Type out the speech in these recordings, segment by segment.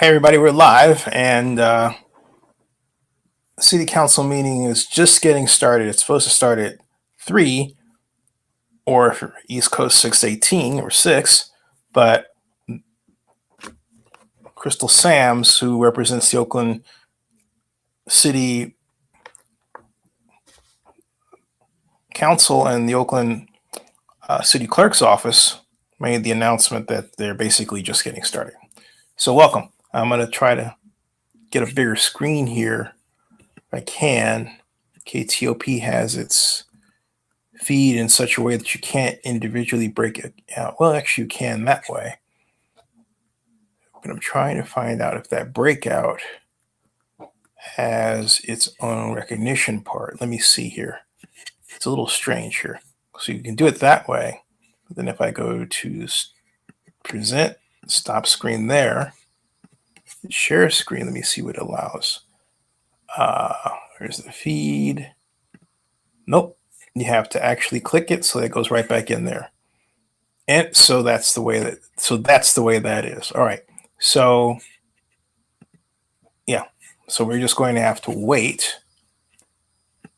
Hey everybody, we're live, and the city council meeting is just getting started. It's supposed to start at 3, or for East Coast 6:18 or 6, but Crystal Sams, who represents the Oakland City Council and the Oakland City Clerk's Office, made the announcement that they're basically just getting started. So welcome. I'm going to try to get a bigger screen here if I can. KTOP has its feed in such a way that you can't individually break it out. Well, actually, you can that way. But I'm trying to find out if that breakout has its own recognition part. Let me see here. It's a little strange here. So you can do it that way. But then if I go to present, stop screen there, share screen, let me see what it allows. There's the feed. Nope. You have to actually click it, so that goes right back in there. And so that's the way that is. All right. So yeah. So we're just going to have to wait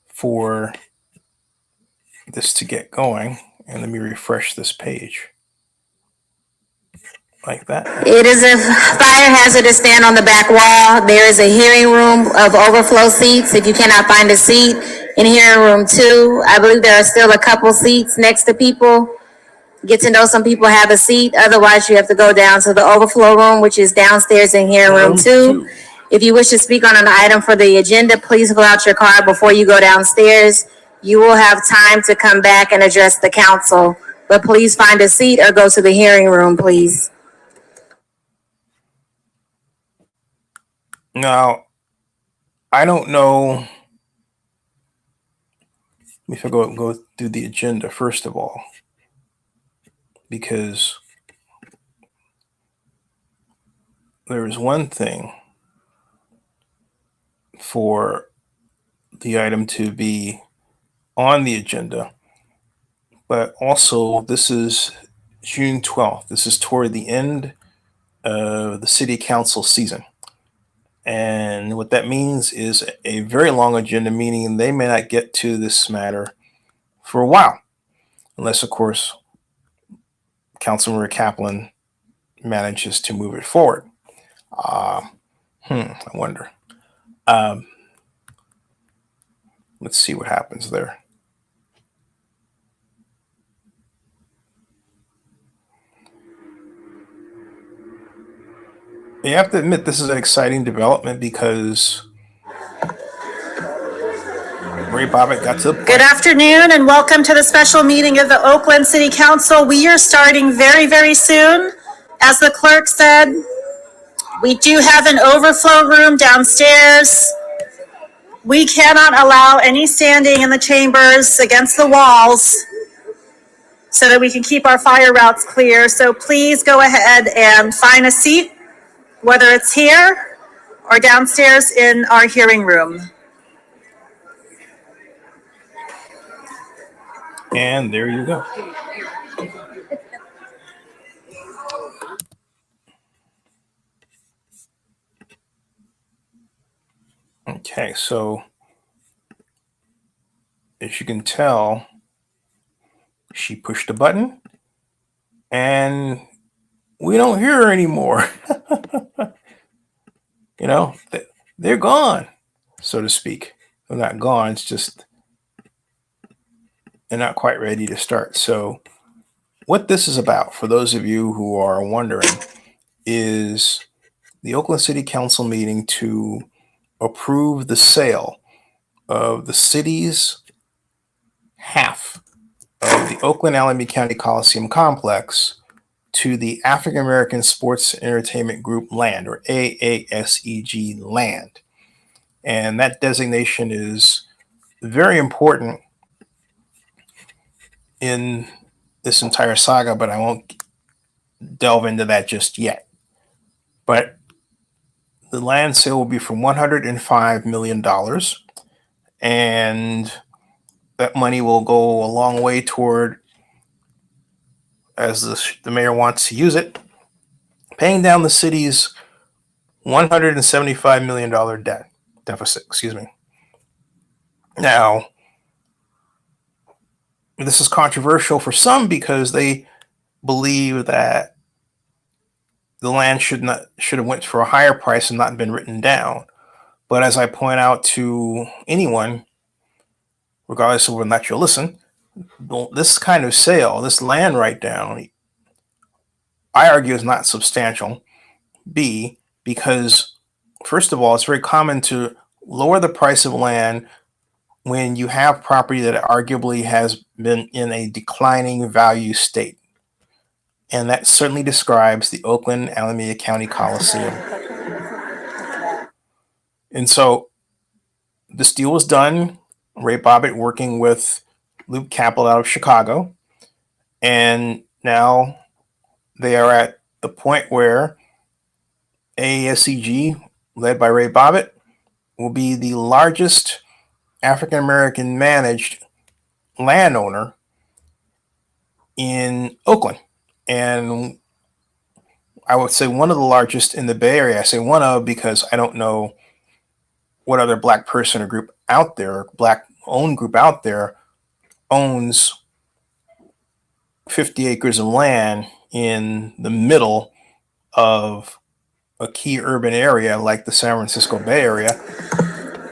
for this to get going. And let me refresh this page. Like that. It is a fire hazard to stand on the back wall. There is a hearing room of overflow seats if you cannot find a seat. In hearing room 2, I believe there are still a couple seats next to people. Get to know some people have a seat. Otherwise, you have to go down to the overflow room, which is downstairs in hearing room 2. If you wish to speak on an item for the agenda, please fill out your card before you go downstairs. You will have time to come back and address the council, but please find a seat or go to the hearing room, please. Now, I don't know if I go through the agenda first of all, because there is one thing for the item to be on the agenda, but also this is June 12th. This is toward the end of the city council season. And what that means is a very long agenda, meaning they may not get to this matter for a while, unless, of course, Councilmember Kaplan manages to move it forward. I wonder. Let's see what happens there. You have to admit this is an exciting development because Ray Bobbitt got to the point. Good afternoon and welcome to the special meeting of the Oakland City Council. We are starting very, very soon. As the clerk said, we do have an overflow room downstairs. We cannot allow any standing in the chambers against the walls so that we can keep our fire routes clear. So please go ahead and find a seat, whether it's here or downstairs in our hearing room. And there you go. Okay, so as you can tell, she pushed a button and we don't hear her anymore. You know, they're gone, so to speak. They're not gone, it's just they're not quite ready to start. So what this is about, for those of you who are wondering, is the Oakland City Council meeting to approve the sale of the city's half of the Oakland Alameda County Coliseum complex to the African American Sports Entertainment Group Land, or AASEG-Land. And that designation is very important in this entire saga, but I won't delve into that just yet. But the land sale will be for $105 million, and that money will go a long way toward, as the mayor wants to use it, paying down the city's $175 million deficit. Excuse me. Now, this is controversial for some because they believe that the land should have went for a higher price and not been written down. But as I point out to anyone, regardless of whether or not you'll listen, this kind of sale, this land write down, I argue is not substantial. B, because first of all, it's very common to lower the price of land when you have property that arguably has been in a declining value state. And that certainly describes the Oakland Alameda County Coliseum. And so this deal was done. Ray Bobbitt working with Luke Kaplan out of Chicago. And now they are at the point where AASEG, led by Ray Bobbitt, will be the largest African-American managed landowner in Oakland. And I would say one of the largest in the Bay Area. I say one of because I don't know what other Black person or group out there, Black owned group out there, owns 50 acres of land in the middle of a key urban area like the San Francisco Bay Area.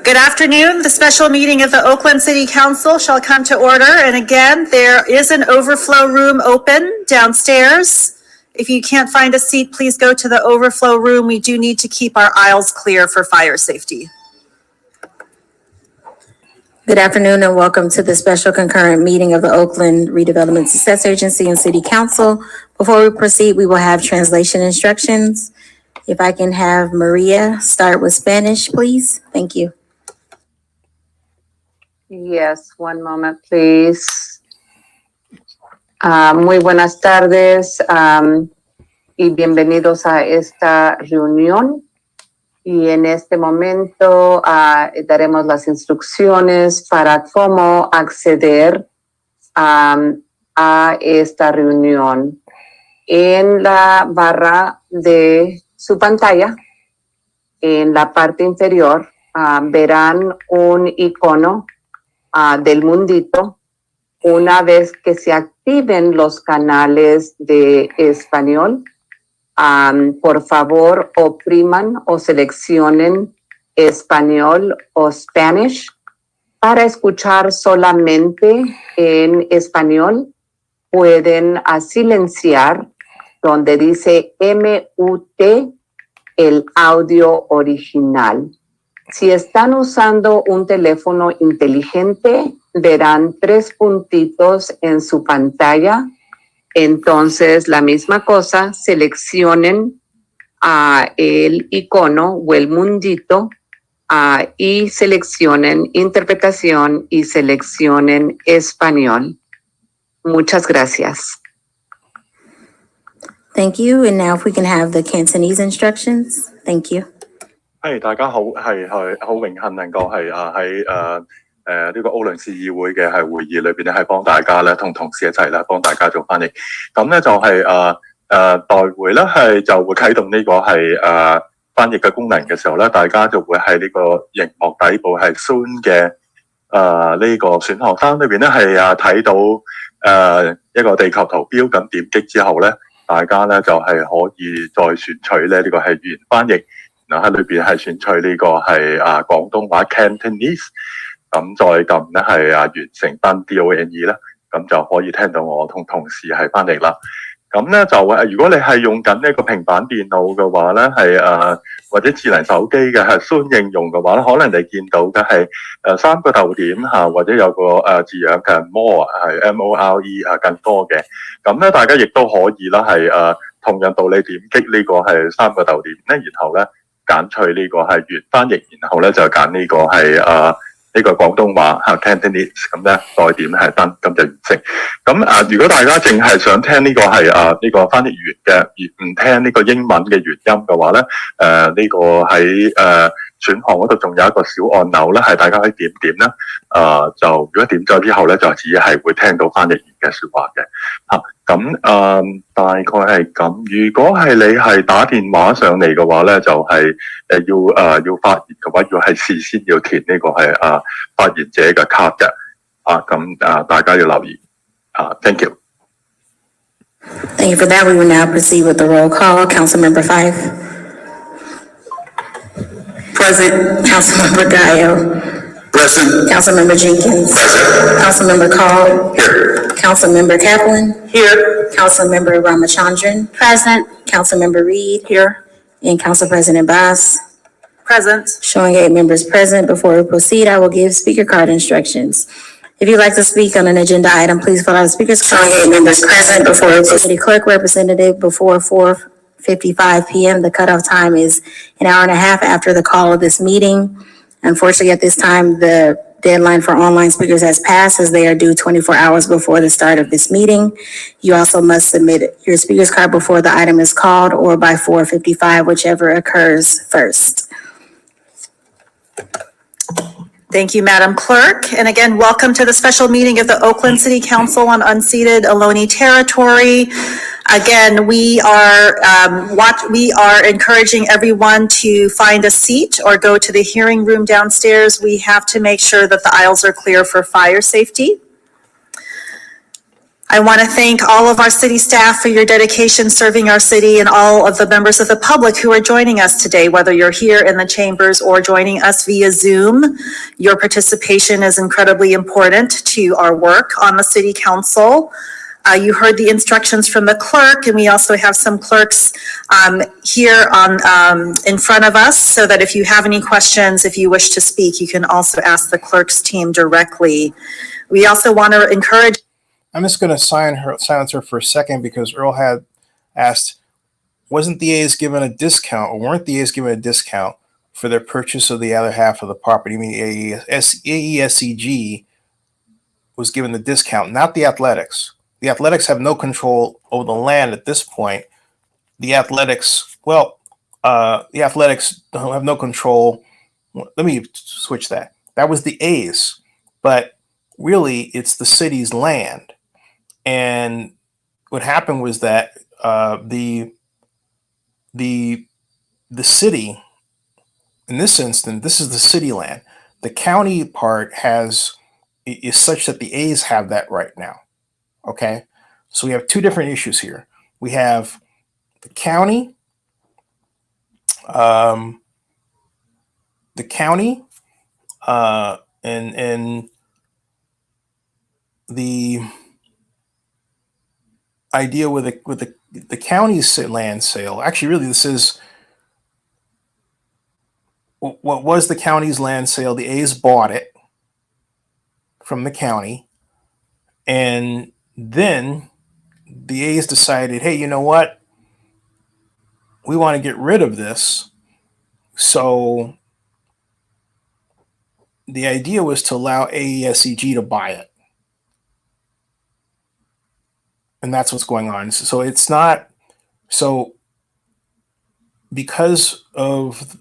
Good afternoon. The special meeting of the Oakland City Council shall come to order. And again, there is an overflow room open downstairs. If you can't find a seat, please go to the overflow room. We do need to keep our aisles clear for fire safety. Good afternoon and welcome to the special concurrent meeting of the Oakland Redevelopment Success Agency and City Council. Before we proceed, we will have translation instructions. If I can have Maria start with Spanish, please. Thank you. Yes, one moment, please. Muy buenas tardes y bienvenidos a esta reunión. Y en este momento daremos las instrucciones para cómo acceder a esta reunión. En la barra de su pantalla, en la parte inferior, verán un icono del mundito. Una vez que se activen los canales de español, por favor opriman o seleccionen español o Spanish. Para escuchar solamente en español, pueden silenciar donde dice MUT el audio original. Si están usando un teléfono inteligente, verán 3 puntitos en su pantalla. Entonces, la misma cosa, seleccionen el icono o el mundito y seleccionen interpretación y seleccionen español. Muchas gracias. Thank you. And now if we can have the Cantonese instructions. Thank you. 大家好，係好榮幸能夠係喺呢個奧倫市議會嘅會議裏邊咧，係幫大家咧同同事一齊咧幫大家做翻譯。咁咧就係待會咧就會啟動呢個翻譯嘅功能嘅時候咧，大家就會喺呢個熒幕底部係 Zoom 嘅呢個選項單裏邊咧係睇到一個地球圖標，咁點擊之後咧，大家咧就係可以再選取咧呢個係語言翻譯。然後喺裏邊係選取呢個係廣東話 Cantonese， 咁再撳咧係完成登 DONE 啦，咁就可以聽到我同同事係翻譯啦。咁咧就如果你係用緊呢個平板電腦嘅話咧，係或者智能手機嘅係 Zoom 應用嘅話咧，可能你見到嘅係3個逗點或者有個字樣嘅 more 係 MORE 更多嘅。咁咧大家亦都可以啦係同樣道理點擊呢個係3個逗點咧，然後咧揀取呢個係粵翻譯，然後咧就揀呢個係呢個廣東話Cantonese， 咁咧再點係登，咁就完成。咁如果大家淨係想聽呢個係呢個翻譯員嘅，而唔聽呢個英文嘅原音嘅話咧，呢個喺選項嗰度仲有一個小按鈕咧，係大家可以點點啦。就如果點咗之後咧，就只係會聽到翻譯員嘅説話嘅。大概係咁。如果係你係打電話上嚟嘅話咧，就係要發言嘅話，要係事先要填呢個係發言者嘅卡嘅。大家要留意。Thank you. Thank you for that. We will now proceed with the roll call. Councilmember Fife. Present. Councilmember Gallo. Present. Councilmember Jenkins. Present. Councilmember Call. Here. Councilmember Kaplan. Here. Councilmember Ramachandran. Present. Councilmember Reed. Here. And Council President Bass. Present. Showing 8 members present. Before we proceed, I will give speaker card instructions. If you'd like to speak on an agenda item, please fill out the speaker's card. Showing 8 members present. Before we proceed, City Clerk representative before 4:55 p.m. The cutoff time is an hour and a half after the call of this meeting. Unfortunately, at this time, the deadline for online speakers has passed as they are due 24 hours before the start of this meeting. You also must submit your speaker's card before the item is called or by 4:55, whichever occurs first. Thank you, Madam Clerk. And again, welcome to the special meeting of the Oakland City Council on unceded Ohlone territory. Again, we are encouraging everyone to find a seat or go to the hearing room downstairs. We have to make sure that the aisles are clear for fire safety. I want to thank all of our city staff for your dedication serving our city and all of the members of the public who are joining us today, whether you're here in the chambers or joining us via Zoom. Your participation is incredibly important to our work on the City Council. You heard the instructions from the clerk, and we also have some clerks here in front of us, so that if you have any questions, if you wish to speak, you can also ask the clerk's team directly. We also want to encourage. I'm just going to silence her for a second because Earl had asked, wasn't the A's given a discount, or weren't the A's given a discount for their purchase of the other half of the property? I mean, AESEG was given the discount, not the Athletics. The Athletics have no control over the land at this point. The Athletics don't have no control. Let me switch that. That was the A's, but really it's the city's land. And what happened was that the city, in this instance, this is the city land. The county part is such that the A's have that right now. Okay, so we have two different issues here. We have the county, and the idea with the county's land sale. Actually, really, this is what was the county's land sale. The A's bought it from the county, and then the A's decided, hey, you know what? We want to get rid of this. So the idea was to allow AESEG to buy it. And that's what's going on. So it's not, so because of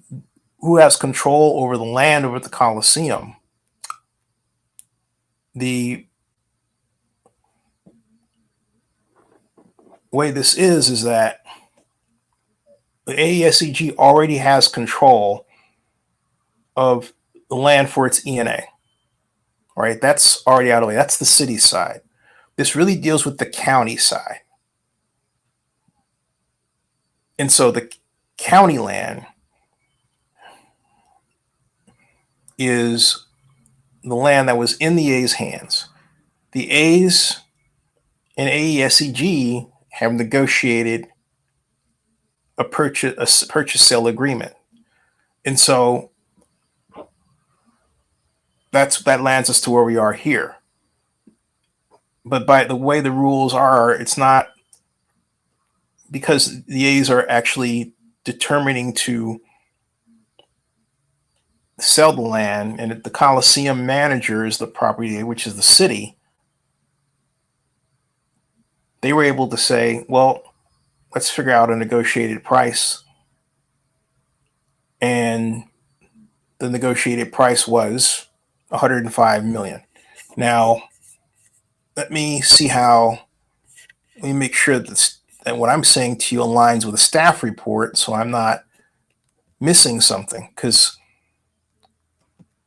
who has control over the land over the Coliseum, the way this is that the AESEG already has control of the land for its ENA. All right, that's already out of the way. That's the city side. This really deals with the county side. And so the county land is the land that was in the A's hands. The A's and AESEG have negotiated a purchase sale agreement. And so that lands us to where we are here. But by the way the rules are, it's not because the A's are actually determining to sell the land, and the Coliseum managers the property, which is the city. They were able to say, well, let's figure out a negotiated price. And the negotiated price was 105 million. Now, let me make sure that what I'm saying to you aligns with the staff report, so I'm not missing something, because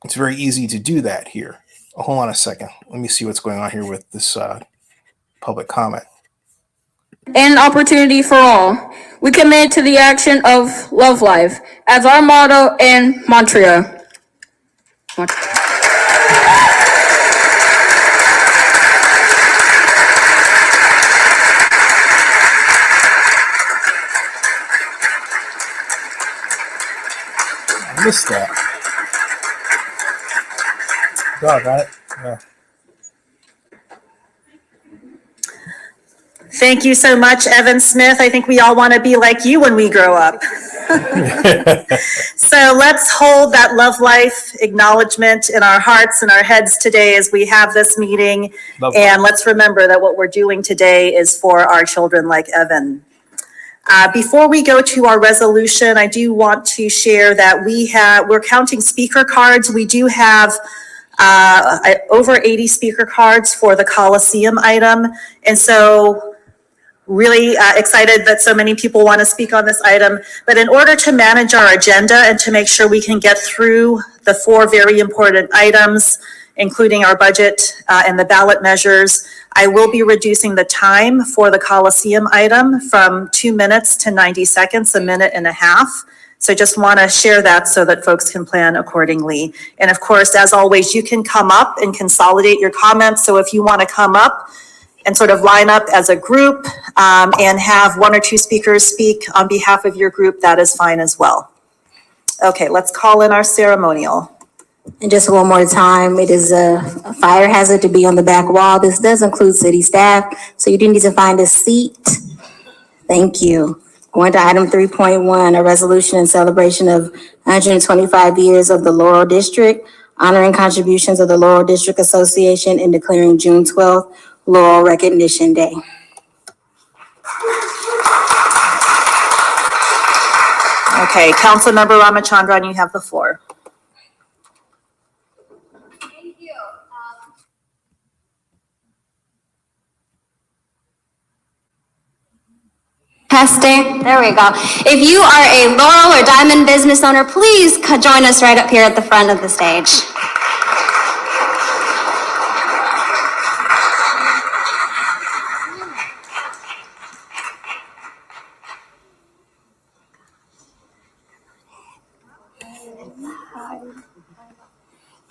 it's very easy to do that here. Hold on a second. Let me see what's going on here with this public comment. And opportunity for all. We commit to the action of Love Life as our motto and mantra. I missed that. Oh, I got it. Yeah. Thank you so much, Evan Smith. I think we all want to be like you when we grow up. So let's hold that Love Life acknowledgement in our hearts and our heads today as we have this meeting. And let's remember that what we're doing today is for our children like Evan. Before we go to our resolution, I do want to share that we're counting speaker cards. We do have over 80 speaker cards for the Coliseum item. And so really excited that so many people want to speak on this item. But in order to manage our agenda and to make sure we can get through the 4 very important items, including our budget and the ballot measures, I will be reducing the time for the Coliseum item from 2 minutes to 90 seconds, 1.5 minutes. So I just want to share that so that folks can plan accordingly. And of course, as always, you can come up and consolidate your comments. So if you want to come up and sort of line up as a group and have 1 or 2 speakers speak on behalf of your group, that is fine as well. Okay, let's call in our ceremonial. And just one more time, it is a fire hazard to be on the back wall. This does include city staff, so you do need to find a seat. Thank you. Going to item 3.1, a resolution in celebration of 125 years of the Laurel District, honoring contributions of the Laurel District Association and declaring June 12th Laurel Recognition Day. Okay, Councilmember Ramachandran, you have the floor. Thank you. Testing, there we go. If you are a Laurel or Diamond business owner, please join us right up here at the front of the stage.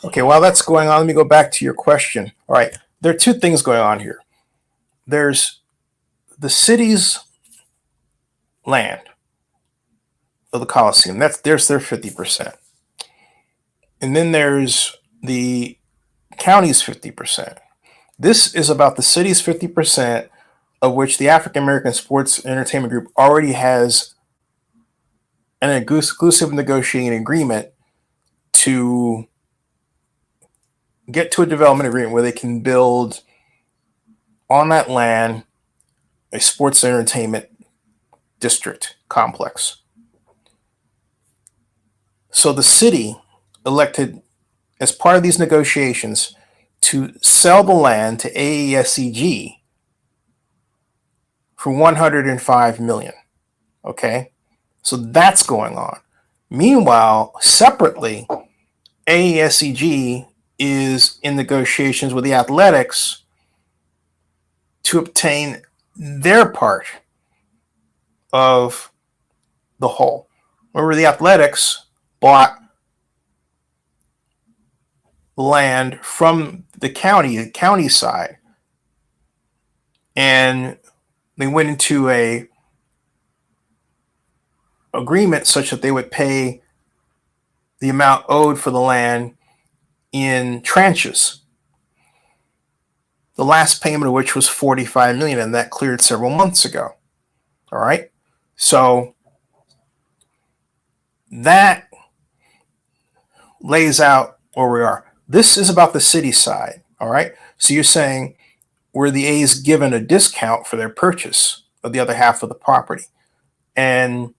Okay, while that's going on, let me go back to your question. All right, there are 2 things going on here. There's the city's land of the Coliseum. There's their 50%. And then there's the county's 50%. This is about the city's 50%, of which the African American Sports Entertainment Group already has an exclusive negotiating agreement to get to a development agreement where they can build on that land a sports entertainment district complex. So the city elected, as part of these negotiations, to sell the land to AASEG for $105 million. Okay, so that's going on. Meanwhile, separately, AASEG is in negotiations with the Athletics to obtain their part of the whole. Remember, the Athletics bought land from the county side, and they went into a agreement such that they would pay the amount owed for the land in tranches. The last payment of which was $45 million, and that cleared several months ago. All right, so that lays out where we are. This is about the city side. All right, so you're saying, were the A's given a discount for their purchase of the other half of the property? And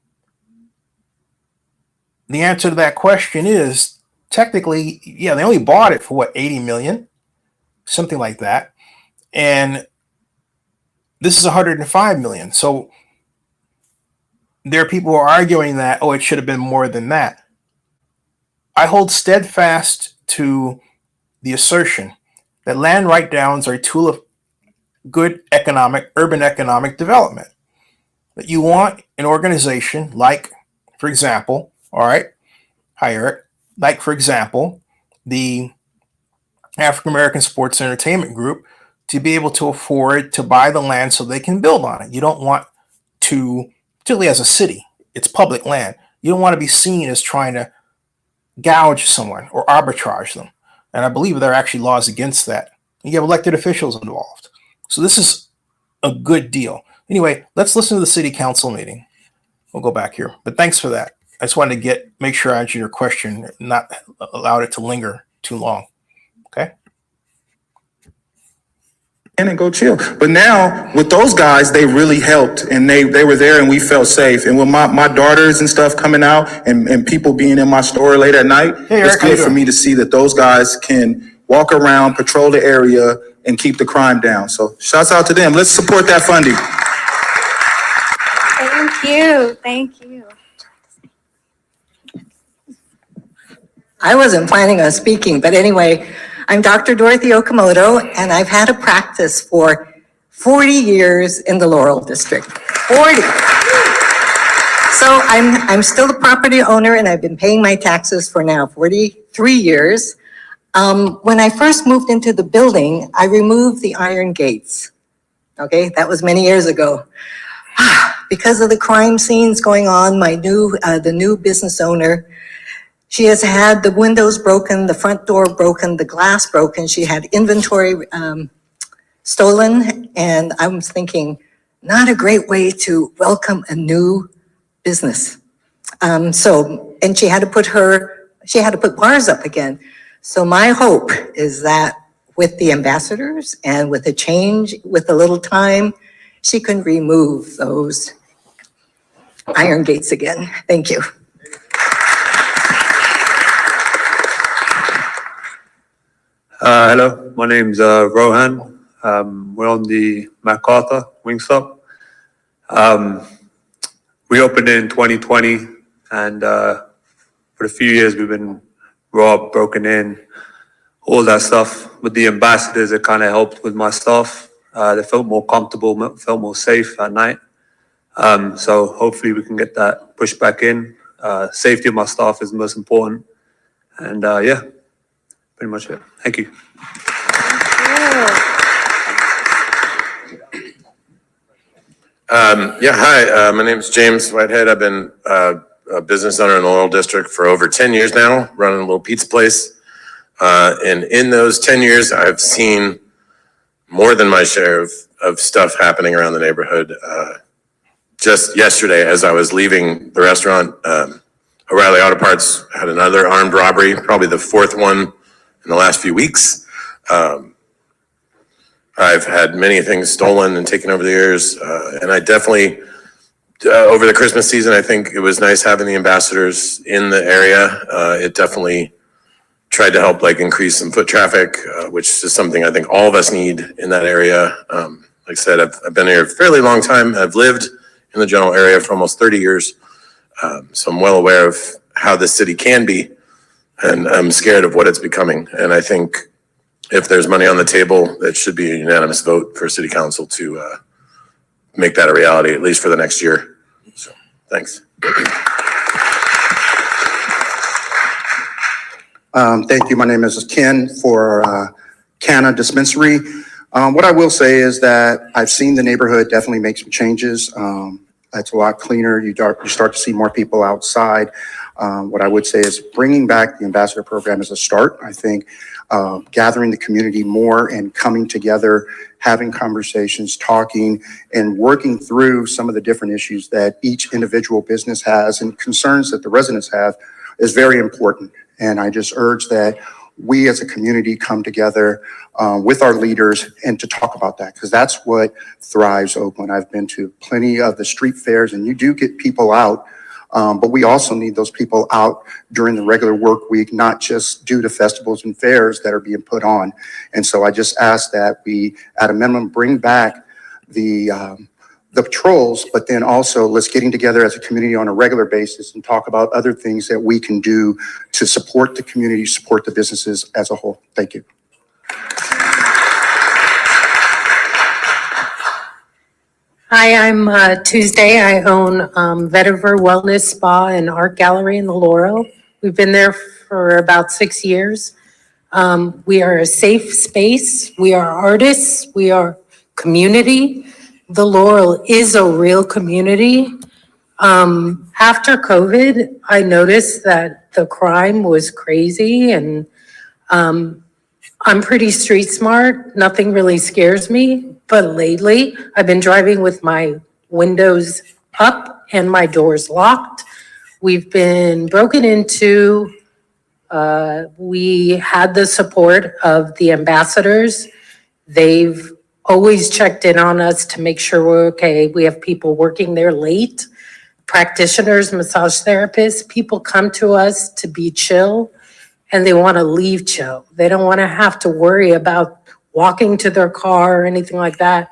the answer to that question is technically, yeah, they only bought it for what, 80 million, something like that. And this is 105 million. So there are people who are arguing that, oh, it should have been more than that. I hold steadfast to the assertion that land write-downs are a tool of good urban economic development. That you want an organization like, for example, all right, hi Eric, like for example, the African American Sports and Entertainment Group to be able to afford to buy the land so they can build on it. You don't want to, particularly as a city, it's public land. You don't want to be seen as trying to gouge someone or arbitrage them. And I believe there are actually laws against that. You have elected officials involved. So this is a good deal. Anyway, let's listen to the city council meeting. We'll go back here. But thanks for that. I just wanted to make sure I answered your question, not allowed it to linger too long. Okay. And go chill. But now with those guys, they really helped, and they were there and we felt safe. And with my daughters and stuff coming out and people being in my store late at night, it's good for me to see that those guys can walk around, patrol the area, and keep the crime down. So shouts out to them. Let's support that funding. Thank you. Thank you. I wasn't planning on speaking, but anyway, I'm Dr. Dorothy Okamoto, and I've had a practice for 40 years in the Laurel District. 40. So I'm still the property owner, and I've been paying my taxes for now 43 years. When I first moved into the building, I removed the iron gates. Okay, that was many years ago. Because of the crime scenes going on, the new business owner, she has had the windows broken, the front door broken, the glass broken. She had inventory stolen, and I was thinking, not a great way to welcome a new business. And she had to put bars up again. So my hope is that with the ambassadors and with a change, with a little time, she can remove those iron gates again. Thank you. Hello, my name's Rohan. We're on the MacArthur Wingstop. We opened in 2020, and for a few years we've been robbed, broken in, all that stuff. With the ambassadors, it kind of helped with my staff. They felt more comfortable, felt more safe at night. So hopefully we can get that pushed back in. Safety of my staff is most important. And yeah. Pretty much it. Thank you. Hi. My name is James Whitehead. I've been a business owner in the Laurel District for over 10 years now, running a little pizza place. And in those 10 years, I've seen more than my share of stuff happening around the neighborhood. Just yesterday, as I was leaving the restaurant, O'Reilly Auto Parts had another armed robbery, probably the fourth one in the last few weeks. I've had many things stolen and taken over the years. And I definitely, over the Christmas season, I think it was nice having the ambassadors in the area. It definitely tried to help increase some foot traffic, which is something I think all of us need in that area. Like I said, I've been here a fairly long time. I've lived in the general area for almost 30 years. So I'm well aware of how this city can be. And I'm scared of what it's becoming. And I think if there's money on the table, it should be a unanimous vote for city council to make that a reality, at least for the next year. So, thanks. Thank you. My name is Ken for Canna Dispensary. What I will say is that I've seen the neighborhood definitely make some changes. It's a lot cleaner. You start to see more people outside. What I would say is bringing back the ambassador program is a start. I think gathering the community more and coming together, having conversations, talking, and working through some of the different issues that each individual business has and concerns that the residents have is very important. And I just urge that we as a community come together with our leaders and to talk about that, because that's what thrives Oakland. I've been to plenty of the street fairs, and you do get people out But we also need those people out during the regular work week, not just due to festivals and fairs that are being put on. And so I just ask that we, at a minimum, bring back the patrols, but then also let's getting together as a community on a regular basis and talk about other things that we can do to support the community, support the businesses as a whole. Thank you. Hi, I'm Tuesday. I own Vetiver Wellness Spa and Art Gallery in the Laurel. We've been there for about 6 years. We are a safe space. We are artists. We are community. The Laurel is a real community. After COVID, I noticed that the crime was crazy, and I'm pretty street smart. Nothing really scares me. But lately, I've been driving with my windows up and my doors locked. We've been broken into. We had the support of the ambassadors. They've always checked in on us to make sure we're okay. We have people working there late, practitioners, massage therapists. People come to us to be chill, and they want to leave chill. They don't want to have to worry about walking to their car or anything like that.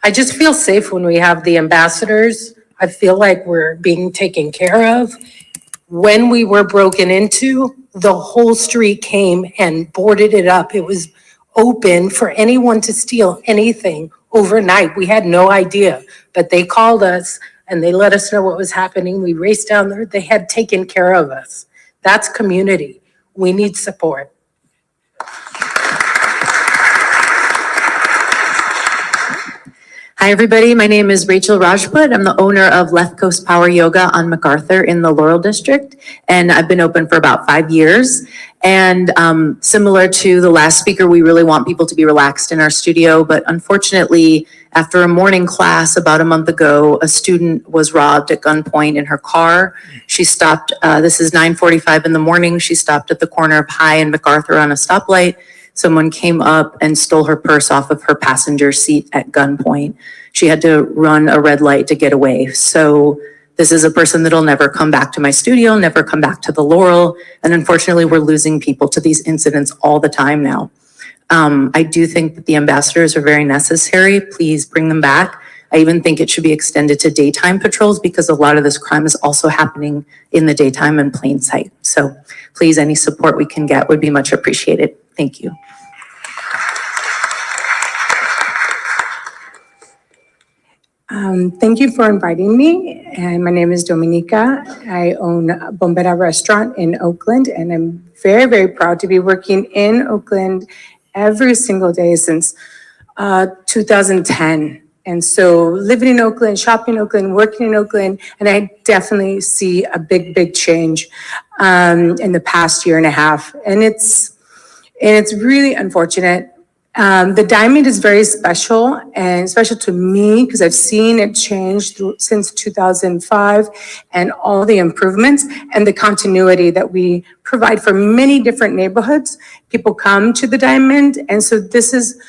I just feel safe when we have the ambassadors. I feel like we're being taken care of. When we were broken into, the whole street came and boarded it up. It was open for anyone to steal anything overnight. We had no idea, but they called us and they let us know what was happening. We raced down there. They had taken care of us. That's community. We need support. Hi, everybody. My name is Rachel Rajput. I'm the owner of Left Coast Power Yoga on MacArthur in the Laurel District, and I've been open for about 5 years. And similar to the last speaker, we really want people to be relaxed in our studio, but unfortunately, after a morning class about a month ago, a student was robbed at gunpoint in her car. She stopped, this is 9:45 in the morning, she stopped at the corner of High and MacArthur on a stoplight. Someone came up and stole her purse off of her passenger seat at gunpoint. She had to run a red light to get away. So this is a person that'll never come back to my studio, never come back to the Laurel. And unfortunately, we're losing people to these incidents all the time now. I do think that the ambassadors are very necessary. Please bring them back. I even think it should be extended to daytime patrols because a lot of this crime is also happening in the daytime in plain sight. So please, any support we can get would be much appreciated. Thank you. Thank you for inviting me. And my name is Dominica. I own Bombera Restaurant in Oakland, and I'm very, very proud to be working in Oakland every single day since 2010. And so living in Oakland, shopping in Oakland, working in Oakland, and I definitely see a big, big change in the past year and a half. And it's really unfortunate. The diamond is very special and special to me because I've seen it change since 2005 and all the improvements and the continuity that we provide for many different neighborhoods. People come to the diamond, and so this is,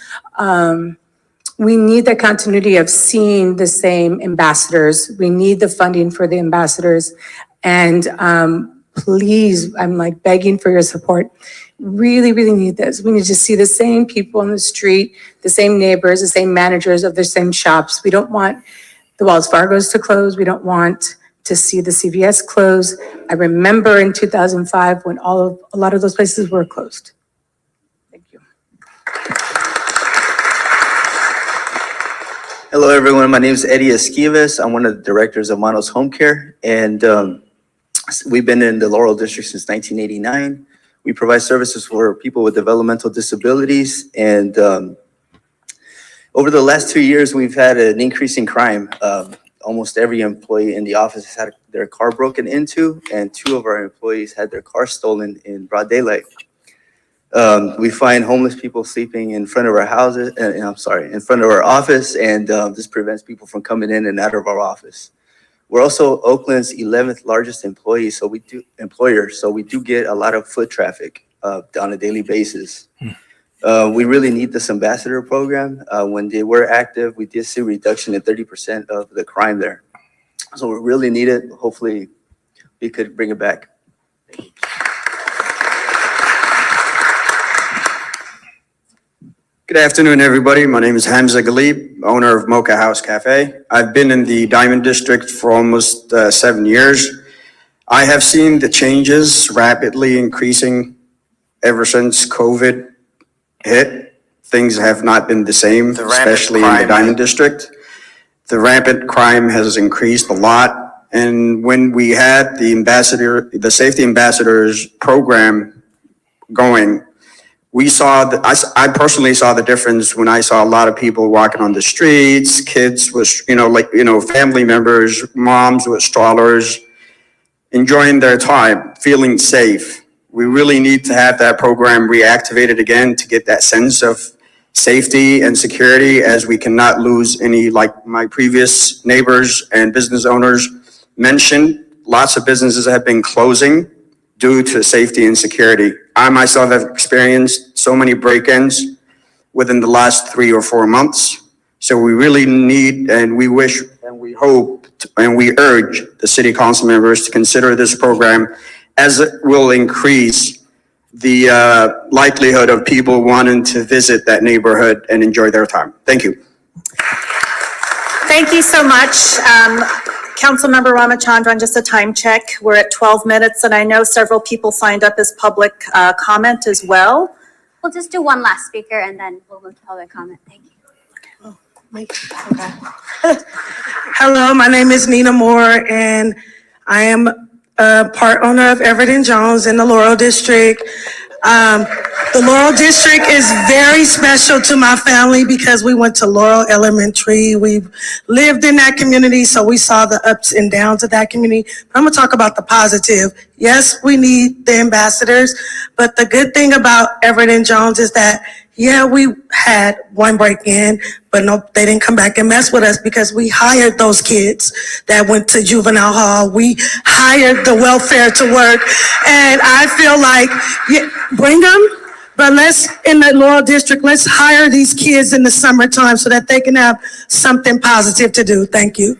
we need the continuity of seeing the same ambassadors. We need the funding for the ambassadors. And please, I'm like begging for your support. Really, really need this. We need to see the same people on the street, the same neighbors, the same managers of the same shops. We don't want the Wells Fargo's to close. We don't want to see the CVS close. I remember in 2005 when a lot of those places were closed. Thank you. Hello, everyone. My name is Eddie Esquives. I'm one of the directors of Manos Home Care, and we've been in the Laurel District since 1989. We provide services for people with developmental disabilities, and over the last 2 years, we've had an increase in crime. Almost every employee in the office has had their car broken into, and 2 of our employees had their car stolen in broad daylight. We find homeless people sleeping in front of our houses, in front of our office, and this prevents people from coming in and out of our office. We're also Oakland's 11th largest employer, so we do get a lot of foot traffic on a daily basis. We really need this ambassador program. When they were active, we did see a reduction in 30% of the crime there. So we really need it. Hopefully he could bring it back. Good afternoon, everybody. My name is Hamza Galib, owner of Mocha House Cafe. I've been in the Diamond District for almost 7 years. I have seen the changes rapidly increasing ever since COVID hit. Things have not been the same, especially in the Diamond District. The rampant crime has increased a lot. And when we had the Safety Ambassadors program going, I personally saw the difference when I saw a lot of people walking on the streets, kids with, family members, moms with strollers, enjoying their time, feeling safe. We really need to have that program reactivated again to get that sense of safety and security, as we cannot lose any, like my previous neighbors and business owners mentioned. Lots of businesses have been closing due to safety and security. I myself have experienced so many break-ins within the last 3 or 4 months. So we really need, and we wish, and we hope, and we urge the city council members to consider this program, as it will increase the likelihood of people wanting to visit that neighborhood and enjoy their time. Thank you. Thank you so much. Councilmember Ramachandran, just a time check. We're at 12 minutes, and I know several people signed up as public comment as well. We'll just do one last speaker and then we'll move to public comment. Thank you. Hello, my name is Nina Moore, and I am a part owner of Everett and Jones in the Laurel District. The Laurel District is very special to my family because we went to Laurel Elementary. We've lived in that community, so we saw the ups and downs of that community. But I'm gonna talk about the positive. Yes, we need the ambassadors, but the good thing about Everett and Jones is that, yeah, we had one break-in, but no, they didn't come back and mess with us because we hired those kids that went to juvenile hall. We hired the welfare to work, and I feel like, yeah, bring them, but in the Laurel District, let's hire these kids in the summertime so that they can have something positive to do. Thank you.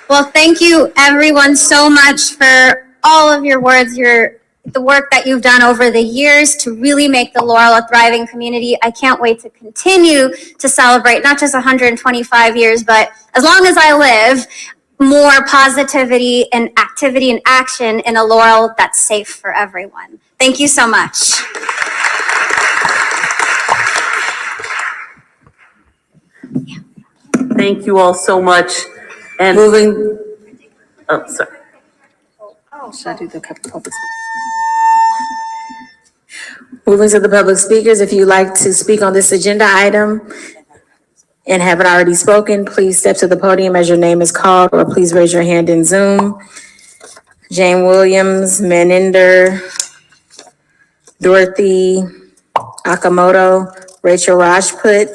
Well, thank you everyone so much for all of your words, the work that you've done over the years to really make the Laurel a thriving community. I can't wait to continue to celebrate not just 125 years, but as long as I live, more positivity and activity and action in a Laurel that's safe for everyone. Thank you so much. Thank you all so much. And sorry. Should I do the public speakers? Moving to the public speakers, if you'd like to speak on this agenda item and haven't already spoken, please step to the podium as your name is called, or please raise your hand in Zoom. Jane Williams, Meninder, Dorothy Okamoto, Rachel Rajput,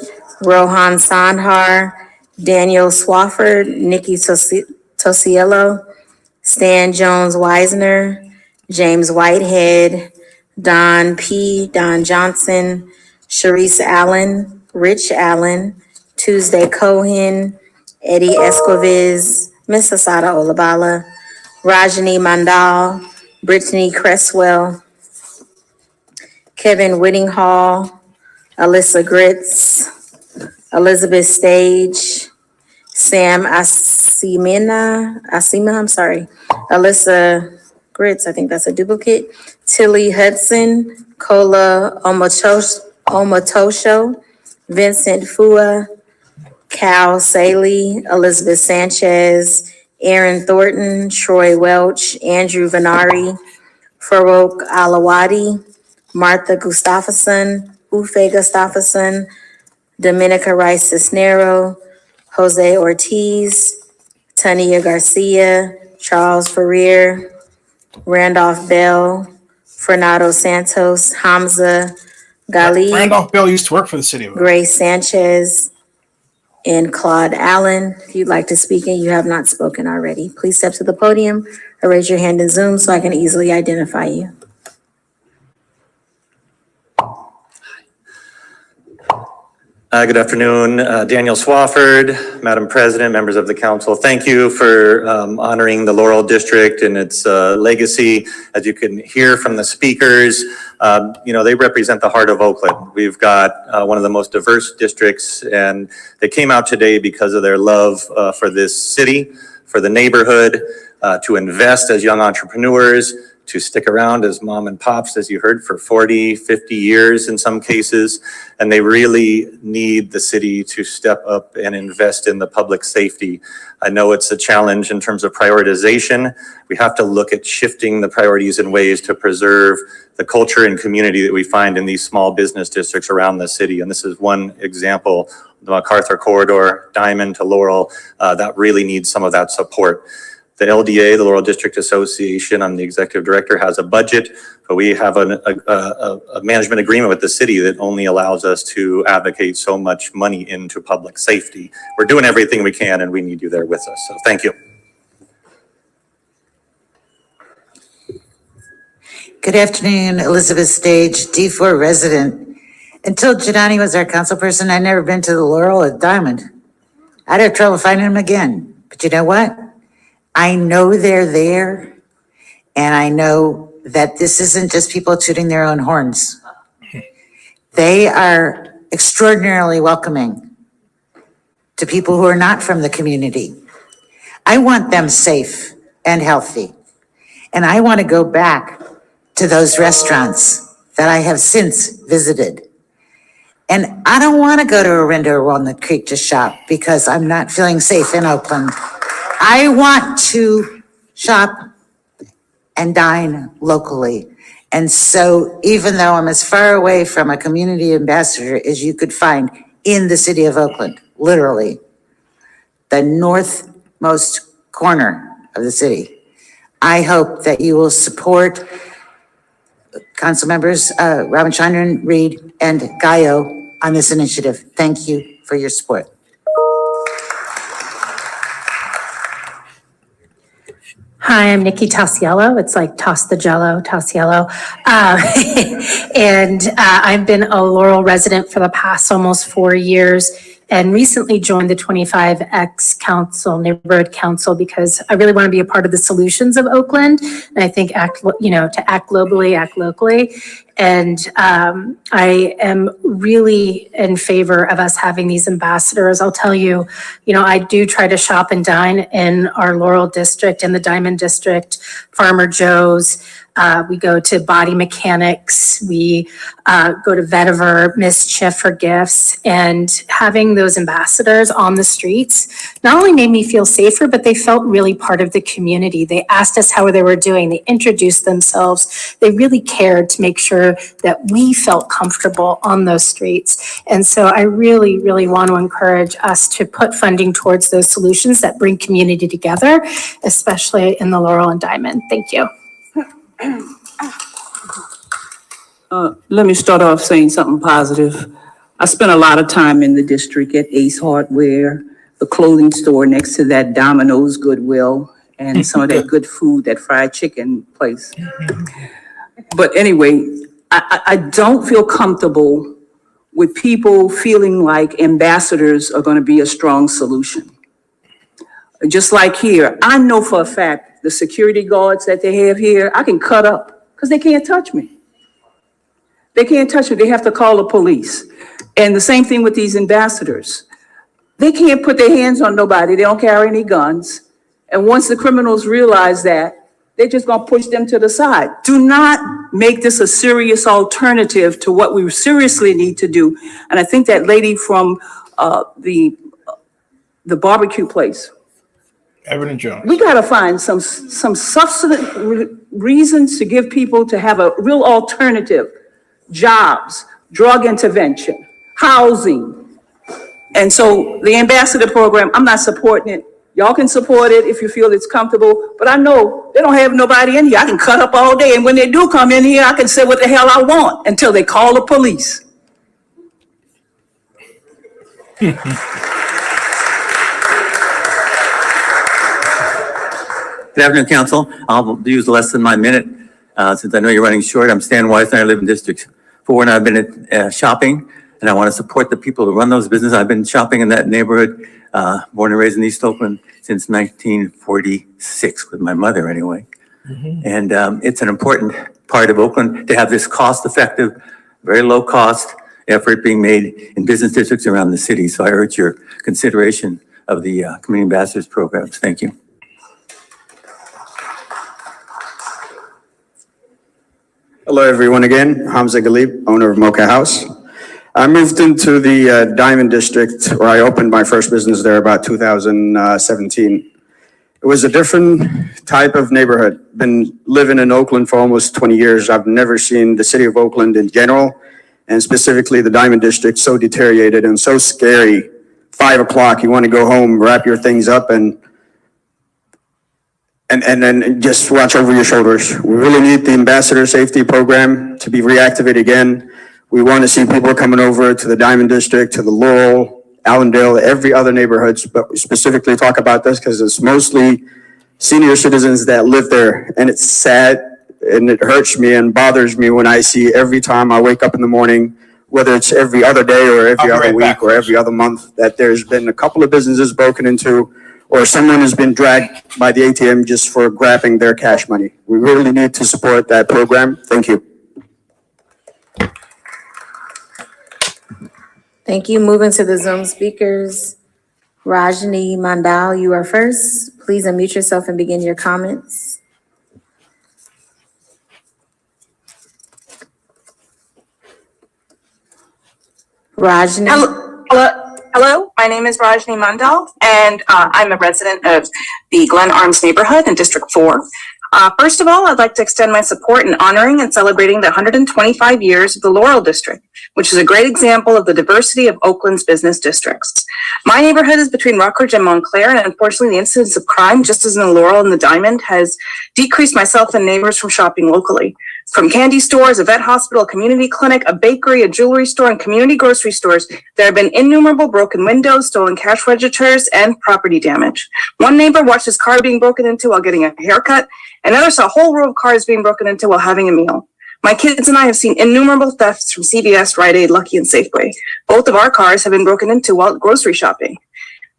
Rohan Sandhar, Daniel Swafford, Nikki Tosiello, Stan Jones-Weisner, James Whitehead, Don Johnson, Sharice Allen, Rich Allen, Tuesday Cohen, Eddie Escoviz, Miss Asada Olabala, Rajani Mandal, Brittany Cresswell, Kevin Whittinghall, Alyssa Gritz, Elizabeth Stage, Sam Asima, Alyssa Gritz, I think that's a duplicate, Tilly Hudson, Kola Omotosho, Vincent Fua, Cal Saley, Elizabeth Sanchez, Aaron Thornton, Troy Welch, Andrew Venari, Farouk Alawadi, Martha Gustafson, Ufe Gustafson, Dominica Rice Cisnero, Jose Ortiz, Tania Garcia, Charles Ferrier, Randolph Bell, Fernando Santos, Hamza Gali, Randolph Bell used to work for the city. Grace Sanchez, and Claude Allen. If you'd like to speak and you have not spoken already, please step to the podium or raise your hand in Zoom so I can easily identify you. Good afternoon, Daniel Swafford, Madam President, members of the council. Thank you for honoring the Laurel District and its legacy. As you can hear from the speakers, they represent the heart of Oakland. We've got one of the most diverse districts, and they came out today because of their love for this city, for the neighborhood, to invest as young entrepreneurs, to stick around as mom and pops, as you heard, for 40, 50 years in some cases. And they really need the city to step up and invest in the public safety. I know it's a challenge in terms of prioritization. We have to look at shifting the priorities in ways to preserve the culture and community that we find in these small business districts around the city. And this is one example, the MacArthur corridor, Diamond to Laurel, that really needs some of that support. The LDA, the Laurel District Association, I'm the executive director, has a budget, but we have a management agreement with the city that only allows us to advocate so much money into public safety. We're doing everything we can, and we need you there with us. So thank you. Good afternoon, Elizabeth Stage, D4 resident. Until Janani was our council person, I'd never been to the Laurel or Diamond. I'd have trouble finding them again. But you know what? I know they're there, and I know that this isn't just people tooting their own horns. They are extraordinarily welcoming to people who are not from the community. I want them safe and healthy, and I want to go back to those restaurants that I have since visited. And I don't want to go to Orinda or Walnut Creek to shop because I'm not feeling safe in Oakland. I want to shop and dine locally. And so even though I'm as far away from a community ambassador as you could find in the city of Oakland, literally, the northmost corner of the city, I hope that you will support council members Robin Chandran, Reed, and Gaio on this initiative. Thank you for your support. Hi, I'm Nikki Tasiello. It's like toss the jello, Tasiello. And I've been a Laurel resident for the past almost 4 years and recently joined the 25X Council, Neighborhood Council, because I really want to be a part of the solutions of Oakland. And I think to act globally, act locally. And I am really in favor of us having these ambassadors. I'll tell you, I do try to shop and dine in our Laurel District, in the Diamond District, Farmer Joe's. We go to Body Mechanics. We go to Vetiver, Mischief for gifts. And having those ambassadors on the streets not only made me feel safer, but they felt really part of the community. They asked us how they were doing. They introduced themselves. They really cared to make sure that we felt comfortable on those streets. And so I really, really want to encourage us to put funding towards those solutions that bring community together, especially in the Laurel and Diamond. Thank you. Let me start off saying something positive. I spent a lot of time in the district at Ace Hardware, the clothing store next to that Domino's Goodwill, and some of that good food, that fried chicken place. But anyway, I don't feel comfortable with people feeling like ambassadors are going to be a strong solution. Just like here, I know for a fact the security guards that they have here, I can cut up because they can't touch me. They can't touch me. They have to call the police. And the same thing with these ambassadors. They can't put their hands on nobody. They don't carry any guns. And once the criminals realize that, they're just going to push them to the side. Do not make this a serious alternative to what we seriously need to do. And I think that lady from the barbecue place, Everett Jones. we got to find some substantive reasons to give people to have a real alternative. Jobs, drug intervention, housing. And so the ambassador program, I'm not supporting it. Y'all can support it if you feel it's comfortable, but I know they don't have nobody in here. I can cut up all day, and when they do come in here, I can say what the hell I want until they call the police. Good afternoon, Council. I'll use less than my minute since I know you're running short. I'm Stan Weiss, and I live in District 4, and I've been at shopping and I want to support the people who run those businesses. I've been shopping in that neighborhood, born and raised in East Oakland since 1946 with my mother anyway. And it's an important part of Oakland to have this cost-effective, very low-cost effort being made in business districts around the city. So I urge your consideration of the Community Ambassadors programs. Thank you. Hello, everyone again. Hamza Galib, owner of Mocha House. I moved into the Diamond District, where I opened my first business there about 2017. It was a different type of neighborhood. Been living in Oakland for almost 20 years. I've never seen the city of Oakland in general, and specifically the Diamond District, so deteriorated and so scary. 5 o'clock, you want to go home, wrap your things up, and then just watch over your shoulders. We really need the Ambassador Safety Program to be reactivated again. We want to see people coming over to the Diamond District, to the Laurel, Allendale, every other neighborhoods, but we specifically talk about this because it's mostly senior citizens that live there, and it's sad and it hurts me and bothers me when I see every time I wake up in the morning, whether it's every other day or every other week or every other month, that there's been a couple of businesses broken into or someone has been dragged by the ATM just for grabbing their cash money. We really need to support that program. Thank you. Thank you. Moving to the Zoom speakers. Rajni Mandal, you are first. Please unmute yourself and begin your comments. Rajni. Hello, my name is Rajni Mandal, and I'm a resident of the Glen Arms neighborhood in District 4. First of all, I'd like to extend my support in honoring and celebrating the 125 years of the Laurel District, which is a great example of the diversity of Oakland's business districts. My neighborhood is between Rockridge and Montclair, and unfortunately the incidence of crime, just as in the Laurel and the Diamond, has decreased myself and neighbors from shopping locally. From candy stores, a vet hospital, a community clinic, a bakery, a jewelry store, and community grocery stores, there have been innumerable broken windows, stolen cash registers, and property damage. One neighbor watched his car being broken into while getting a haircut. Another saw a whole row of cars being broken into while having a meal. My kids and I have seen innumerable thefts from CVS, Rite Aid, Lucky, and Safeway. Both of our cars have been broken into while grocery shopping.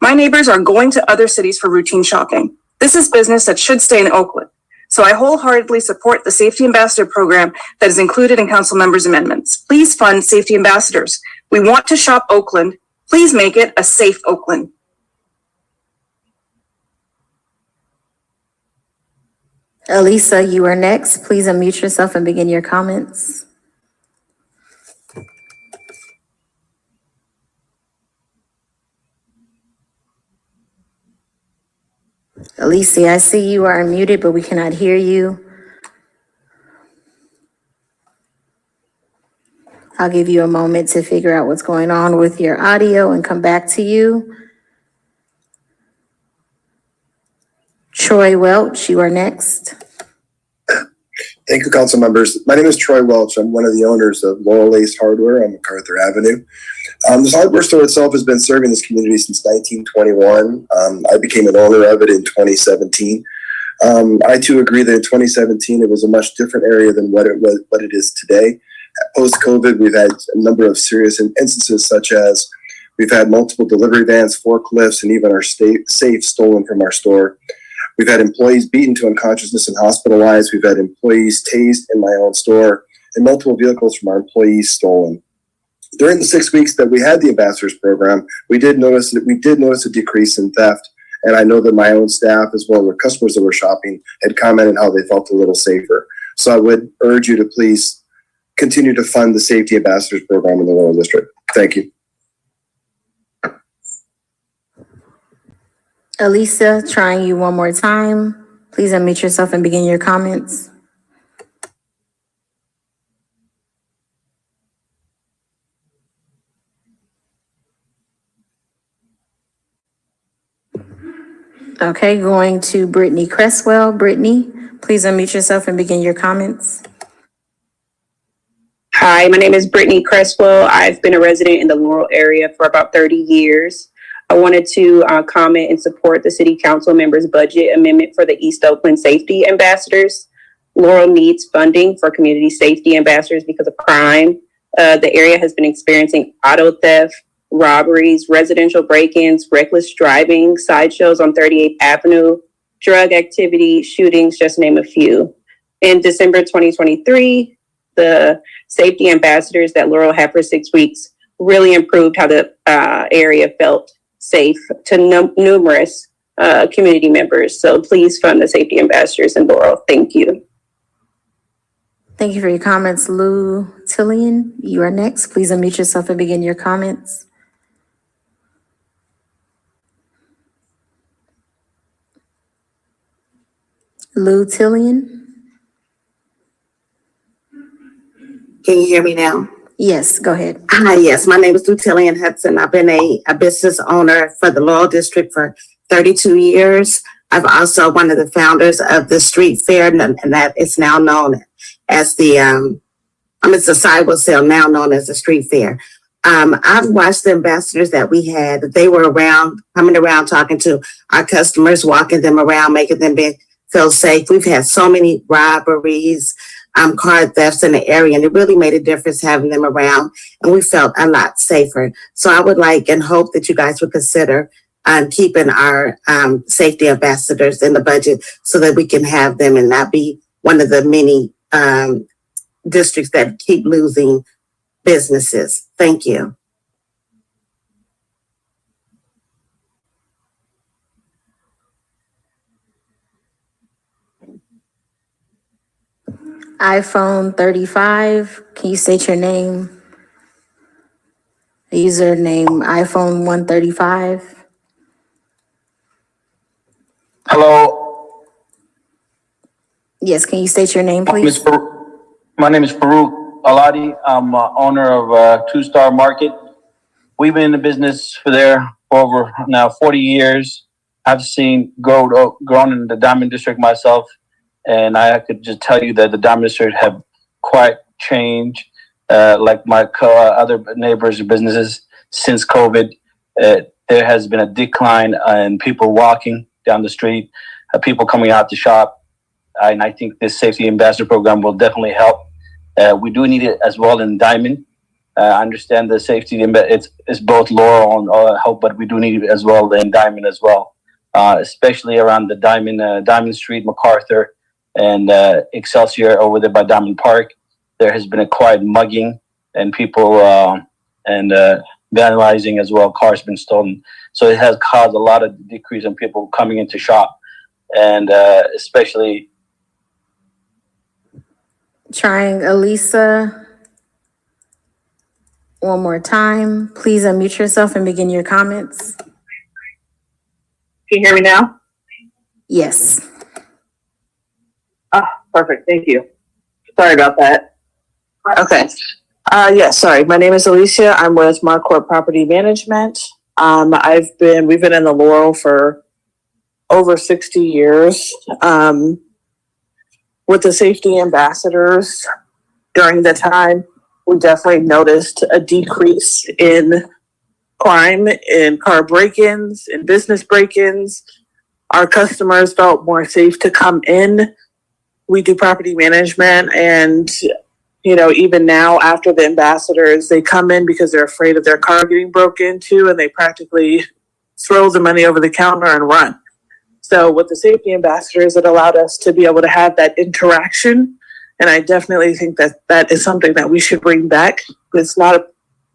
My neighbors are going to other cities for routine shopping. This is business that should stay in Oakland. So I wholeheartedly support the Safety Ambassador program that is included in council members' amendments. Please fund safety ambassadors. We want to shop Oakland. Please make it a safe Oakland. Elisa, you are next. Please unmute yourself and begin your comments. Elisa, I see you are unmuted, but we cannot hear you. I'll give you a moment to figure out what's going on with your audio and come back to you. Troy Welch, you are next. Thank you, council members. My name is Troy Welch. I'm one of the owners of Laurel Ace Hardware on MacArthur Avenue. This hardware store itself has been serving this community since 1921. I became an owner of it in 2017. I too agree that in 2017 it was a much different area than what it is today. Post-COVID, we've had a number of serious instances, such as we've had multiple delivery vans, forklifts, and even our safe stolen from our store. We've had employees beaten to unconsciousness and hospitalized. We've had employees tased in my own store, and multiple vehicles from our employees stolen. During the 6 weeks that we had the ambassadors program, we did notice a decrease in theft. And I know that my own staff, as well as the customers that were shopping, had commented how they felt a little safer. So I would urge you to please continue to fund the Safety Ambassadors program in the Laurel District. Thank you. Elisa, trying you one more time. Please unmute yourself and begin your comments. Okay, going to Brittany Cresswell. Brittany, please unmute yourself and begin your comments. Hi, my name is Brittany Cresswell. I've been a resident in the Laurel area for about 30 years. I wanted to comment and support the City Council members' budget amendment for the East Oakland Safety Ambassadors. Laurel needs funding for community safety ambassadors because of crime, The area has been experiencing auto theft, robberies, residential break-ins, reckless driving, sideshows on 38th Avenue, drug activity, shootings, just to name a few. In December 2023, the safety ambassadors that Laurel had for 6 weeks really improved how the area felt safe to numerous community members. So please fund the safety ambassadors in Laurel. Thank you. Thank you for your comments. Lou Tillian, you are next. Please unmute yourself and begin your comments. Lou Tillian? Can you hear me now? Yes, go ahead. Hi, yes. My name is Lutillian Hudson. I've been a business owner for the Laurel District for 32 years. I'm also one of the founders of the street fair, and that is now known as the, it's a sidewalk sale now known as the street fair. I've watched the ambassadors that we had. They were around, coming around, talking to our customers, walking them around, making them feel safe. We've had so many robberies, car thefts in the area, and it really made a difference having them around, and we felt a lot safer. So I would like and hope that you guys would consider keeping our safety ambassadors in the budget so that we can have them and not be one of the many districts that keep losing businesses. Thank you. iPhone 35, can you state your name? Username iPhone 135. Hello. Yes, can you state your name, please? My name is Farouk Aladi. I'm owner of Two Star Market. We've been in the business for over now 40 years. I've seen grown in the Diamond District myself, and I could just tell you that the Diamond District have quite changed. Like my other neighbors and businesses since COVID, there has been a decline in people walking down the street, people coming out to shop. And I think this safety ambassador program will definitely help. We do need it as well in Diamond. I understand the safety, it's both Laurel and help, but we do need it as well in Diamond as well, especially around the Diamond Street, MacArthur, and Excelsior over there by Diamond Park. There has been a quiet mugging and people vandalizing as well. Cars been stolen. So it has caused a lot of decrease in people coming into shop, and especially Trying Elisa one more time. Please unmute yourself and begin your comments. Can you hear me now? Yes. Perfect. Thank you. Sorry about that. Okay. Yes, sorry. My name is Alicia. I'm with Marquardt Property Management. We've been in the Laurel for over 60 years. With the safety ambassadors during the time, we definitely noticed a decrease in crime, in car break-ins, in business break-ins. Our customers felt more safe to come in. We do property management, and even now after the ambassadors, they come in because they're afraid of their car getting broke into, and they practically throw the money over the counter and run. So with the safety ambassadors, it allowed us to be able to have that interaction. And I definitely think that that is something that we should bring back. It's not a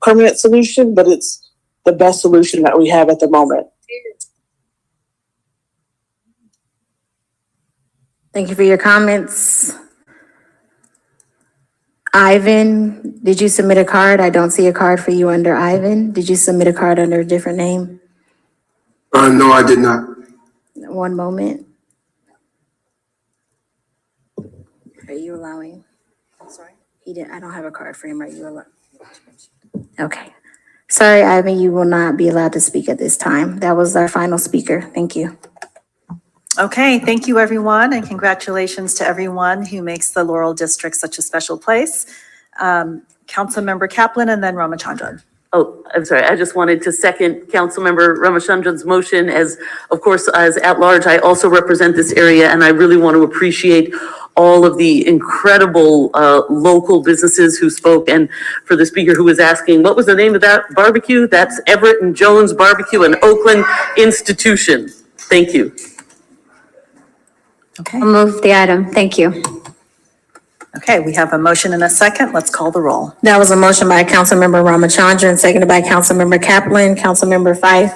permanent solution, but it's the best solution that we have at the moment. Thank you for your comments. Ivan, did you submit a card? I don't see a card for you under Ivan. Did you submit a card under a different name? No, I did not. One moment. Are you allowing? I'm sorry. I don't have a card for him. Are you allowed? Okay. Sorry, Ivan, you will not be allowed to speak at this time. That was our final speaker. Thank you. Okay, thank you, everyone, and congratulations to everyone who makes the Laurel District such a special place. Councilmember Kaplan and then Ramachandran. Oh, I'm sorry. I just wanted to second Councilmember Ramachandran's motion. As, of course, as at large, I also represent this area, and I really want to appreciate all of the incredible local businesses who spoke. And for the speaker who was asking, what was the name of that barbecue? That's Everett and Jones Barbecue, an Oakland institution. Thank you. Okay. I'll move the item. Thank you. Okay, we have a motion and a second. Let's call the roll. That was a motion by Councilmember Ramachandran, seconded by Councilmember Kaplan, Councilmember Fife,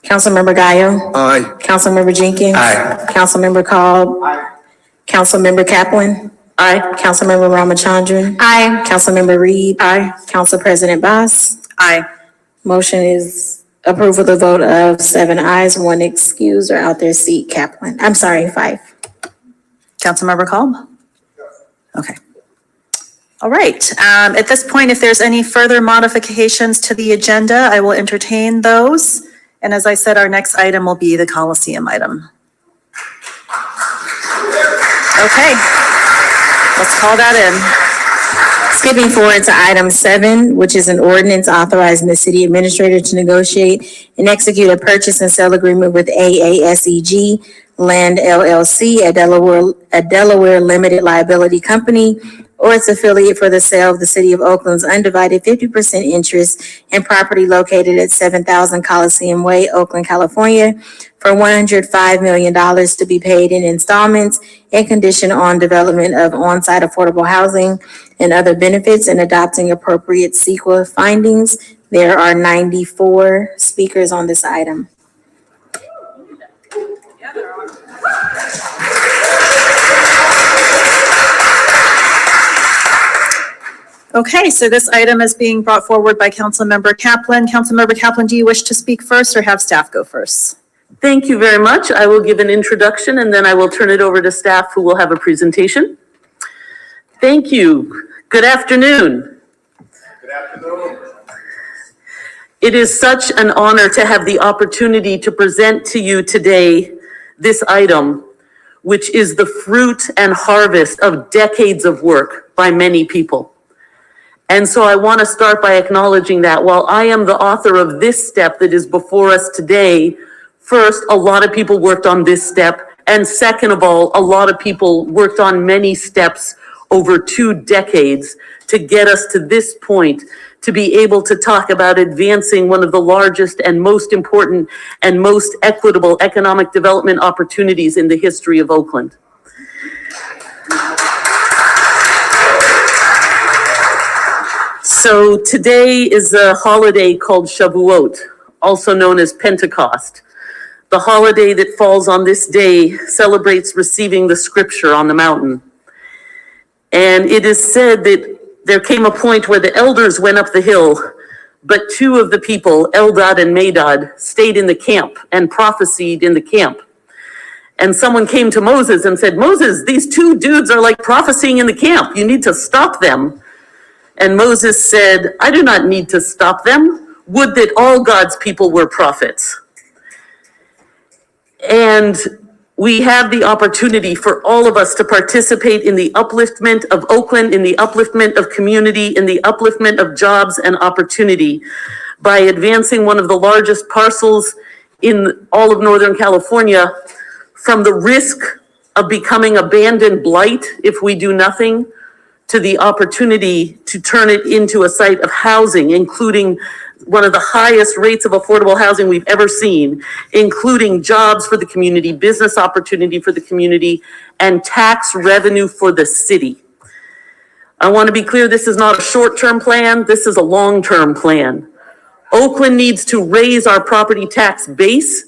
Councilmember Gayo. Aye. Councilmember Jenkins. Aye. Councilmember Cobb. Aye. Councilmember Kaplan. Aye. Councilmember Ramachandran. Aye. Councilmember Reed. Aye. Council President Boss. Aye. Motion is approved with a vote of 7 ayes, 1 excused or out their seat. Kaplan. I'm sorry, Fife. Councilmember Cobb? Okay. All right. At this point, if there's any further modifications to the agenda, I will entertain those. And as I said, our next item will be the Coliseum item. Okay. Let's call that in. Skipping forward to item 7, which is an ordinance authorizing the city administrator to negotiate and execute a purchase and sale agreement with AASEG-Land LLC, a Delaware limited liability company, or its affiliate for the sale of the city of Oakland's undivided 50% interest in property located at 7,000 Coliseum Way, Oakland, California, for $105 million to be paid in installments and conditioned on development of on-site affordable housing and other benefits, and adopting appropriate CEQA findings. There are 94 speakers on this item. Okay, so this item is being brought forward by Councilmember Kaplan. Councilmember Kaplan, do you wish to speak first or have staff go first? Thank you very much. I will give an introduction and then I will turn it over to staff who will have a presentation. Thank you. Good afternoon. Good afternoon. It is such an honor to have the opportunity to present to you today this item, which is the fruit and harvest of decades of work by many people. And so I want to start by acknowledging that while I am the author of this step that is before us today, first, a lot of people worked on this step. And second of all, a lot of people worked on many steps over 2 decades to get us to this point, to be able to talk about advancing one of the largest and most important and most equitable economic development opportunities in the history of Oakland. So today is a holiday called Shavuot, also known as Pentecost. The holiday that falls on this day celebrates receiving the scripture on the mountain. And it is said that there came a point where the elders went up the hill, but 2 of the people, Eldad and Medad, stayed in the camp and prophesied in the camp. And someone came to Moses and said, Moses, these 2 dudes are like prophesying in the camp. You need to stop them. And Moses said, I do not need to stop them. Would that all God's people were prophets. And we have the opportunity for all of us to participate in the upliftment of Oakland, in the upliftment of community, in the upliftment of jobs and opportunity by advancing one of the largest parcels in all of Northern California from the risk of becoming abandoned blight if we do nothing, to the opportunity to turn it into a site of housing, including one of the highest rates of affordable housing we've ever seen, including jobs for the community, business opportunity for the community, and tax revenue for the city. I want to be clear, this is not a short-term plan, this is a long-term plan. Oakland needs to raise our property tax base,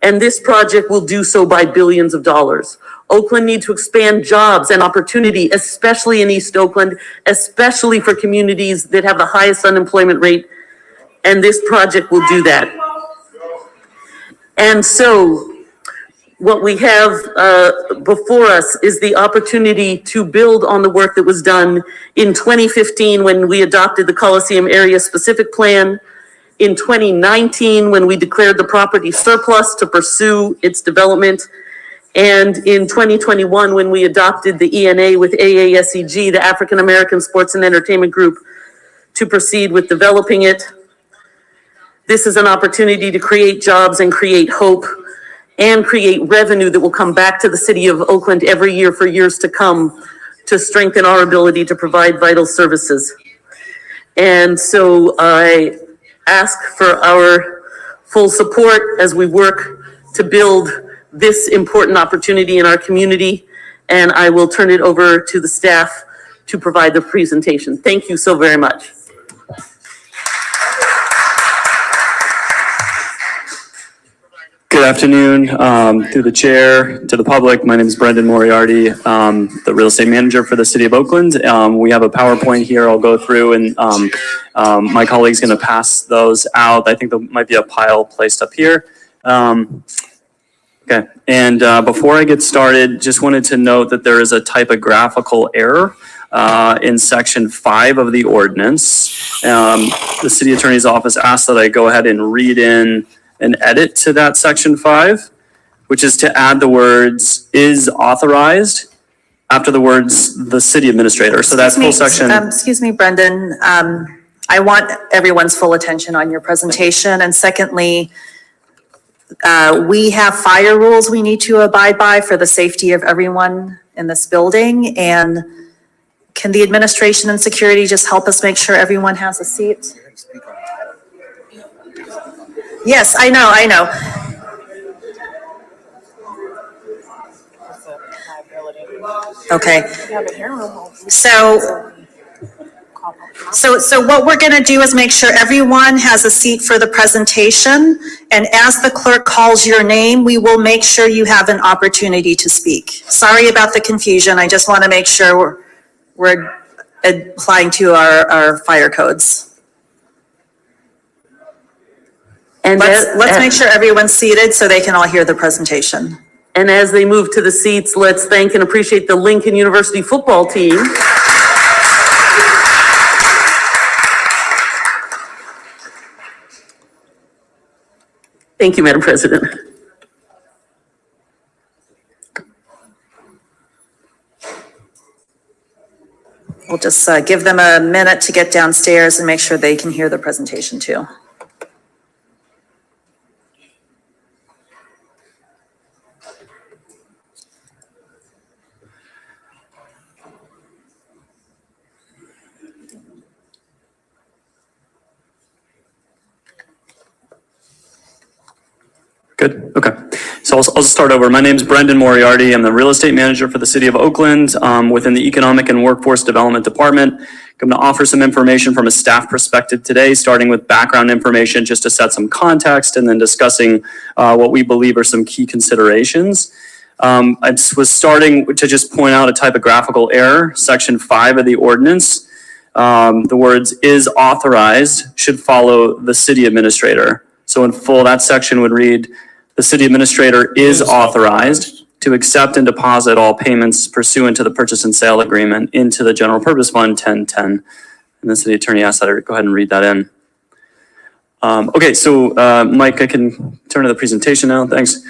and this project will do so by billions of dollars. Oakland needs to expand jobs and opportunity, especially in East Oakland, especially for communities that have the highest unemployment rate, and this project will do that. And so what we have before us is the opportunity to build on the work that was done in 2015 when we adopted the Coliseum Area Specific Plan, in 2019 when we declared the property surplus to pursue its development, and in 2021, when we adopted the ENA with AASEG, the African American Sports and Entertainment Group, to proceed with developing it. This is an opportunity to create jobs and create hope and create revenue that will come back to the city of Oakland every year for years to come to strengthen our ability to provide vital services. And so I ask for our full support as we work to build this important opportunity in our community. And I will turn it over to the staff to provide the presentation. Thank you so very much. Good afternoon, through the chair to the public. My name is Brendan Moriarty, the real estate manager for the city of Oakland. We have a PowerPoint here I'll go through, and my colleague's going to pass those out. I think there might be a pile placed up here. Okay, and before I get started, just wanted to note that there is a typographical error in section 5 of the ordinance. The city attorney's office asked that I go ahead and read in an edit to that section 5, which is to add the words "is authorized" after the words "the city administrator." So that's full section. Excuse me, Brendan. I want everyone's full attention on your presentation. And secondly, we have fire rules we need to abide by for the safety of everyone in this building. And can the administration and security just help us make sure everyone has a seat? Yes, I know. Okay. So what we're going to do is make sure everyone has a seat for the presentation. And as the clerk calls your name, we will make sure you have an opportunity to speak. Sorry about the confusion. I just want to make sure we're applying to our fire codes. And let's make sure everyone's seated so they can all hear the presentation. And as they move to the seats, let's thank and appreciate the Lincoln University football team. Thank you, Madam President. We'll just give them a minute to get downstairs and make sure they can hear the presentation too. Good. Okay. So I'll start over. My name is Brendan Moriarty. I'm the real estate manager for the city of Oakland within the Economic and Workforce Development Department. I'm going to offer some information from a staff perspective today, starting with background information just to set some context and then discussing what we believe are some key considerations. I was starting to just point out a typographical error, section 5 of the ordinance. The words "is authorized" should follow "the city administrator." So in full, that section would read, "The city administrator is authorized to accept and deposit all payments pursuant to the purchase and sale agreement into the general purpose fund 1010. And the city attorney asked that I go ahead and read that in. Okay, so Mike, I can turn to the presentation now. Thanks.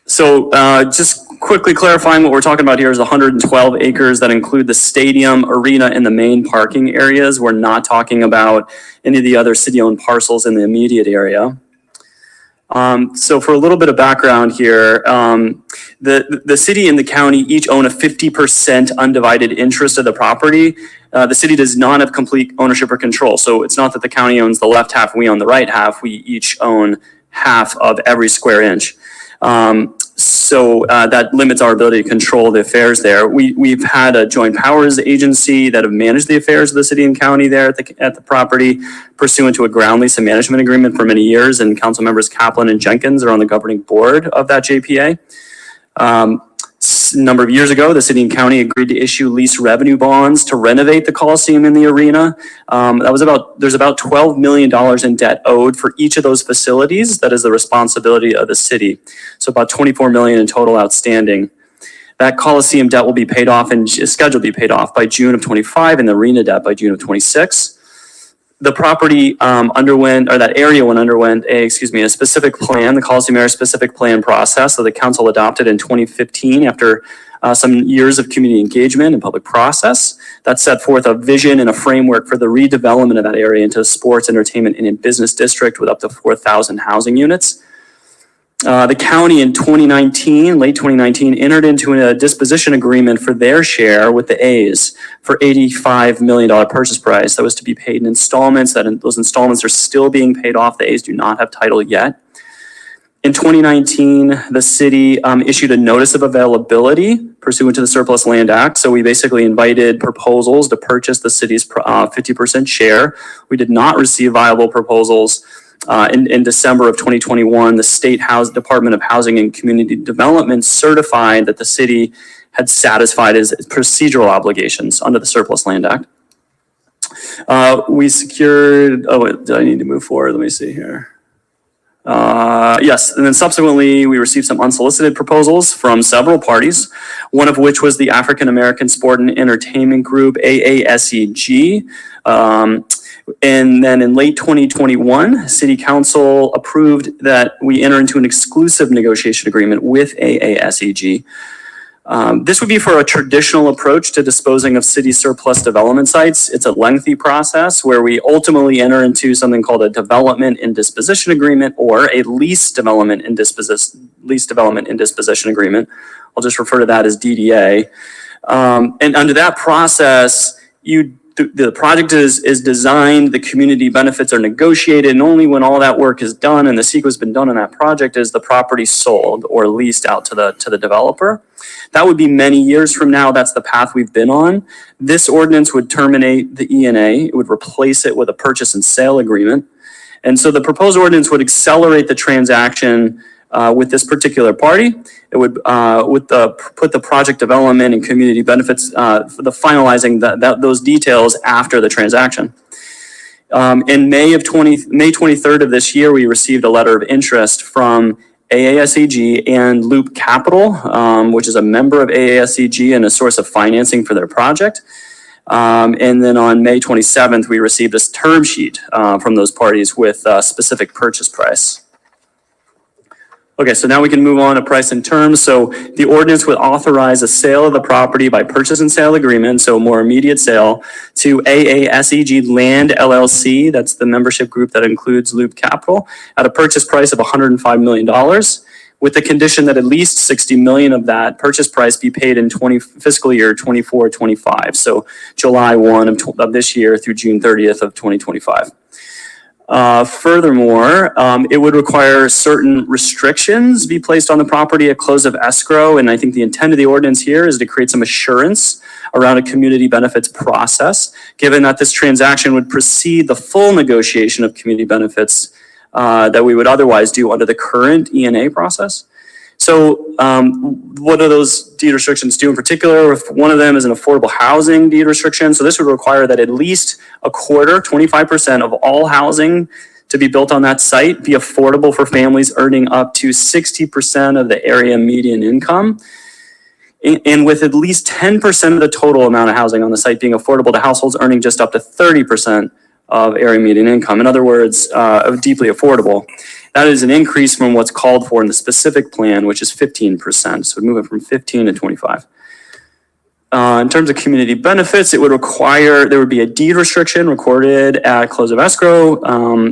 Just quickly clarifying what we're talking about here is 112 acres that include the stadium, arena, and the main parking areas. We're not talking about any of the other city-owned parcels in the immediate area. So for a little bit of background here, the city and the county each own a 50% undivided interest of the property. The city does not have complete ownership or control. So it's not that the county owns the left half, we own the right half. We each own half of every square inch. That limits our ability to control the affairs there. We've had a joint powers agency that have managed the affairs of the city and county there at the property pursuant to a ground lease and management agreement for many years, and council members Kaplan and Jenkins are on the governing board of that JPA. A number of years ago, the city and county agreed to issue lease revenue bonds to renovate the Coliseum and the arena. There's about $12 million in debt owed for each of those facilities. That is the responsibility of the city. So about $24 million in total outstanding. That Coliseum debt will be paid off and is scheduled to be paid off by June of 25 and the arena debt by June of 26. The property underwent a specific plan, the Coliseum area specific plan process that the council adopted in 2015 after some years of community engagement and public process that set forth a vision and a framework for the redevelopment of that area into a sports, entertainment, and a business district with up to 4,000 housing units. The county in late 2019, entered into a disposition agreement for their share with the A's for $85 million purchase price that was to be paid in installments. Those installments are still being paid off. The A's do not have title yet. In 2019, the city issued a notice of availability pursuant to the Surplus Land Act. So we basically invited proposals to purchase the city's 50% share. We did not receive viable proposals. In December of 2021, the State Department of Housing and Community Development certified that the city had satisfied its procedural obligations under the Surplus Land Act. We secured, do I need to move forward? Let me see here. Yes, and then subsequently we received some unsolicited proposals from several parties, one of which was the African American Sport and Entertainment Group, AASEG. And then in late 2021, City Council approved that we enter into an exclusive negotiation agreement with AASEG. This would be for a traditional approach to disposing of city surplus development sites. It's a lengthy process where we ultimately enter into something called a development and disposition agreement, or a lease development and disposition agreement. I'll just refer to that as DDA. And under that process, the project is designed, the community benefits are negotiated, and only when all that work is done and the sequence has been done on that project is the property sold or leased out to the developer. That would be many years from now. That's the path we've been on. This ordinance would terminate the ENA. It would replace it with a purchase and sale agreement. And so the proposed ordinance would accelerate the transaction with this particular party. It would put the project development and community benefits for the finalizing those details after the transaction. In May 23rd of this year, we received a letter of interest from AASEG and Loop Capital, which is a member of AASEG and a source of financing for their project. And then on May 27th, we received a term sheet from those parties with a specific purchase price. Okay, so now we can move on to price and terms. So the ordinance would authorize a sale of the property by purchase and sale agreement, so more immediate sale, to AASEG-Land LLC, that's the membership group that includes Loop Capital, at a purchase price of $105 million, with the condition that at least $60 million of that purchase price be paid in fiscal year 24-25, so July 1 of this year through June 30th of 2025. Furthermore, it would require certain restrictions be placed on the property at close of escrow. And I think the intent of the ordinance here is to create some assurance around a community benefits process, given that this transaction would precede the full negotiation of community benefits that we would otherwise do under the current ENA process. So what do those deed restrictions do in particular? If one of them is an affordable housing deed restriction, so this would require that at least a quarter, 25% of all housing to be built on that site be affordable for families earning up to 60% of the area median income, and with at least 10% of the total amount of housing on the site being affordable to households earning just up to 30% of area median income. In other words, deeply affordable. That is an increase from what's called for in the specific plan, which is 15%. So we move it from 15 to 25. In terms of community benefits, it would require, there would be a deed restriction recorded at close of escrow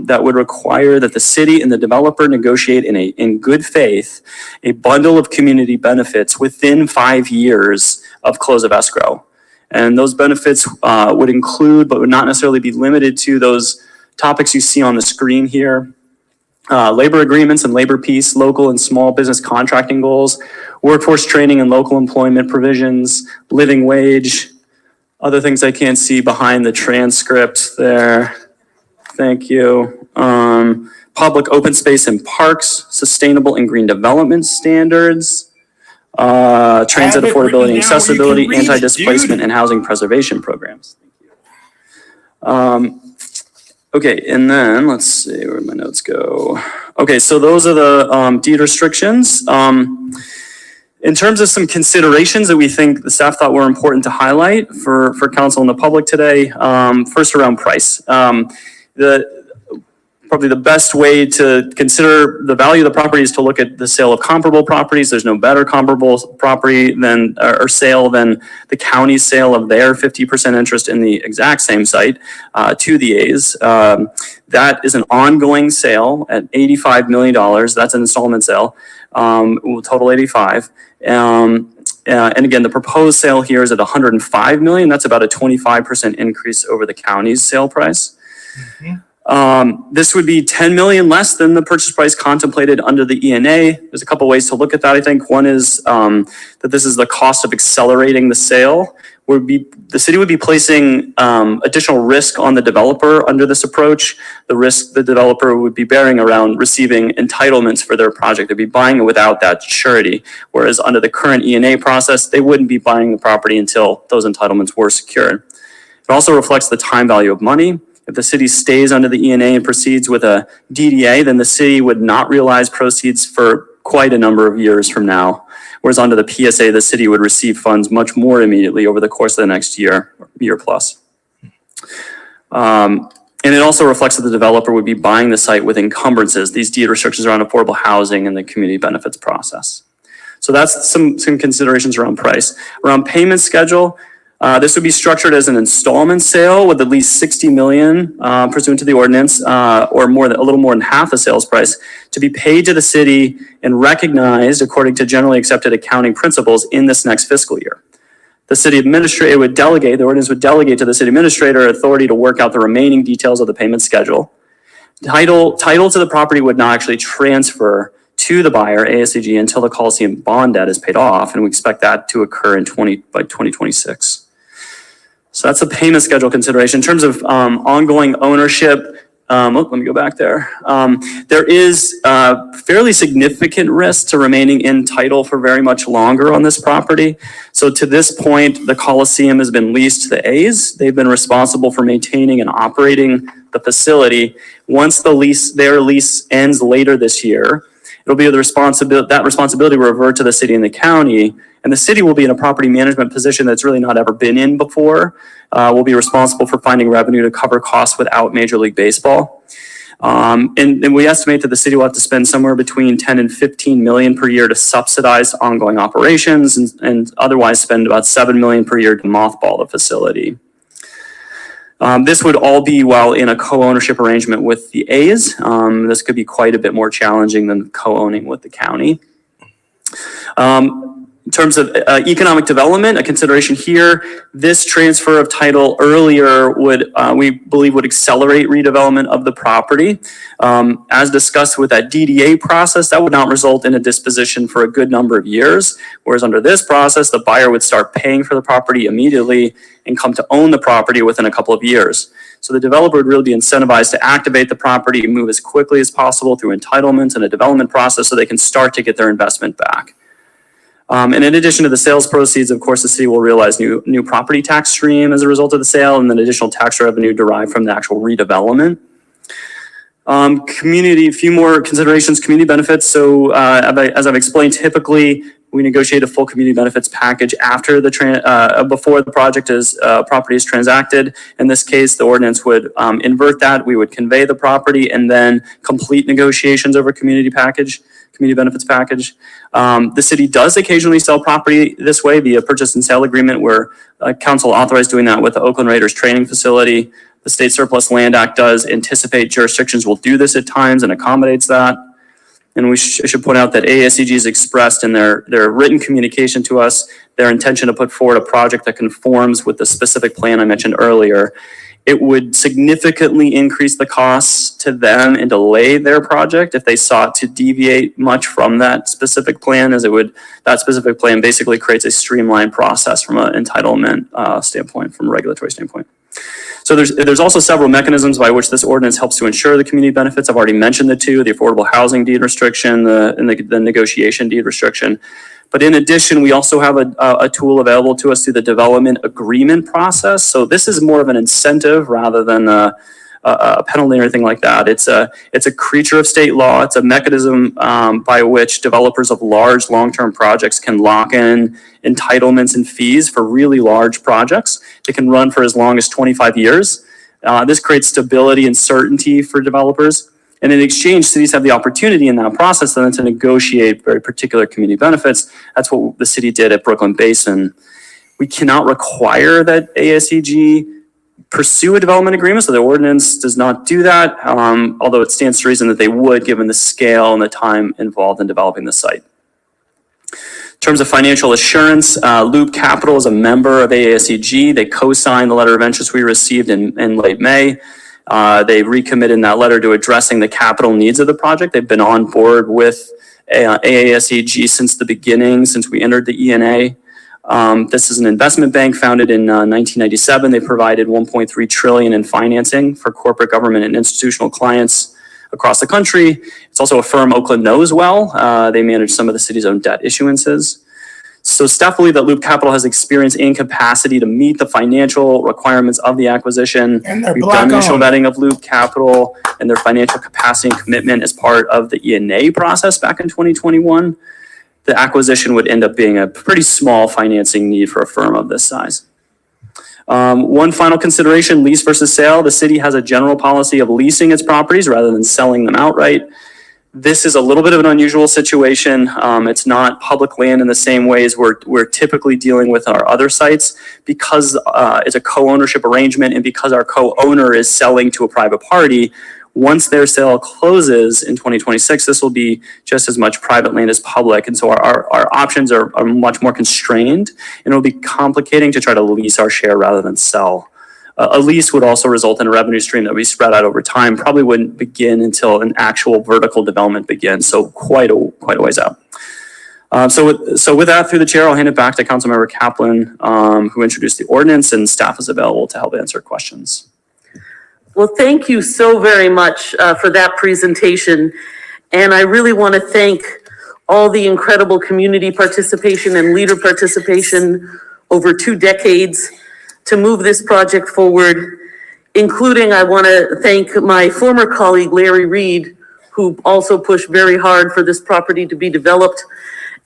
that would require that the city and the developer negotiate in good faith a bundle of community benefits within 5 years of close of escrow. And those benefits would include, but would not necessarily be limited to, those topics you see on the screen here. Labor agreements and labor peace, local and small business contracting goals, workforce training and local employment provisions, living wage, other things I can't see behind the transcript there. Thank you. Public open space and parks, sustainable and green development standards, transit affordability and accessibility, anti-displacement and housing preservation programs. Thank you. Okay, and then let's see where my notes go. Okay, so those are the deed restrictions. In terms of some considerations that we think the staff thought were important to highlight for council and the public today, first around price. The probably the best way to consider the value of the property is to look at the sale of comparable properties. There's no better comparable property than, or sale than the county's sale of their 50% interest in the exact same site to the A's. That is an ongoing sale at $85 million. That's an installment sale, total 85. And again, the proposed sale here is at 105 million. That's about a 25% increase over the county's sale price. This would be 10 million less than the purchase price contemplated under the ENA. There's a couple ways to look at that, I think. One is that this is the cost of accelerating the sale. The city would be placing additional risk on the developer under this approach. The risk the developer would be bearing around receiving entitlements for their project. They'd be buying it without that surety. Whereas under the current ENA process, they wouldn't be buying the property until those entitlements were secured. It also reflects the time value of money. If the city stays under the ENA and proceeds with a DDA, then the city would not realize proceeds for quite a number of years from now. Whereas under the PSA, the city would receive funds much more immediately over the course of the next year plus. And it also reflects that the developer would be buying the site with encumbrances. These deed restrictions around affordable housing and the community benefits process. So that's some considerations around price. Around payment schedule, this would be structured as an installment sale with at least 60 million pursuant to the ordinance, or a little more than half the sales price, to be paid to the city and recognized according to generally accepted accounting principles in this next fiscal year. The city administrator would delegate, the ordinance would delegate to the city administrator authority to work out the remaining details of the payment schedule. Title to the property would not actually transfer to the buyer, AASEG, until the Coliseum bond debt is paid off, and we expect that to occur by 2026. So that's a payment schedule consideration. In terms of ongoing ownership, let me go back there. There is fairly significant risk to remaining in title for very much longer on this property. So to this point, the Coliseum has been leased to the A's. They've been responsible for maintaining and operating the facility. Once their lease ends later this year, it'll be that responsibility will revert to the city and the county. And the city will be in a property management position that's really not ever been in before. We'll be responsible for finding revenue to cover costs without Major League Baseball. And we estimate that the city will have to spend somewhere between 10 and 15 million per year to subsidize ongoing operations and otherwise spend about 7 million per year to mothball the facility. This would all be while in a co-ownership arrangement with the A's. This could be quite a bit more challenging than co-owning with the county. In terms of economic development, a consideration here, this transfer of title earlier we believe would accelerate redevelopment of the property. As discussed with that DDA process, that would not result in a disposition for a good number of years. Whereas under this process, the buyer would start paying for the property immediately and come to own the property within a couple of years. So the developer would really be incentivized to activate the property and move as quickly as possible through entitlements and a development process so they can start to get their investment back. And in addition to the sales proceeds, of course, the city will realize new property tax stream as a result of the sale, and then additional tax revenue derived from the actual redevelopment. A few more considerations, community benefits. So as I've explained, typically we negotiate a full community benefits package after before the property is transacted. In this case, the ordinance would invert that. We would convey the property and then complete negotiations over community benefits package. The city does occasionally sell property this way via purchase and sale agreement, where council authorized doing that with the Oakland Raiders training facility. The State Surplus Land Act does anticipate jurisdictions will do this at times and accommodates that. And I should point out that AASEG has expressed in their written communication to us their intention to put forward a project that conforms with the specific plan I mentioned earlier. It would significantly increase the costs to them and delay their project if they sought to deviate much from that specific plan, that specific plan basically creates a streamlined process from an entitlement standpoint, from a regulatory standpoint. So there's also several mechanisms by which this ordinance helps to ensure the community benefits. I've already mentioned the two, the affordable housing deed restriction, the negotiation deed restriction. But in addition, we also have a tool available to us through the development agreement process. So this is more of an incentive rather than a penalty or anything like that. It's a creature of state law. It's a mechanism by which developers of large long-term projects can lock in entitlements and fees for really large projects. It can run for as long as 25 years. This creates stability and certainty for developers. And in exchange, cities have the opportunity in that process then to negotiate very particular community benefits. That's what the city did at Brooklyn Basin. We cannot require that ASEG pursue a development agreement, so the ordinance does not do that, although it stands to reason that they would, given the scale and the time involved in developing the site. In terms of financial assurance, Loop Capital is a member of AASEG. They co-signed the letter of interest we received in late May. They recommitted in that letter to addressing the capital needs of the project. They've been on board with AASEG since the beginning, since we entered the ENA. This is an investment bank founded in 1997. They provided $1.3 trillion in financing for corporate, government, and institutional clients across the country. It's also a firm Oakland knows well. They manage some of the city's own debt issuances. So staff believe that Loop Capital has experience and capacity to meet the financial requirements of the acquisition. We've done initial vetting of Loop Capital and their financial capacity and commitment as part of the ENA process back in 2021. The acquisition would end up being a pretty small financing need for a firm of this size. One final consideration, lease versus sale. The city has a general policy of leasing its properties rather than selling them outright. This is a little bit of an unusual situation. It's not public land in the same ways we're typically dealing with our other sites, because it's a co-ownership arrangement and because our co-owner is selling to a private party. Once their sale closes in 2026, this will be just as much private land as public. And so our options are much more constrained, and it'll be complicating to try to lease our share rather than sell. A lease would also result in a revenue stream that we spread out over time, probably wouldn't begin until an actual vertical development begins, so quite a ways out. So with that, through the chair, I'll hand it back to Councilmember Kaplan, who introduced the ordinance, and staff is available to help answer questions. Well, thank you so very much for that presentation. And I really want to thank all the incredible community participation and leader participation over 2 decades to move this project forward, including I want to thank my former colleague, Larry Reed, who also pushed very hard for this property to be developed,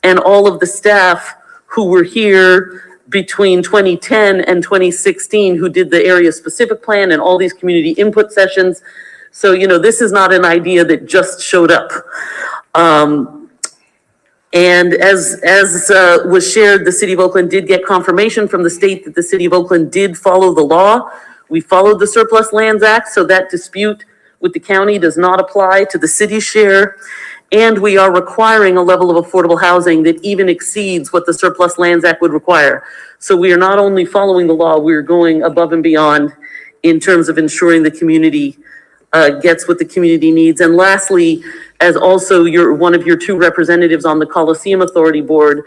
and all of the staff who were here between 2010 and 2016, who did the area specific plan and all these community input sessions. So, you know, this is not an idea that just showed up. And as was shared, the City of Oakland did get confirmation from the state that the City of Oakland did follow the law. We followed the Surplus Lands Act, so that dispute with the county does not apply to the city's share. And we are requiring a level of affordable housing that even exceeds what the Surplus Lands Act would require. So we are not only following the law, we're going above and beyond in terms of ensuring the community gets what the community needs. And lastly, as also one of your 2 representatives on the Coliseum Authority Board,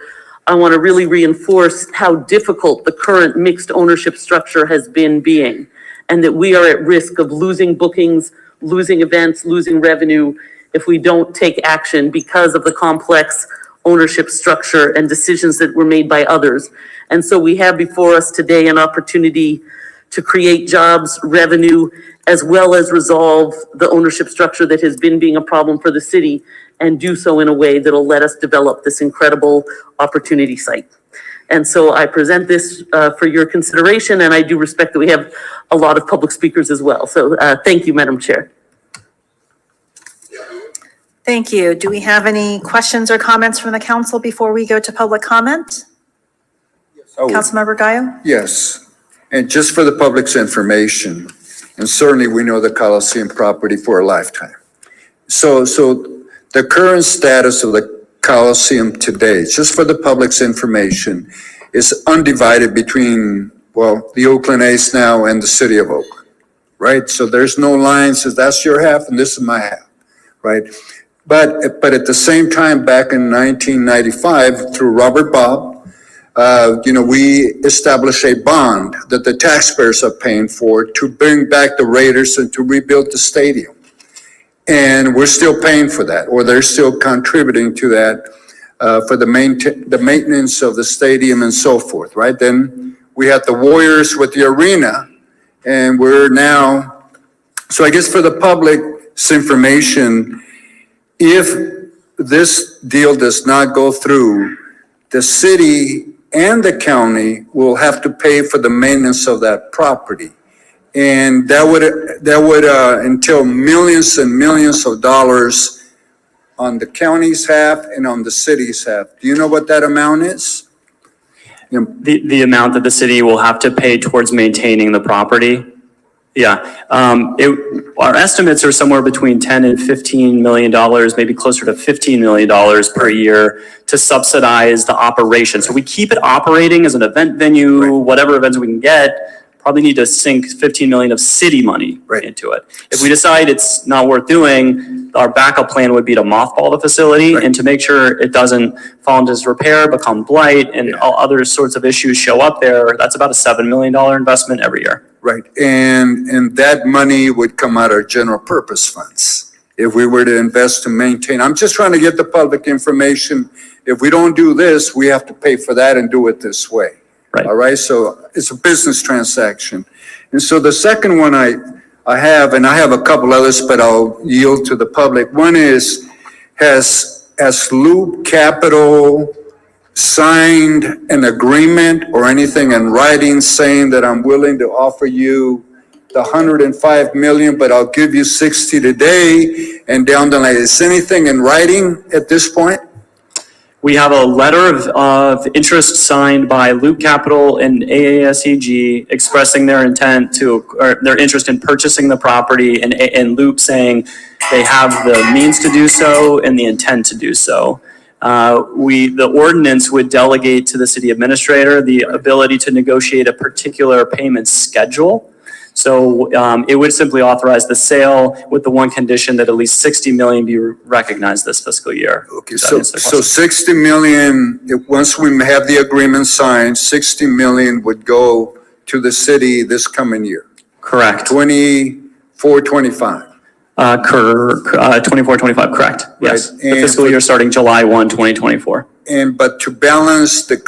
I want to really reinforce how difficult the current mixed ownership structure has been being, and that we are at risk of losing bookings, losing events, losing revenue if we don't take action because of the complex ownership structure and decisions that were made by others. And so we have before us today an opportunity to create jobs, revenue, as well as resolve the ownership structure that has been being a problem for the city, and do so in a way that'll let us develop this incredible opportunity site. And so I present this for your consideration, and I do respect that we have a lot of public speakers as well. So thank you, Madam Chair. Thank you. Do we have any questions or comments from the council before we go to public comment? Councilmember Gallo? Yes, and just for the public's information, and certainly we know the Coliseum property for a lifetime. So the current status of the Coliseum today, just for the public's information, is undivided between, well, the Oakland A's now and the City of Oakland, right? So there's no line says that's your half and this is my half, right? But at the same time, back in 1995, through Robert Bobb, we established a bond that the taxpayers are paying for to bring back the Raiders and to rebuild the stadium. And we're still paying for that, or they're still contributing to that for the maintenance of the stadium and so forth, right? Then we had the Warriors with the arena, and we're now, so I guess for the public's information, if this deal does not go through, the city and the county will have to pay for the maintenance of that property. And that would entail millions and millions of dollars on the county's half and on the city's half. Do you know what that amount is? The amount that the city will have to pay towards maintaining the property? Yeah, our estimates are somewhere between 10 and $15 million, maybe closer to $15 million per year to subsidize the operation. So we keep it operating as an event venue, whatever events we can get. Probably need to sink 15 million of city money into it. If we decide it's not worth doing, our backup plan would be to mothball the facility and to make sure it doesn't fall into disrepair, become blight, and all other sorts of issues show up there. That's about a $7 million investment every year. Right, and that money would come out of general purpose funds if we were to invest to maintain. I'm just trying to get the public information. If we don't do this, we have to pay for that and do it this way. Right. All right, so it's a business transaction. And so the second one I have, and I have a couple others, but I'll yield to the public. One is, has Loop Capital signed an agreement or anything in writing saying that I'm willing to offer you the 105 million, but I'll give you 60 today and down the line? Is anything in writing at this point? We have a letter of interest signed by Loop Capital and AASEG expressing their intent or their interest in purchasing the property, and Loop saying they have the means to do so and the intent to do so. The ordinance would delegate to the city administrator the ability to negotiate a particular payment schedule. So it would simply authorize the sale with the one condition that at least 60 million be recognized this fiscal year. Okay, so 60 million, once we have the agreement signed, 60 million would go to the city this coming year. Correct. 24, 25. 24, 25, correct. Yes. Right. The fiscal year starting July 1, 2024. But to balance the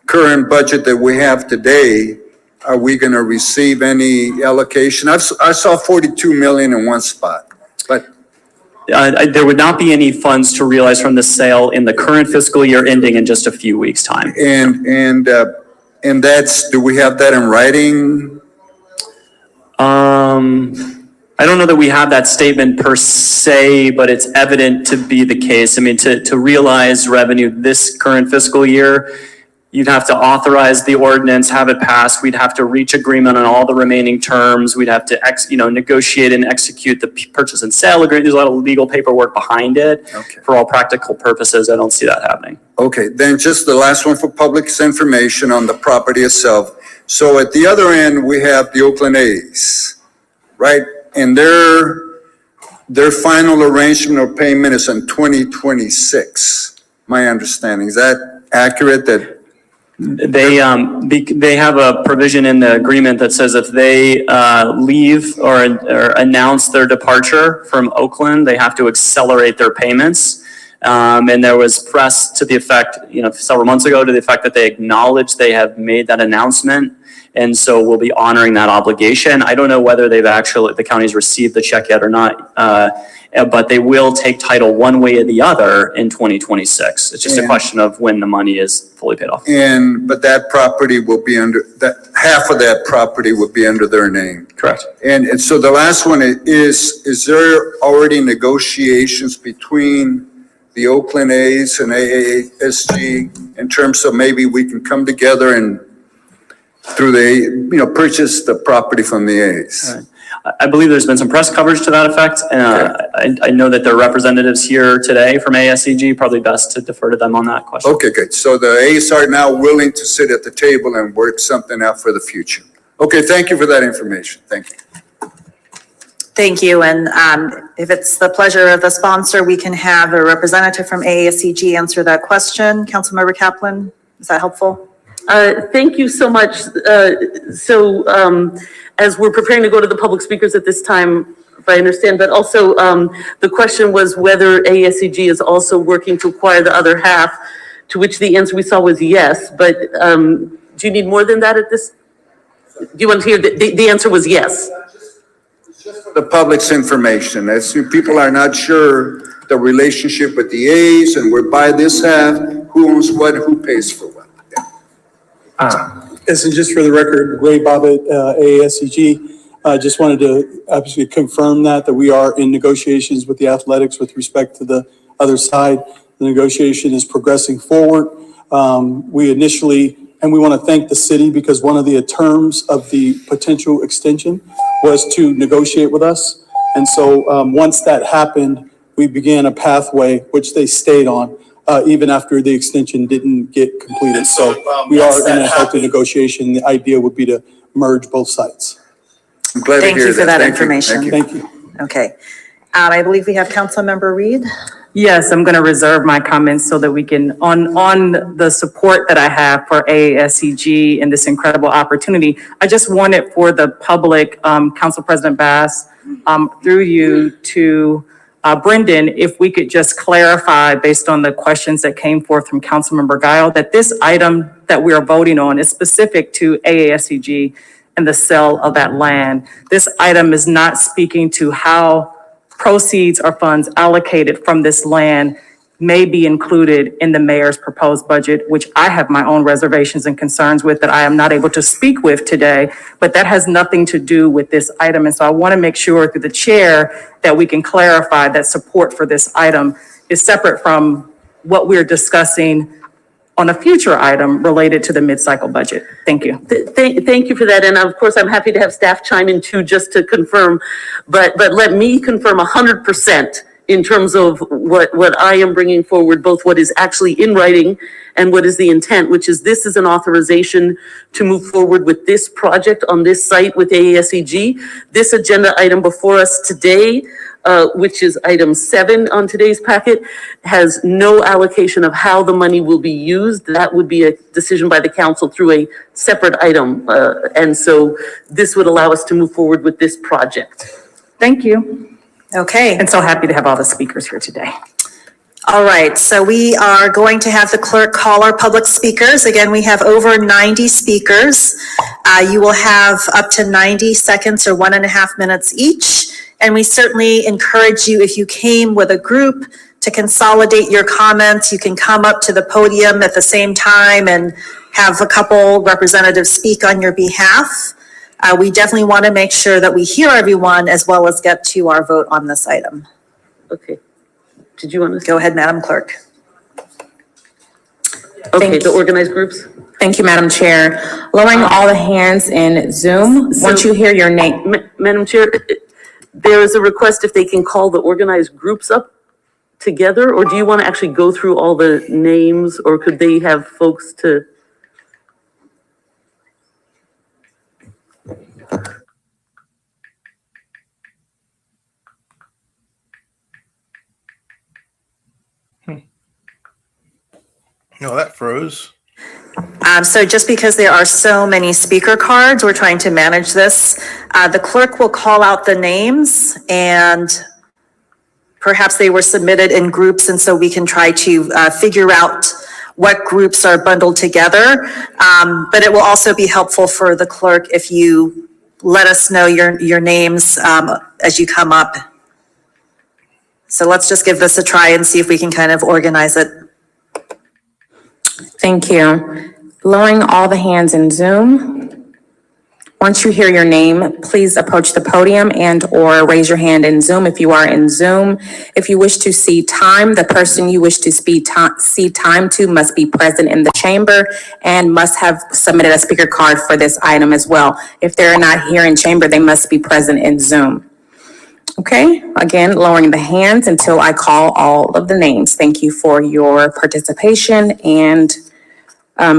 current budget that we have today, are we going to receive any allocation? I saw 42 million in one spot, but there would not be any funds to realize from the sale in the current fiscal year ending in just a few weeks' time. And that's, do we have that in writing? I don't know that we have that statement per se, but it's evident to be the case. I mean, to realize revenue this current fiscal year, you'd have to authorize the ordinance, have it passed. We'd have to reach agreement on all the remaining terms. We'd have to negotiate and execute the purchase and sale agreement. There's a lot of legal paperwork behind it. Okay. For all practical purposes, I don't see that happening. Okay, then just the last one for public's information on the property itself. So at the other end, we have the Oakland A's, right? And their final arrangement of payment is in 2026, my understanding. Is that accurate? That they have a provision in the agreement that says if they leave or announce their departure from Oakland, they have to accelerate their payments. And there was press to the effect, several months ago, to the effect that they acknowledged they have made that announcement. And so we'll be honoring that obligation. I don't know whether the county's received the check yet or not, but they will take title one way or the other in 2026. It's just a question of when the money is fully paid off. But that property will be half of that property will be under their name. Correct. And so the last one is there already negotiations between the Oakland A's and AASG in terms of maybe we can come together and purchase the property from the A's? Right. I believe there's been some press coverage to that effect. I know that there are representatives here today from ASEG, probably best to defer to them on that question. Okay, good. So the A's are now willing to sit at the table and work something out for the future. Okay, thank you for that information. Thank you. Thank you. And if it's the pleasure of the sponsor, we can have a representative from AASEG answer that question. Councilmember Kaplan, is that helpful? Thank you so much. As we're preparing to go to the public speakers at this time, if I understand, but also the question was whether ASEG is also working to acquire the other half, to which the answer we saw was yes. But do you need more than that at this? Do you want to hear the answer was yes? The public's information. As people are not sure the relationship with the A's and we're by this half, who owns what, who pays for what. Yes, and just for the record, Ray Bobbitt, AASEG, just wanted to obviously confirm that we are in negotiations with the athletics with respect to the other side. The negotiation is progressing forward. We initially, and we want to thank the city because one of the terms of the potential extension was to negotiate with us. And so once that happened, we began a pathway which they stayed on. Even after the extension didn't get completed. So we are in a healthy negotiation. The idea would be to merge both sites. I'm glad to Thank hear you for that Thank you. information. Thank you. Thank you. Okay. I believe we have Councilmember Reed. Yes, I'm going to reserve my comments so that we can, on the support that I have for AASEG and this incredible opportunity. I just wanted for the public, Council President Bass, through you to Brendan, if we could just clarify based on the questions that came forth from Councilmember Guile, that this item that we are voting on is specific to AASEG and the sale of that land. This item is not speaking to how proceeds or funds allocated from this land may be included in the mayor's proposed budget, which I have my own reservations and concerns with that I am not able to speak with today, but that has nothing to do with this item. And so I want to make sure through the chair that we can clarify that support for this item is separate from what we're discussing on a future item related to the mid-cycle budget. Thank you. Thank you for that. And of course, I'm happy to have staff chime in too, just to confirm, but let me confirm 100% in terms of what I am bringing forward, both what is actually in writing and what is the intent, which is this is an authorization to move forward with this project on this site with AASEG. This agenda item before us today, which is item 7 on today's packet, has no allocation of how the money will be used. That would be a decision by the council through a separate item. And so this would allow us to move forward with this project. Thank you. Okay. And so happy to have all the speakers here today. All right, so we are going to have the clerk call our public speakers. Again, we have over 90 speakers. You will have up to 90 seconds or 1.5 minutes each. And we certainly encourage you, if you came with a group, to consolidate your comments. You can come up to the podium at the same time and have a couple representatives speak on your behalf. We definitely want to make sure that we hear everyone as well as get to our vote on this item. Okay. Did you want to? Go ahead, Madam Clerk. Okay, the organized groups. Thank you, Madam Chair. Lowering all the hands in Zoom. Once you hear your name. Madam Chair, there is a request if they can call the organized groups up together, or do you want to actually go through all the names, or could they have folks to? No, that froze. So just because there are so many speaker cards, we're trying to manage this. The clerk will call out the names, and perhaps they were submitted in groups, and so we can try to figure out what groups are bundled together. But it will also be helpful for the clerk if you let us know your names as you come up. So let's just give this a try and see if we can kind of organize it. Thank you. Lowering all the hands in Zoom. Once you hear your name, please approach the podium and/or raise your hand in Zoom if you are in Zoom. If you wish to see time, the person you wish to see time to must be present in the chamber and must have submitted a speaker card for this item as well. If they're not here in chamber, they must be present in Zoom. Okay, again, lowering the hands until I call all of the names. Thank you for your participation and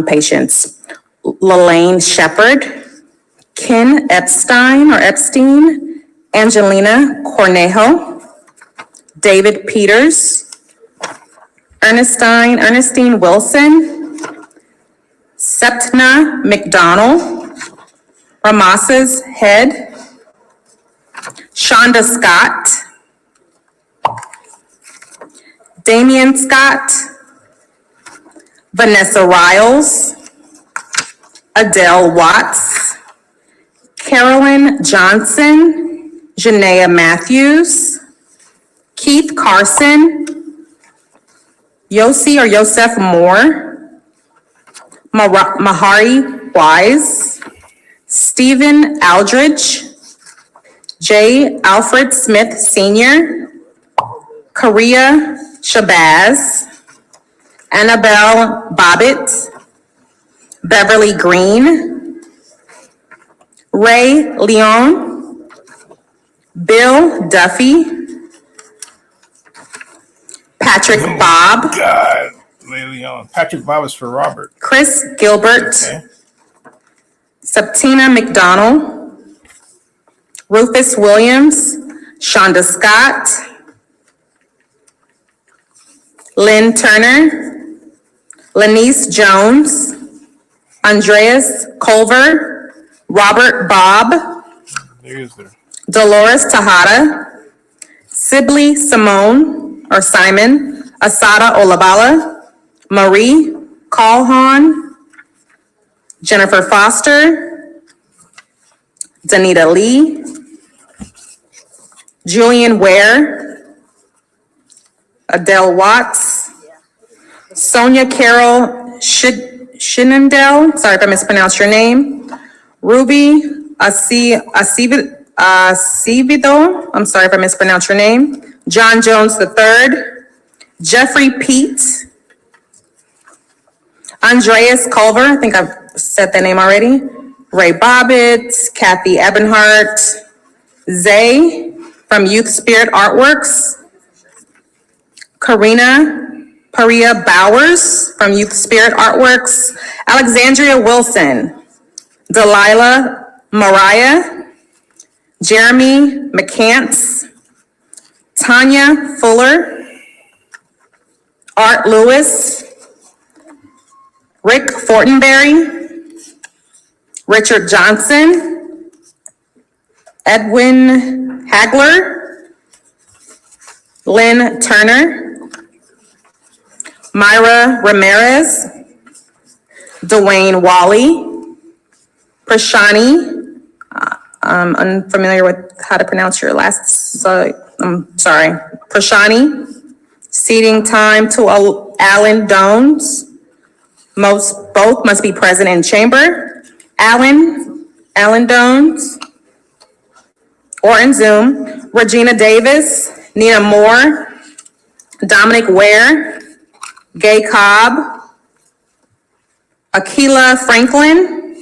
patience. Lelaine Shepherd, Ken Epstein, Angelina Cornejo, David Peters, Ernestine Wilson, Septina McDonald, Ramas's Head, Shonda Scott, Damian Scott, Vanessa Riles, Adele Watts, Carolyn Johnson, Janaea Matthews, Keith Carson, Yosef Moore, Mahari Wise, Stephen Aldridge, J. Alfred Smith Sr., Korea Shabazz, Annabelle Bobbitt, Beverly Green, Ray Leon, Bill Duffy, Patrick Bob, God, Leon. Patrick Bob is for Robert. Chris Gilbert, Okay. Septina McDonald, Rufus Williams, Shonda Scott, Lynn Turner, Lanice Jones, Andreas Culver, Robert Bob, There is there. Dolores Tejada, Sibley Simone or Simon, Asada Olabala, Marie Calhoun, Jennifer Foster, Danita Lee, Julian Ware, Adele Watts, Sonia Carol Shinandel, sorry if I mispronounced your name, Ruby Acevedo, I'm sorry if I mispronounced your name, John Jones III, Jeffrey Pete, Andreas Culver, I think I've said that name already, Ray Bobbitt, Kathy Ebenhart, Zay from Youth Spirit Artworks, Karina Paria Bowers from Youth Spirit Artworks, Alexandria Wilson, Delilah Mariah, Jeremy McCants, Tanya Fuller, Art Lewis, Rick Fortenberry, Richard Johnson, Edwin Hagler, Lynn Turner, Myra Ramirez, Dwayne Wally, Prashani, I'm unfamiliar with how to pronounce your last, so I'm sorry, Prashani, seating time to Alan Dones, both must be present in chamber, Alan Dones, or in Zoom, Regina Davis, Nina Moore, Dominic Ware, Gay Cobb, Akila Franklin,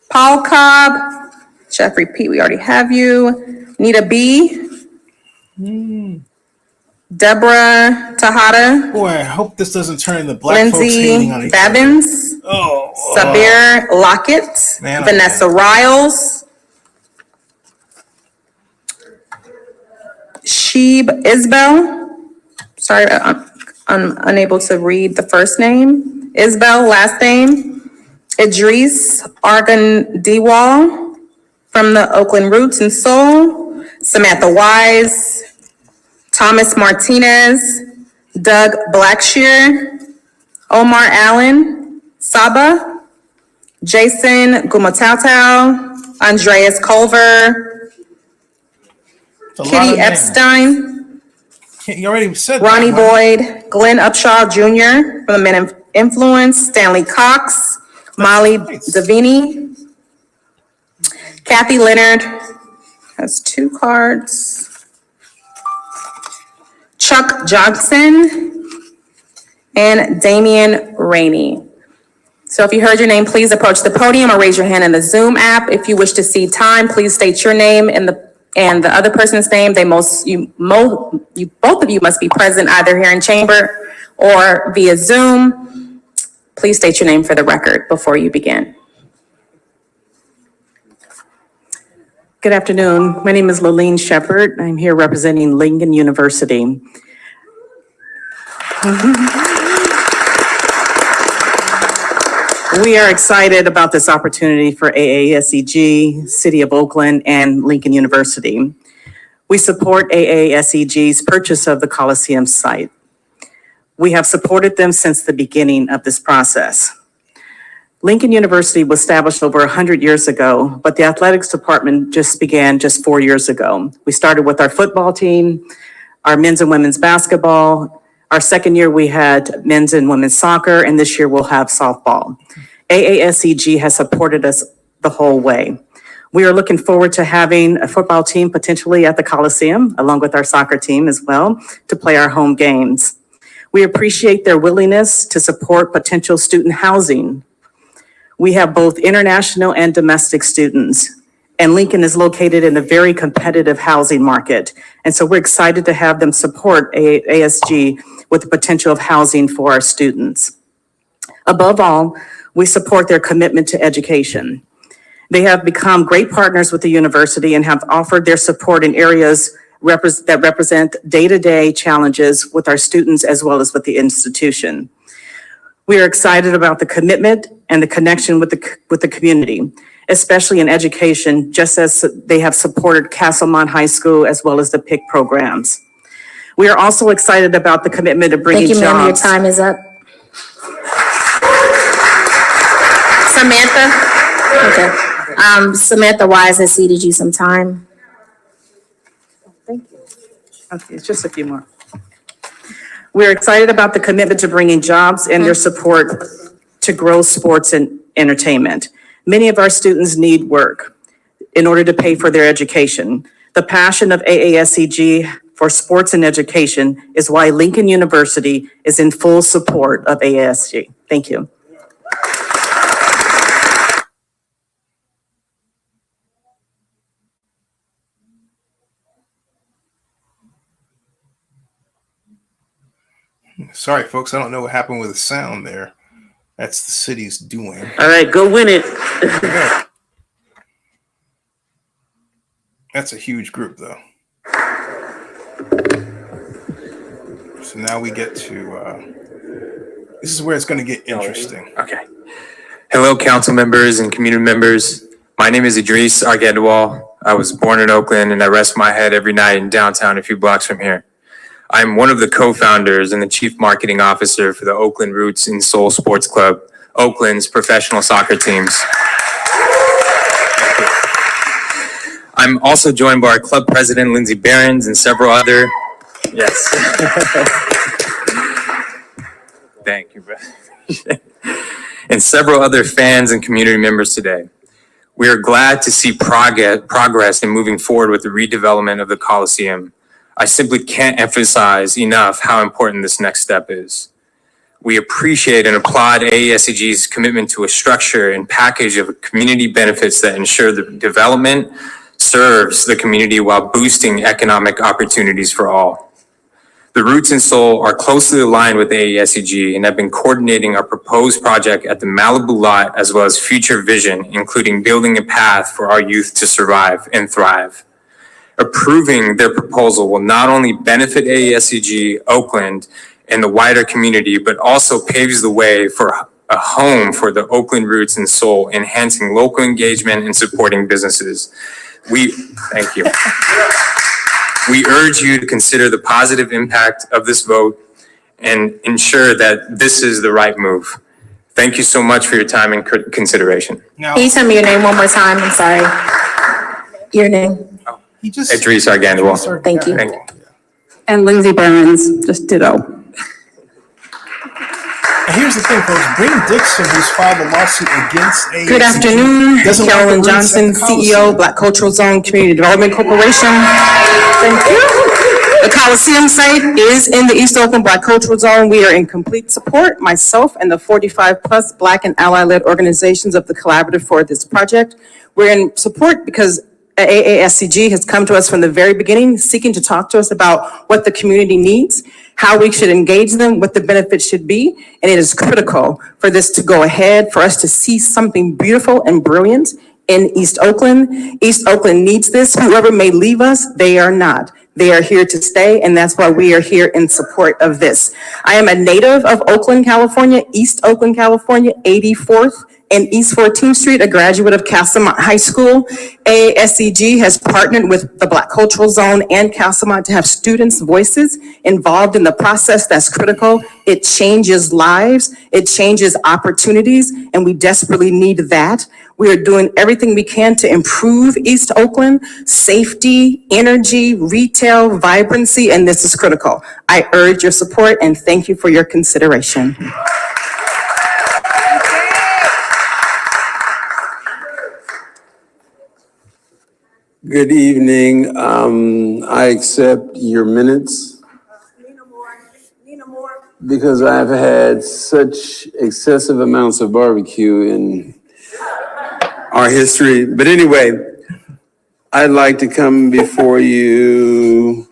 Paul Cobb, Jeffrey P., we already have you, Nita B., Deborah Tejada, Boy, I hope this doesn't turn into black folks Lindsay hating on each other. Bevins, Sabir Lockett, Man, Vanessa Riles, Sheeb Isbell, sorry, I'm unable to read the first name, Isbell, last name, Idris Argan Dewall from the Oakland Roots and Soul, Samantha Wise, Thomas Martinez, Doug Blackshear, Omar Allen, Saba, Jason Gumatau, Andreas Culver, Kitty Epstein, You already said Ronnie that, Boyd, Glenn Upshaw Jr. from the Men of Influence, Stanley Cox, Molly Davini, Kathy Leonard has 2 cards, Chuck Johnson, and Damian Rainey. So if you heard your name, please approach the podium or raise your hand in the Zoom app. If you wish to see time, please state your name and the other person's name. Both of you must be present either here in chamber or via Zoom. Please state your name for the record before you begin. Good afternoon. My name is Laleen Shepard. I'm here representing Lincoln University. We are excited about this opportunity for AASEG, City of Oakland, and Lincoln University. We support AASEG's purchase of the Coliseum site. We have supported them since the beginning of this process. Lincoln University was established over 100 years ago, but the athletics department began 4 years ago. We started with our football team, our men's and women's basketball. Our second year, we had men's and women's soccer, and this year we'll have softball. AASEG has supported us the whole way. We are looking forward to having a football team potentially at the Coliseum, along with our soccer team as well, to play our home games. We appreciate their willingness to support potential student housing. We have both international and domestic students, and Lincoln is located in a very competitive housing market. And so we're excited to have them support ASG with the potential of housing for our students. Above all, we support their commitment to education. They have become great partners with the university and have offered their support in areas that represent day-to-day challenges with our students as well as with the institution. We are excited about the commitment and the connection with the community, especially in education, just as they have supported Castlemont High School as well as the PIC programs. We are also excited about the commitment of bringing jobs. Thank you, ma'am. Your time is up. Samantha? Okay. Samantha Wise has ceded you some time. Thank you. Okay, it's just a few more. We're excited about the commitment to bringing jobs and their support to grow sports and entertainment. Many of our students need work in order to pay for their education. The passion of AASEG for sports and education is why Lincoln University is in full support of AASG. Thank you. Sorry, folks. I don't know what happened with the sound there. That's the city's doing. All right, go win it. That's a huge group, though. So now we get to, this is where it's going to get interesting. Okay. Hello, council members and community members. My name is Idris Argadwal. I was born in Oakland and I rest my head every night in downtown a few blocks from here. I'm one of the co-founders and the chief marketing officer for the Oakland Roots in Soul Sports Club, Oakland's professional soccer teams. I'm also joined by our club president, Lindsay Behrens, and several other, yes. Thank you, brother. And several other fans and community members today. We are glad to see progress in moving forward with the redevelopment of the Coliseum. I simply can't emphasize enough how important this next step is. We appreciate and applaud AASEG's commitment to a structure and package of community benefits that ensure the development serves the community while boosting economic opportunities for all. The Roots and Soul are closely aligned with AASEG and have been coordinating our proposed project at the Malibu lot as well as future vision, including building a path for our youth to survive and thrive. Approving their proposal will not only benefit AASEG, Oakland, and the wider community, but also paves the way for a home for the Oakland Roots and Soul, enhancing local engagement and supporting businesses. Thank you. We urge you to consider the positive impact of this vote and ensure that this is the right move. Thank you so much for your time and consideration. Can you tell me your name one more time? I'm sorry. Your name. Idris Argadwal. Thank you. And Lindsay Behrens, just ditto. And here's the thing, folks. Bryn Dixon, who's filed a lawsuit against AASEG. Good afternoon, doesn't like Carolyn the Roots Johnson, at the Coliseum. CEO, Black Cultural Zone Community Development Corporation. Thank you. The Coliseum site is in the East Oakland Black Cultural Zone. We are in complete support, myself and the 45 plus Black and ally-led organizations of the collaborative for this project. We're in support because AASEG has come to us from the very beginning, seeking to talk to us about what the community needs, how we should engage them, what the benefits should be. And it is critical for this to go ahead, for us to see something beautiful and brilliant in East Oakland. East Oakland needs this. Whoever may leave us, they are not. They are here to stay, and that's why we are here in support of this. I am a native of Oakland, California, East Oakland, California, 84th and East 14th Street, a graduate of Castlemont High School. AASEG has partnered with the Black Cultural Zone and Castlemont to have students' voices involved in the process. That's critical. It changes lives, it changes opportunities, and we desperately need that. We are doing everything we can to improve East Oakland, safety, energy, retail, vibrancy, and this is critical. I urge your support and thank you for your consideration. Good evening. I accept your minutes because I've had such excessive amounts of barbecue in our history. But anyway, I'd like to come before you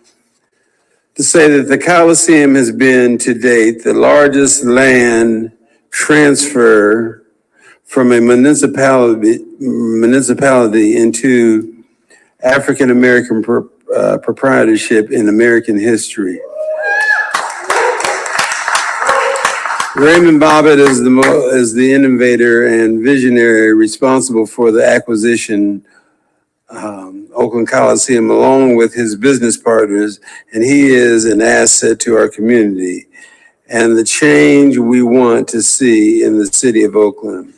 to say that the Coliseum has been to date the largest land transfer from a municipality into African American proprietorship in American history. Raymond Bobbitt is the innovator and visionary responsible for the acquisition Oakland Coliseum along with his business partners, and he is an asset to our community and the change we want to see in the city of Oakland.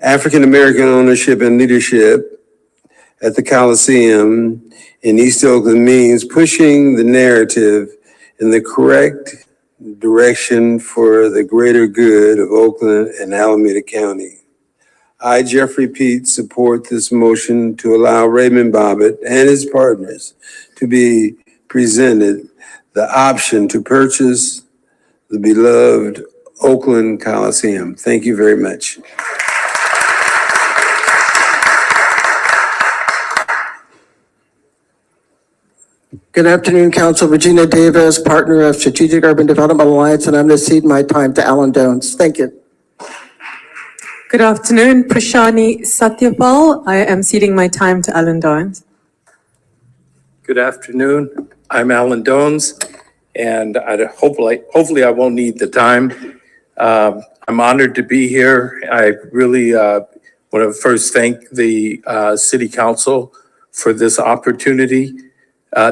African American ownership and leadership at the Coliseum in East Oakland means pushing the narrative in the correct direction for the greater good of Oakland and Alameda County. I, Jeffrey Pete, support this motion to allow Raymond Bobbitt and his partners to be presented the option to purchase the beloved Oakland Coliseum. Thank you very much. Good afternoon, Council. Regina Davis, partner of Strategic Urban Development Alliance, and I'm going to cede my time to Alan Dones. Thank you. Good afternoon, Prashani Satyapal. I am ceding my time to Alan Dones. Good afternoon. I'm Alan Dones, and hopefully I won't need the time. I'm honored to be here. I really want to first thank the City Council for this opportunity.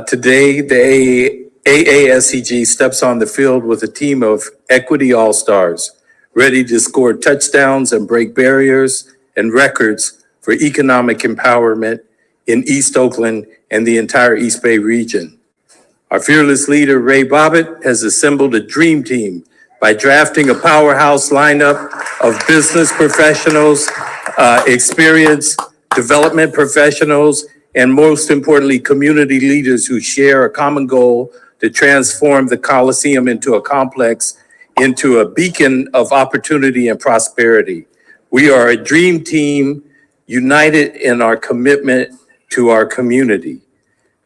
Today, the AASEG steps on the field with a team of equity all-stars, ready to score touchdowns and break barriers and records for economic empowerment in East Oakland and the entire East Bay region. Our fearless leader, Ray Bobbitt, has assembled a dream team by drafting a powerhouse lineup of business professionals, experienced development professionals, and most importantly, community leaders who share a common goal to transform the Coliseum into a complex, into a beacon of opportunity and prosperity. We are a dream team united in our commitment to our community.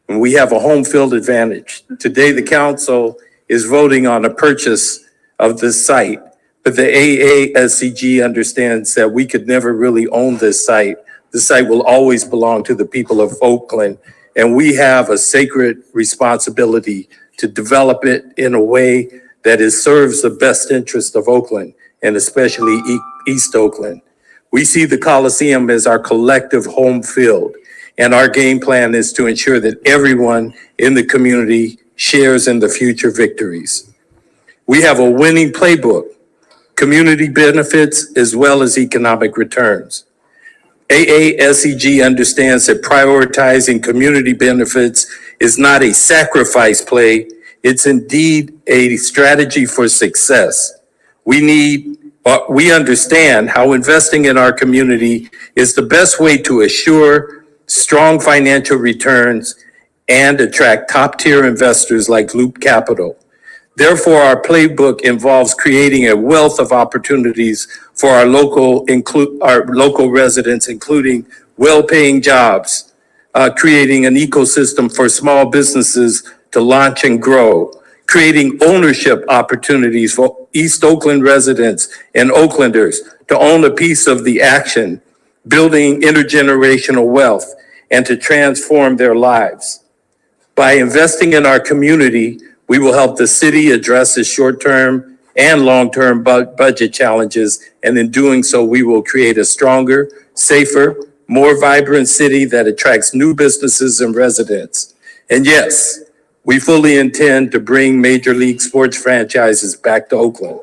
And we have a home field advantage. Today, the council is voting on a purchase of this site, but the AASEG understands that we could never really own this site. The site will always belong to the people of Oakland, and we have a sacred responsibility to develop it in a way that serves the best interest of Oakland, and especially East Oakland. We see the Coliseum as our collective home field, and our game plan is to ensure that everyone in the community shares in the future victories. We have a winning playbook, community benefits as well as economic returns. AASEG understands that prioritizing community benefits is not a sacrifice play, it's indeed a strategy for success. We understand how investing in our community is the best way to assure strong financial returns and attract top-tier investors like Loop Capital. Therefore, our playbook involves creating a wealth of opportunities for our local residents, including well-paying jobs, creating an ecosystem for small businesses to launch and grow, creating ownership opportunities for East Oakland residents and Oaklanders to own a piece of the action, building intergenerational wealth, and to transform their lives. By investing in our community, we will help the city address its short-term and long-term budget challenges, and in doing so, we will create a stronger, safer, more vibrant city that attracts new businesses and residents. And yes, we fully intend to bring Major League sports franchises back to Oakland.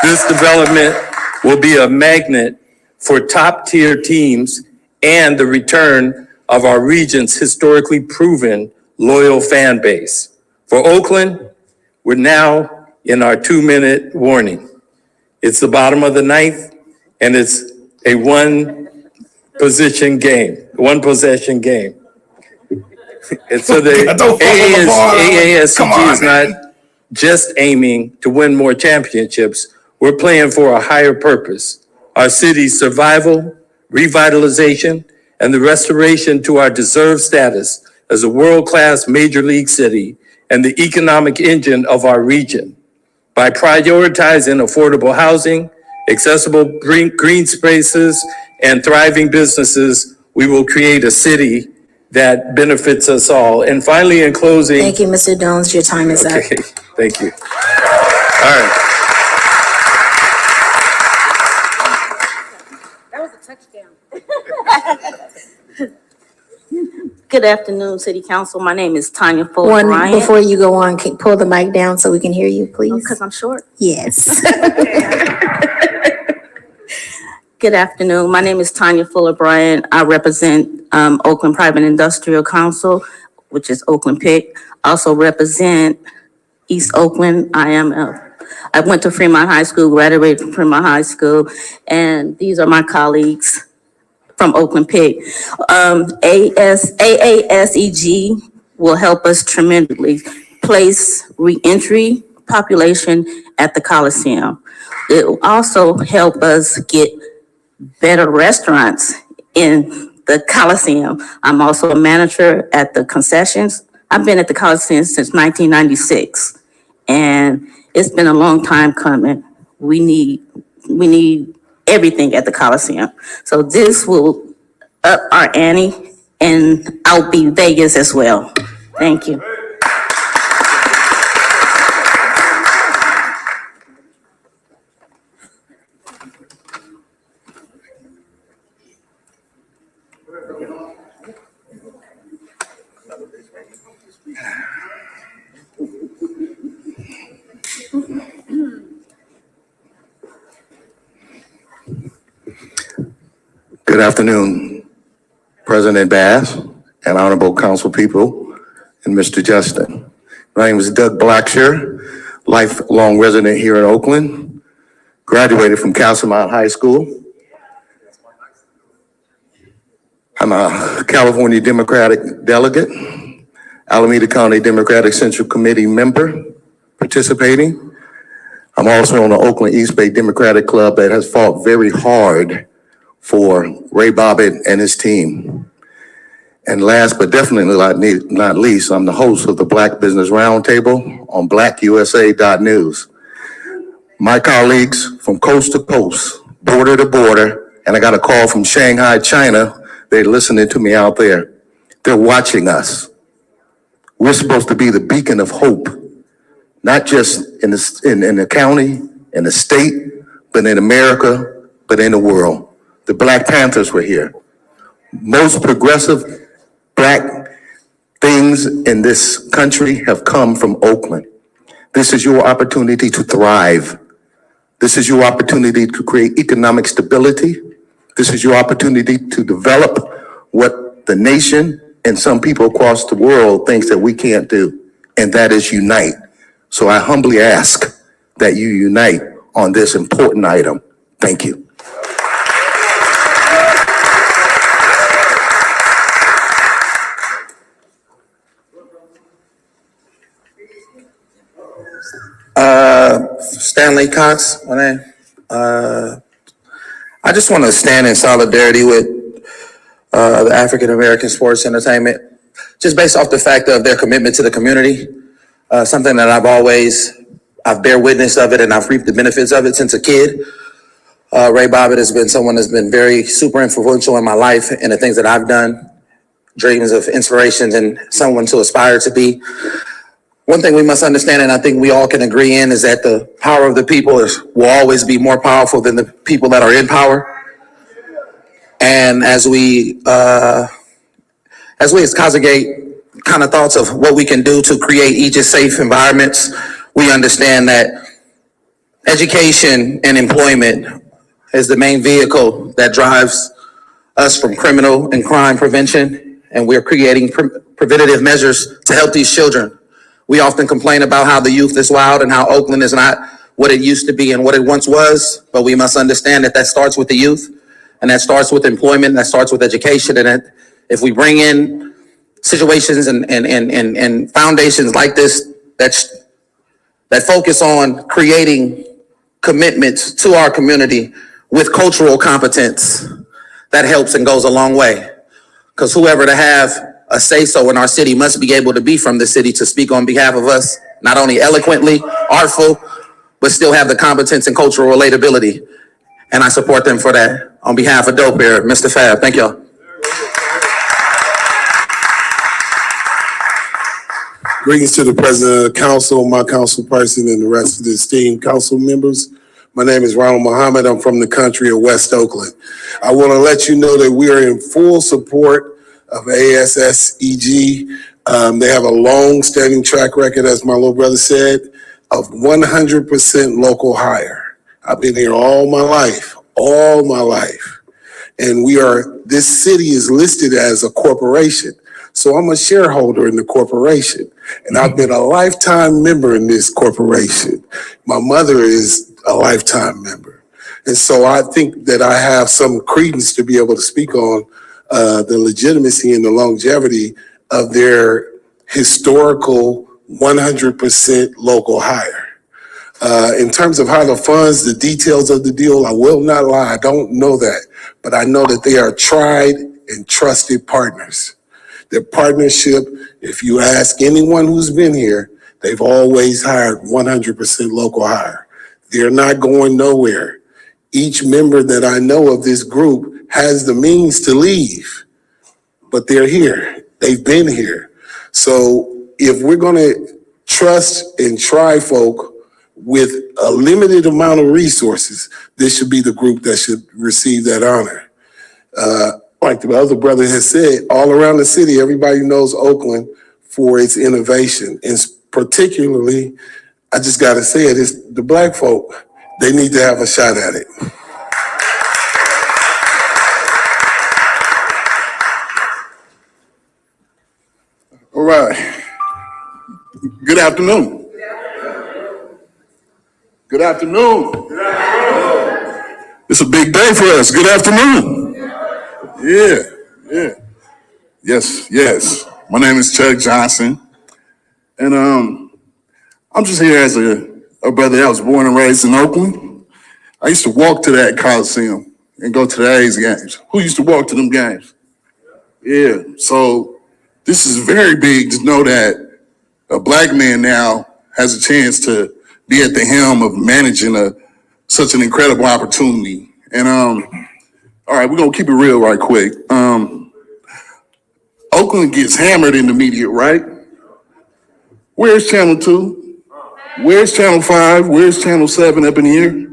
This development will be a magnet for top-tier teams and the return of our region's historically proven loyal fan base. For Oakland, we're now in our 2-minute warning. It's the bottom of the ninth, and it's a 1 possession game. And so the Don't follow the ball. Come AASEG on, is not just aiming to win more championships. We're playing for a higher purpose. Our city's survival, revitalization, and the restoration to our deserved status as a world-class major league city and the economic engine of our region. By prioritizing affordable housing, accessible green spaces, and thriving businesses, we will create a city that benefits us all. And finally, in closing. Thank you, Mr. Jones. Your time is up. Okay, thank you. All right. Good afternoon, City Council. My name is Tanya Fuller Bryant. Before you go on, pull the mic down so we can hear you, please. Because I'm short. Yes. Good afternoon. My name is Tanya Fuller Bryant. I represent Oakland Private Industrial Council, which is Oakland PIC. Also represent East Oakland. I went to Fremont High School, graduated from Fremont High School, and these are my colleagues from Oakland PIC. AASEG will help us tremendously place reentry population at the Coliseum. It will also help us get better restaurants in the Coliseum. I'm also a manager at the concessions. I've been at the Coliseum since 1996, and it's been a long time coming. We need everything at the Coliseum. So this will up our ante, and I'll be Vegas as well. Thank you. Good afternoon, President Bass and honorable council people and Mr. Justin. My name is Doug Blackshear, lifelong resident here in Oakland, graduated from Castlemont High School. I'm a California Democratic delegate, Alameda County Democratic Central Committee member participating. I'm also on the Oakland East Bay Democratic Club that has fought very hard for Ray Bobbitt and his team. And last but definitely not least, I'm the host of the Black Business Roundtable on blackusa.news. My colleagues from coast to coast, border to border, and I got a call from Shanghai, China. They're listening to me out there. They're watching us. We're supposed to be the beacon of hope, not just in the county, in the state, but in America, but in the world. The Black Panthers were here. Most progressive Black things in this country have come from Oakland. This is your opportunity to thrive. This is your opportunity to create economic stability. This is your opportunity to develop what the nation and some people across the world thinks that we can't do, and that is unite. So I humbly ask that you unite on this important item. Thank you. Stanley Cox, my name. I just want to stand in solidarity with the African American sports entertainment, just based off the fact of their commitment to the community. Something that I've bear witness of it, and I've reaped the benefits of it since a kid. Ray Bobbitt has been someone that's been very super influential in my life and the things that I've done, dreams of inspirations and someone to aspire to be. One thing we must understand, and I think we all can agree in, is that the power of the people will always be more powerful than the people that are in power. And as we congregate kind of thoughts of what we can do to create Aegis safe environments, we understand that education and employment is the main vehicle that drives us from criminal and crime prevention. And we're creating preventative measures to help these children. We often complain about how the youth is wild and how Oakland is not what it used to be and what it once was, but we must understand that that starts with the youth. And that starts with employment, that starts with education. And that if we bring in situations and foundations like this that focus on creating commitments to our community with cultural competence, that helps and goes a long way. Because whoever to have a say-so in our city must be able to be from the city to speak on behalf of us, not only eloquently, artful, but still have the competence and cultural relatability. And I support them for that. On behalf of Dope here, Mr. Fab, thank y'all. Greetings to the President of the Council, my council person, and the rest of the esteemed council members. My name is Ronald Muhammad. I'm from the country of West Oakland. I want to let you know that we are in full support of AASEG. They have a long-standing track record, as my little brother said, of 100% local hire. I've been here all my life. And this city is listed as a corporation. So I'm a shareholder in the corporation. And I've been a lifetime member in this corporation. My mother is a lifetime member. And so I think that I have some credence to be able to speak on the legitimacy and the longevity of their historical 100% local hire. In terms of how the funds, the details of the deal, I will not lie, I don't know that. But I know that they are tried and trusted partners. Their partnership, if you ask anyone who's been here, they've always hired 100% local hire. They're not going nowhere. Each member that I know of this group has the means to leave, but they're here. They've been here. So if we're going to trust and try folk with a limited amount of resources, this should be the group that should receive that honor. Like the other brother has said, all around the city, everybody knows Oakland for its innovation. And particularly, I just got to say it, it's the Black folk. They need to have a shot at it. All right. Good afternoon. Good afternoon. It's a big day for us. Good afternoon. Yeah. Yes. My name is Chuck Johnson. And I'm just here as a brother that was born and raised in Oakland. I used to walk to that Coliseum and go to the A's games. Who used to walk to them games? Yeah, so this is very big to know that a Black man now has a chance to be at the helm of managing such an incredible opportunity. And all right, we're gonna keep it real right quick. Oakland gets hammered in the media, right? Where's Channel 2? Where's Channel 5? Where's Channel 7 up in here?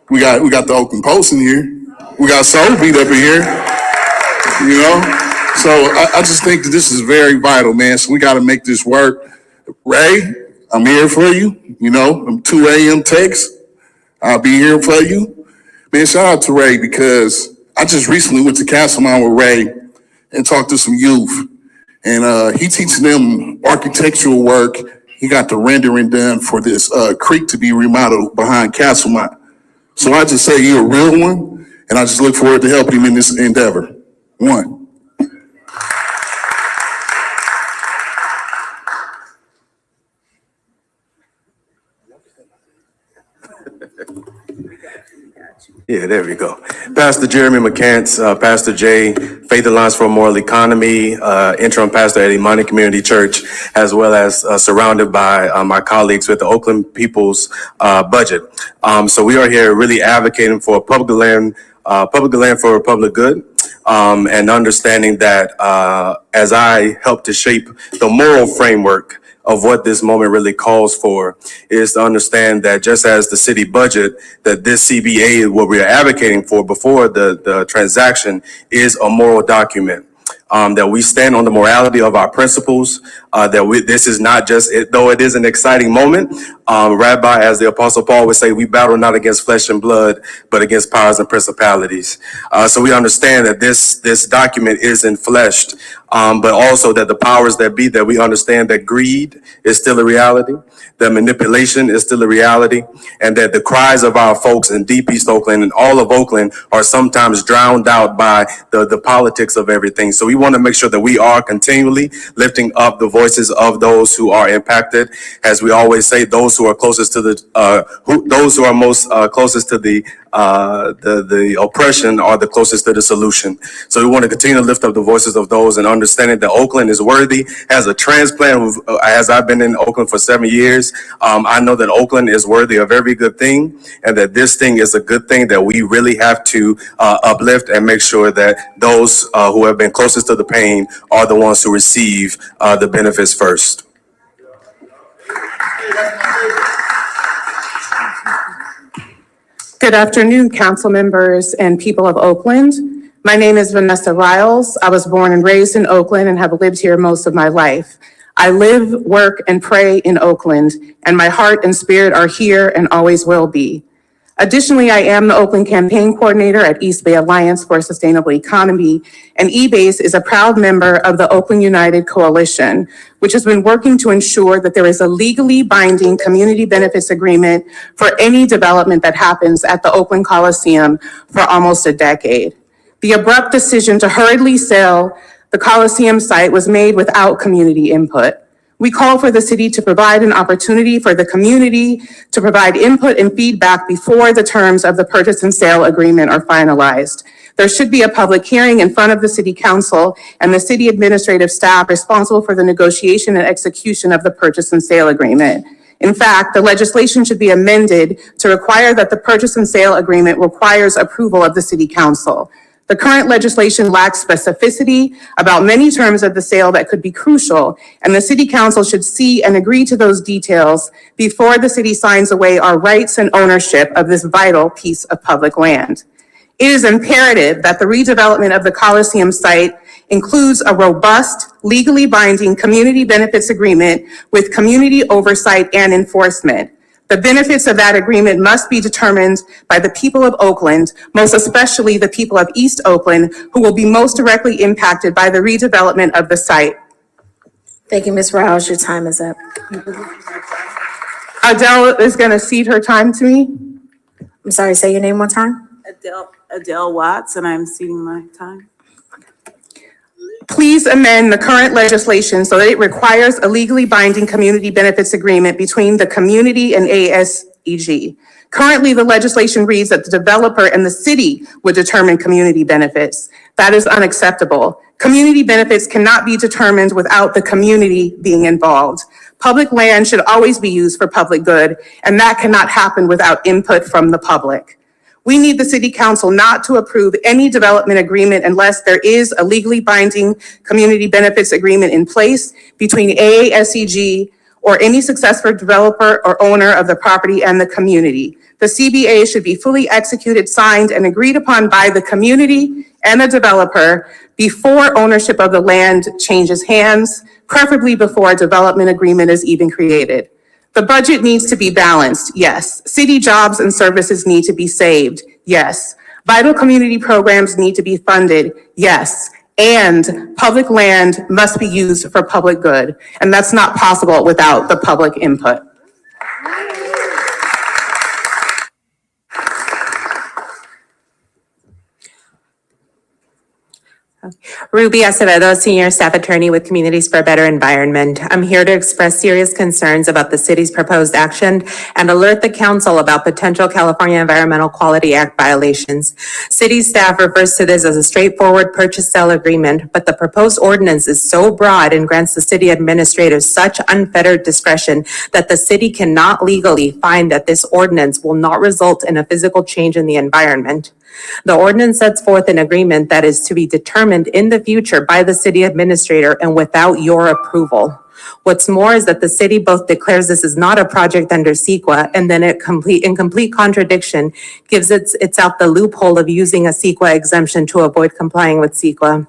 We got the Oakland Post in here. We got Soul Beat up in here. You know? So I just think that this is very vital, man. So we got to make this work. Ray, I'm here for you. You know, I'm 2 a.m. texts. I'll be here for you. Man, shout out to Ray because I just recently went to Castlemont with Ray and talked to some youth. And he teaches them architectural work. He got the rendering done for this creek to be remodeled behind Castlemont. So I just say you're a real one, and I just look forward to helping him in this endeavor. One. Yeah, there we go. Pastor Jeremy McCants, Pastor Jay, Faith Alliance for a Moral Economy, interim pastor at Imani Community Church, as well as surrounded by my colleagues with the Oakland People's budget. So we are here really advocating for public land for public good, and understanding that as I help to shape the moral framework of what this moment really calls for, is to understand that just as the city budget, that this CBA, what we are advocating for before the transaction, is a moral document. That we stand on the morality of our principles, this is not just, though it is an exciting moment, Rabbi, as the Apostle Paul would say, we battle not against flesh and blood, but against powers and principalities. So we understand that this document is enfleshed but also that the powers that be, that we understand that greed is still a reality, that manipulation is still a reality, and that the cries of our folks in Deep East Oakland and all of Oakland are sometimes drowned out by the politics of everything. So we want to make sure that we are continually lifting up the voices of those who are impacted. As we always say, those who are closest to those who are most closest to the oppression are the closest to the solution. So we want to continue to lift up the voices of those and understanding that Oakland is worthy. As a transplant, as I've been in Oakland for 7 years, I know that Oakland is worthy of every good thing, and that this thing is a good thing that we really have to uplift and make sure that those who have been closest to the pain are the ones who receive the benefits first. Good afternoon, council members and people of Oakland. My name is Vanessa Riles. I was born and raised in Oakland and have lived here most of my life. I live, work, and pray in Oakland, and my heart and spirit are here and always will be. Additionally, I am the Oakland campaign coordinator at East Bay Alliance for a Sustainable Economy, and eBase is a proud member of the Oakland United Coalition, which has been working to ensure that there is a legally binding community benefits agreement for any development that happens at the Oakland Coliseum for almost a decade. The abrupt decision to hurriedly sell the Coliseum site was made without community input. We call for the city to provide an opportunity for the community to provide input and feedback before the terms of the purchase and sale agreement are finalized. There should be a public hearing in front of the city council and the city administrative staff responsible for the negotiation and execution of the purchase and sale agreement. In fact, the legislation should be amended to require that the purchase and sale agreement requires approval of the city council. The current legislation lacks specificity about many terms of the sale that could be crucial, and the city council should see and agree to those details before the city signs away our rights and ownership of this vital piece of public land. It is imperative that the redevelopment of the Coliseum site includes a robust, legally binding community benefits agreement with community oversight and enforcement. The benefits of that agreement must be determined by the people of Oakland, most especially the people of East Oakland, who will be most directly impacted by the redevelopment of the site. Thank you, Ms. Rouse. Your time is up. Adele is going to cede her time to me. I'm sorry, say your name one time. Adele Watts, and I'm ceding my time. Please amend the current legislation so that it requires a legally binding community benefits agreement between the community and ASEG. Currently, the legislation reads that the developer and the city would determine community benefits. That is unacceptable. Community benefits cannot be determined without the community being involved. Public land should always be used for public good, and that cannot happen without input from the public. We need the city council not to approve any development agreement unless there is a legally binding community benefits agreement in place between AASEG or any successful developer or owner of the property and the community. The CBA should be fully executed, signed, and agreed upon by the community and the developer before ownership of the land changes hands, preferably before a development agreement is even created. The budget needs to be balanced, yes. City jobs and services need to be saved, yes. Vital community programs need to be funded, yes. And public land must be used for public good. And that's not possible without the public input. Ruby Acevedo, Senior Staff Attorney with Communities for a Better Environment. I'm here to express serious concerns about the city's proposed action and alert the council about potential California Environmental Quality Act violations. City staff refers to this as a straightforward purchase-sale agreement, but the proposed ordinance is so broad and grants the city administrators such unfettered discretion that the city cannot legally find that this ordinance will not result in a physical change in the environment. The ordinance sets forth an agreement that is to be determined in the future by the city administrator and without your approval. What's more is that the city both declares this is not a project under CEQA and then in complete contradiction gives itself the loophole of using a CEQA exemption to avoid complying with CEQA.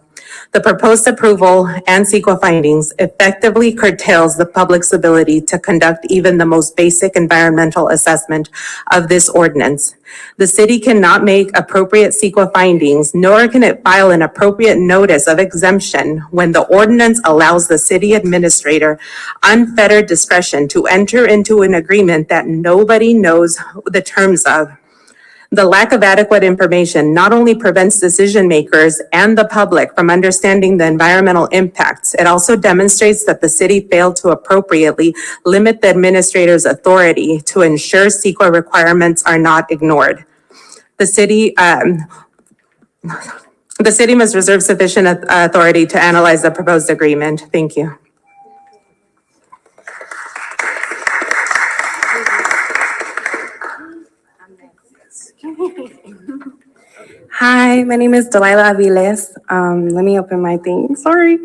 The proposed approval and CEQA findings effectively curtails the public's ability to conduct even the most basic environmental assessment of this ordinance. The city cannot make appropriate CEQA findings, nor can it file an appropriate notice of exemption when the ordinance allows the city administrator unfettered discretion to enter into an agreement that nobody knows the terms of. The lack of adequate information not only prevents decision makers and the public from understanding the environmental impacts, it also demonstrates that the city failed to appropriately limit the administrator's authority to ensure CEQA requirements are not ignored. The city must reserve sufficient authority to analyze the proposed agreement. Thank you. Hi, my name is Delilah Aviles. Let me open my thing, sorry.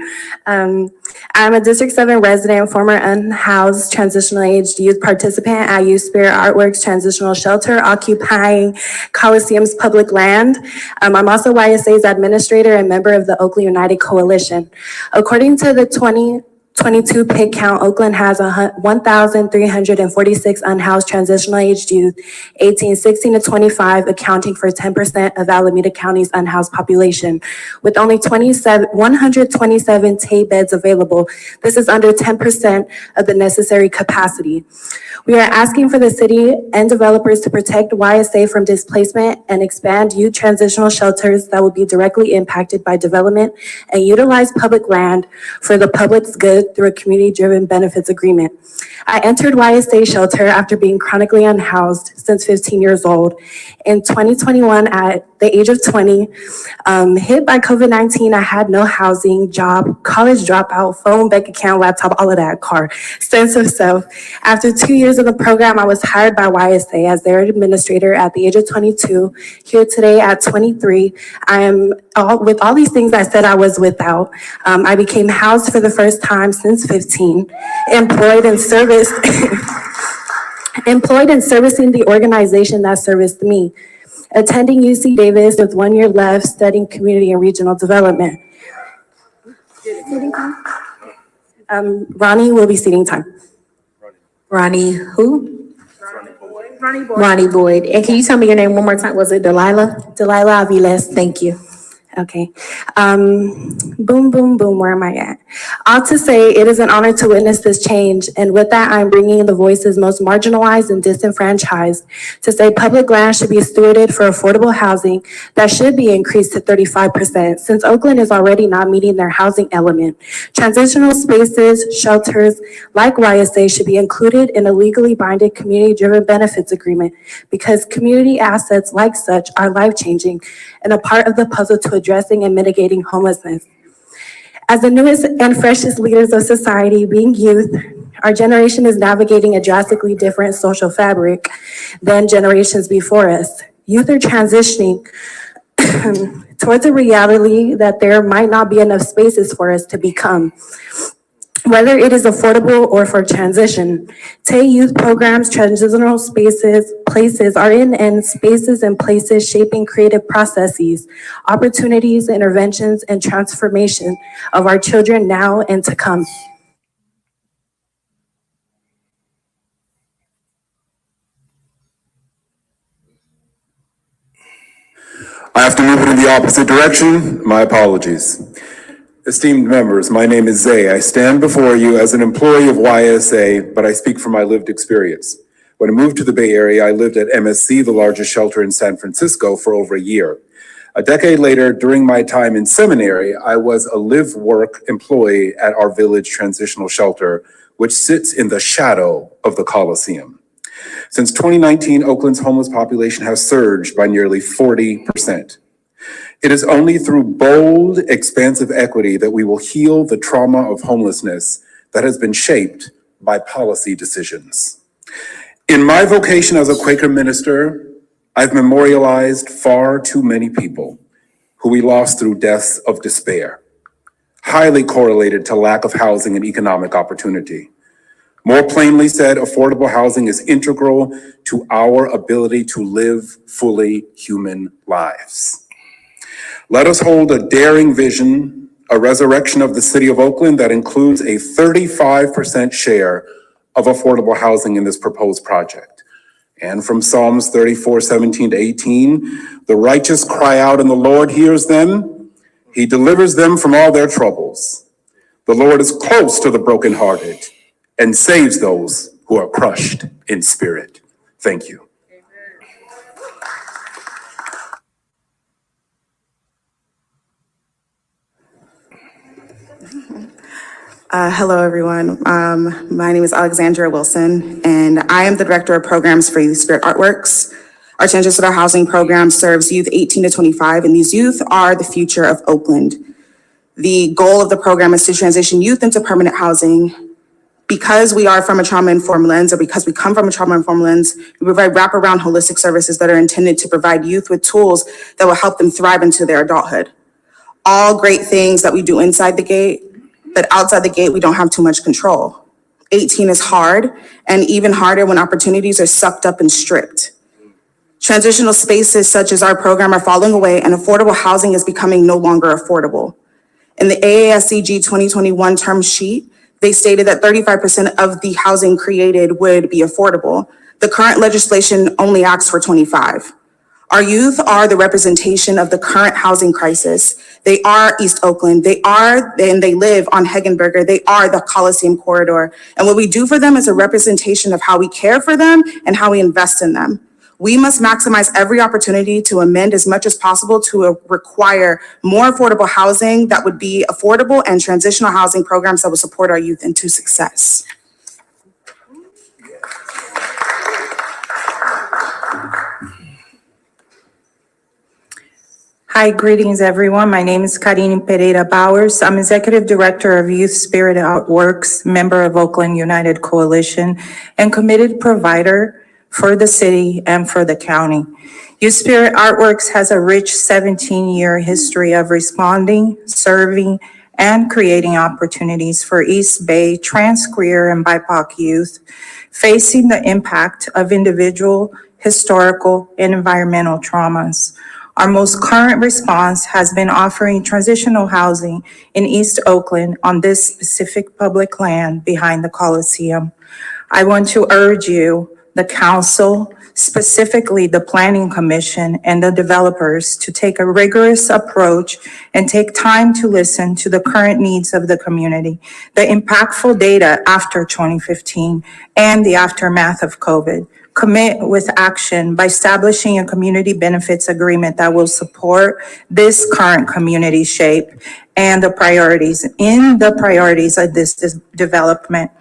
I'm a District 7 resident, former unhoused transitional aged youth participant at Youth Spirit Artworks Transitional Shelter, occupying Coliseum's public land. I'm also YSA's administrator and member of the Oakland United Coalition. According to the 2022 PIC count, Oakland has 1,346 unhoused transitional aged youth, 16 to 25, accounting for 10% of Alameda County's unhoused population. With only 127 TAY beds available, this is under 10% of the necessary capacity. We are asking for the city and developers to protect YSA from displacement and expand youth transitional shelters that will be directly impacted by development and utilize public land for the public's good through a community-driven benefits agreement. I entered YSA shelter after being chronically unhoused since 15 years old. In 2021, at the age of 20, hit by COVID-19, I had no housing, job, college dropout, phone, bank account, laptop, all of that, car, sense of self. After 2 years of the program, I was hired by YSA as their administrator at the age of 22. Here today at 23, I am with all these things I said I was without. I became housed for the first time since 15, employed and servicing the organization that serviced me, attending UC Davis with 1 year left, studying community and regional development. Ronnie will be seating time. Ronnie who? Ronnie Boyd. And can you tell me your name one more time? Was it Delilah? Delilah Aviles. Thank you. Okay. Boom, boom, boom. Where am I at? All to say, it is an honor to witness this change. And with that, I'm bringing in the voices most marginalized and disenfranchised to say public land should be stewarded for affordable housing that should be increased to 35%, since Oakland is already not meeting their housing element. Transitional spaces, shelters, like YSA, should be included in a legally binding community-driven benefits agreement, because community assets like such are life-changing and a part of the puzzle to addressing and mitigating homelessness. As the newest and freshest leaders of society, being youth, our generation is navigating a drastically different social fabric than generations before us. Youth are transitioning towards a reality that there might not be enough spaces for us to become, whether it is affordable or for transition. TAY youth programs, transitional spaces, places are in spaces and places shaping creative processes, opportunities, interventions, and transformation of our children now and to come. I have to move it in the opposite direction. My apologies. Esteemed members, my name is Zay. I stand before you as an employee of YSA, but I speak from my lived experience. When I moved to the Bay Area, I lived at MSC, the largest shelter in San Francisco, for over a year. A decade later, during my time in seminary, I was a live-work employee at our village transitional shelter, which sits in the shadow of the Coliseum. Since 2019, Oakland's homeless population has surged by nearly 40%. It is only through bold, expansive equity that we will heal the trauma of homelessness that has been shaped by policy decisions. In my vocation as a Quaker minister, I've memorialized far too many people who we lost through deaths of despair, highly correlated to lack of housing and economic opportunity. More plainly said, affordable housing is integral to our ability to live fully human lives. Let us hold a daring vision a resurrection of the city of Oakland that includes a 35% share of affordable housing in this proposed project. And from Psalms 34:17-18, the righteous cry out and the Lord hears them. He delivers them from all their troubles. The Lord is close to the brokenhearted and saves those who are crushed in spirit. Thank you. Hello, everyone. My name is Alexandra Wilson, and I am the Director of Programs for Youth Spirit Artworks. Our Transitional Housing Program serves youth 18 to 25, and these youth are the future of Oakland. The goal of the program is to transition youth into permanent housing. Because we are from a trauma-informed lens, or because we come from a trauma-informed lens, we provide wraparound holistic services that are intended to provide youth with tools that will help them thrive into their adulthood. All great things that we do inside the gate, but outside the gate, we don't have too much control. 18 is hard, and even harder when opportunities are sucked up and stripped. Transitional spaces such as our program are falling away, and affordable housing is becoming no longer affordable. In the AASEG 2021 term sheet, they stated that 35% of the housing created would be affordable. The current legislation only asks for 25. Our youth are the representation of the current housing crisis. They are East Oakland. They live on Hegenberger. They are the Coliseum corridor. And what we do for them is a representation of how we care for them and how we invest in them. We must maximize every opportunity to amend as much as possible to require more affordable housing that would be affordable and transitional housing programs that will support our youth into success. Hi, greetings, everyone. My name is Karine Pereira Bowers. I'm Executive Director of Youth Spirit Artworks, member of Oakland United Coalition, and committed provider for the city and for the county. Youth Spirit Artworks has a rich 17-year history of responding, serving, and creating opportunities for East Bay trans, queer, and BIPOC youth facing the impact of individual, historical, and environmental traumas. Our most current response has been offering transitional housing in East Oakland on this specific public land behind the Coliseum. I want to urge you, the council, specifically the Planning Commission and the developers, to take a rigorous approach and take time to listen to the current needs of the community, the impactful data after 2015 and the aftermath of COVID. Commit with action by establishing a community benefits agreement that will support this current community shape and the priorities of this development.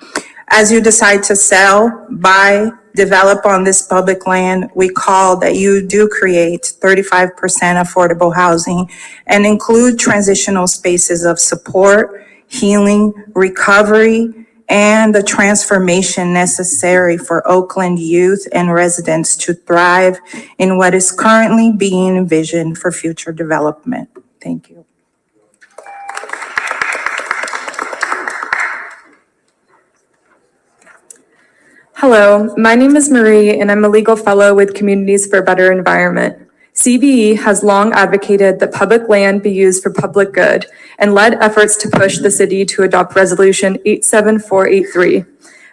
As you decide to sell, buy, develop on this public land, we call that you do create 35% affordable housing and include transitional spaces of support, healing, recovery, and the transformation necessary for Oakland youth and residents to thrive in what is currently being envisioned for future development. Thank you. Hello, my name is Marie, and I'm a legal fellow with Communities for a Better Environment. CBE has long advocated that public land be used for public good and led efforts to push the city to adopt Resolution 87483.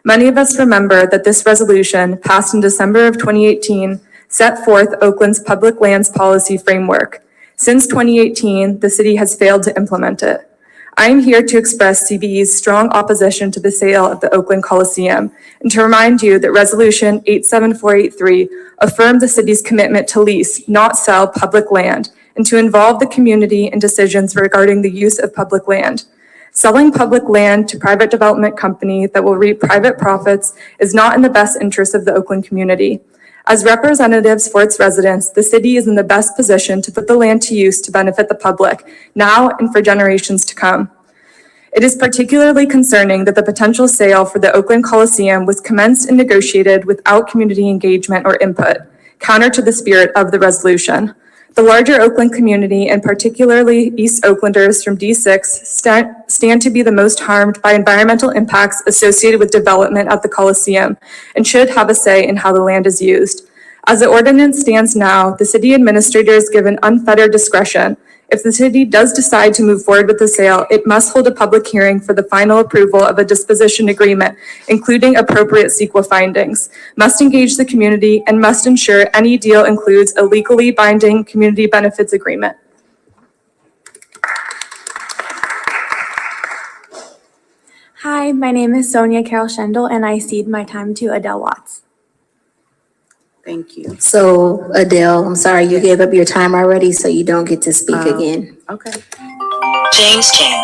Many of us remember that this resolution, passed in December of 2018, set forth Oakland's public lands policy framework. Since 2018, the city has failed to implement it. I am here to express CBE's strong opposition to the sale of the Oakland Coliseum and to remind you that Resolution 87483 affirmed the city's commitment to lease, not sell, public land, and to involve the community in decisions regarding the use of public land. Selling public land to private development companies that will reap private profits is not in the best interest of the Oakland community. As representatives for its residents, the city is in the best position to put the land to use to benefit the public, now and for generations to come. It is particularly concerning that the potential sale for the Oakland Coliseum was commenced and negotiated without community engagement or input, counter to the spirit of the resolution. The larger Oakland community, and particularly East Oaklanders from D6, stand to be the most harmed by environmental impacts associated with development at the Coliseum and should have a say in how the land is used. As the ordinance stands now, the city administrator is given unfettered discretion If the city does decide to move forward with the sale, it must hold a public hearing for the final approval of a disposition agreement, including appropriate CEQA findings, must engage the community, and must ensure any deal includes a legally binding community benefits agreement. Hi, my name is Sonia Carol Schendel, and I cede my time to Adele Watts. Thank you. So Adele, I'm sorry, you gave up your time already, so you don't get to speak again. Okay. James King.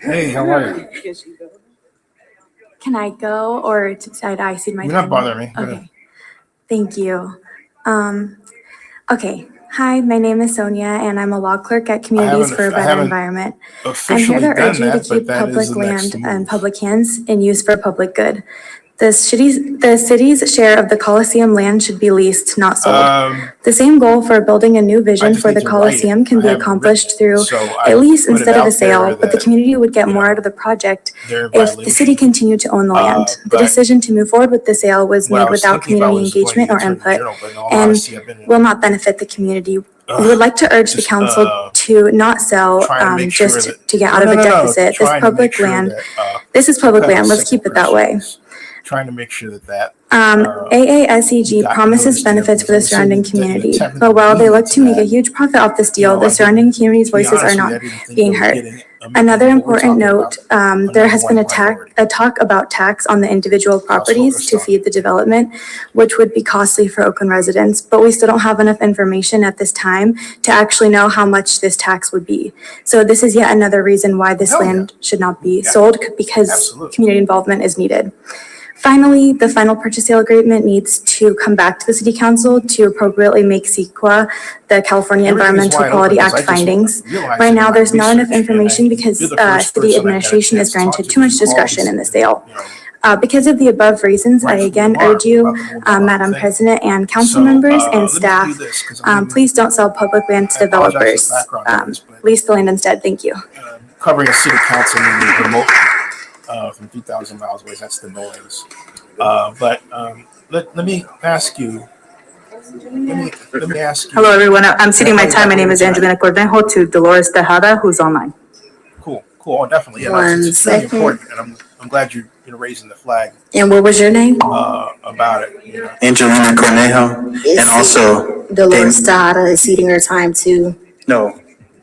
Hey, how are you? Can I go, or did I cede my You're time? not bothering me. Go Okay. ahead. Thank you. Okay. Hi, my name is Sonia, and I'm a law clerk at Communities for a Better Environment. I'm Officially here to urge done you to that, but keep that is public the next land move. in public hands in use for public good. The city's share of the Coliseum land should be leased, not sold. The same goal for building a new vision just for need the to write it. Coliseum can I be haven't accomplished written through it, so I a lease put it instead of a out sale, there but the that, community would get more out of the project they're if the violation. city continued to own the land. The but decision to move forward with the sale was what I made was without thinking about community was going to engagement the or Attorney input, General, but in all and honesty, I've been will not benefit the community. We would like to urge the council to not sell trying to make sure just that- to get out No, of a no, no, deficit. This trying to make public sure land, that, this is public I've had land. a Let's second keep it that way. person trying to make sure that AASEG got promises noticed there, benefits for the because I was surrounding assuming that, community, technically but while they leading look to to make a that, huge profit off this deal, I the surrounding community's to be voices are honest with not you, I didn't think being I was heard. getting Another what we're important talking note, about. there has been a talk about tax on the individual properties to feed the development, which would be costly for Oakland residents, but we still don't have enough information at this time to actually know how much this tax would be. So this is yet another reason why this land should not be sold, because community involvement is needed. Finally, the final purchase sale agreement needs to come back to the city council to appropriately make CEQA, the California Everything is Environmental wide Quality open, 'cause I Act just findings. realized Right in now, my there's not enough research, and information because you're the first city person I got a administration chance has to talk granted to too much who called discretion in and the said, sale. Because of the above reasons, I again urge you, Madam President and council members and let me do staff, this, 'cause I'm please don't sell public land to I apologize for the developers. background noise, but Lease the land instead. Thank you. covering a city council meeting remotely from 2,000 miles away, that's the noise. Let me ask you. Let me ask you. Hello, everyone. I'm ceding my Everybody time. My name is tonight? Angelina Cornejo to Dolores Tejada, who's online. Cool. Oh, definitely. Yeah, One it's extremely second. important, and I'm glad you're raising the flag And what was your name? about it. You know. Angelina Cornejo, and also Dolores Tejada is ceding her time to. No,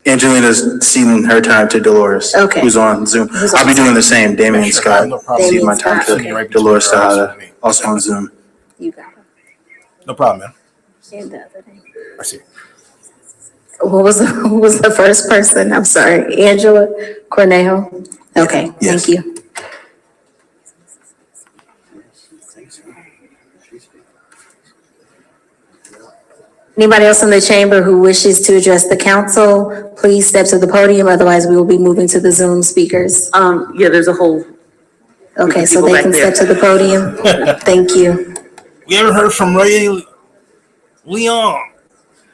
Angelina's ceding her time to Dolores, Okay. who's on Zoom. Who's on I'll be Zoom? doing the same. Damien Sure, Scott, no problem. cede my Damien time Scott, to okay. Dolores Tejada, also on Zoom. You got No problem, man. it. And the other name. I see. Who was the first person? I'm sorry, Angela Cornejo? Okay, Yes. thank you. Anybody else in the chamber who wishes to address the council, please step to the podium, otherwise we will be moving to the Zoom speakers. Yeah, there's a whole. Okay, so people they back can there. step to the podium. Thank you. We haven't heard from Ray Leon.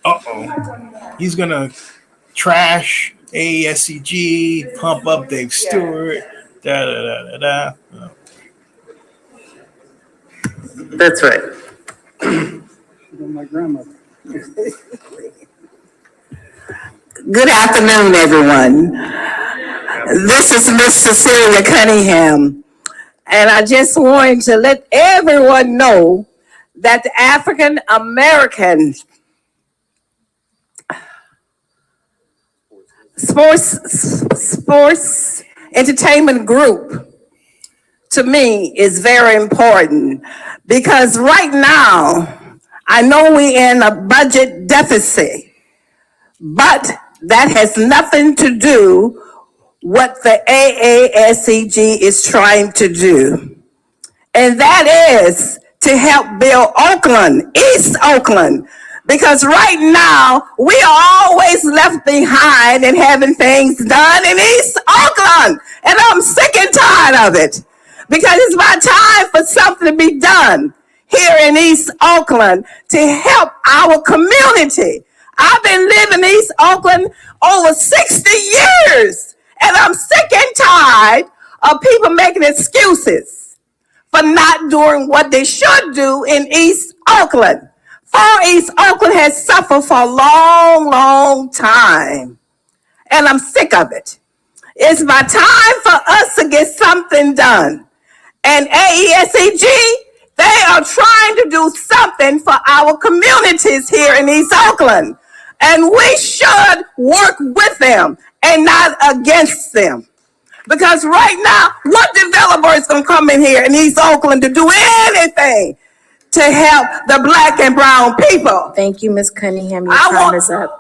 Uh-oh. He's gonna trash AASEG, pump up Dave Stewart, da. That's right. My grandmother. Good afternoon, everyone. This is Miss Cecilia Cunningham, and I just wanted to let everyone know that the African American sports entertainment group to me is very important, because right now I know we're in a budget deficit, but that has nothing to do what the AASEG is trying to do. And that is to help build Oakland, East Oakland. Because right now, we are always left behind in having things done in East Oakland. And I'm sick and tired of it. Because it's my time for something to be done here in East Oakland to help our community. I've been living in East Oakland over 60 years. And I'm sick and tired of people making excuses for not doing what they should do in East Oakland. Far East Oakland has suffered for a long, long time. And I'm sick of it. It's my time for us to get something done. And AESEG, they are trying to do something for our communities here in East Oakland. And we should work with them and not against them. Because right now, what developer is going to come in here in East Oakland to do anything to help the Black and brown people? Thank you, Ms. Cunningham. Your time is up.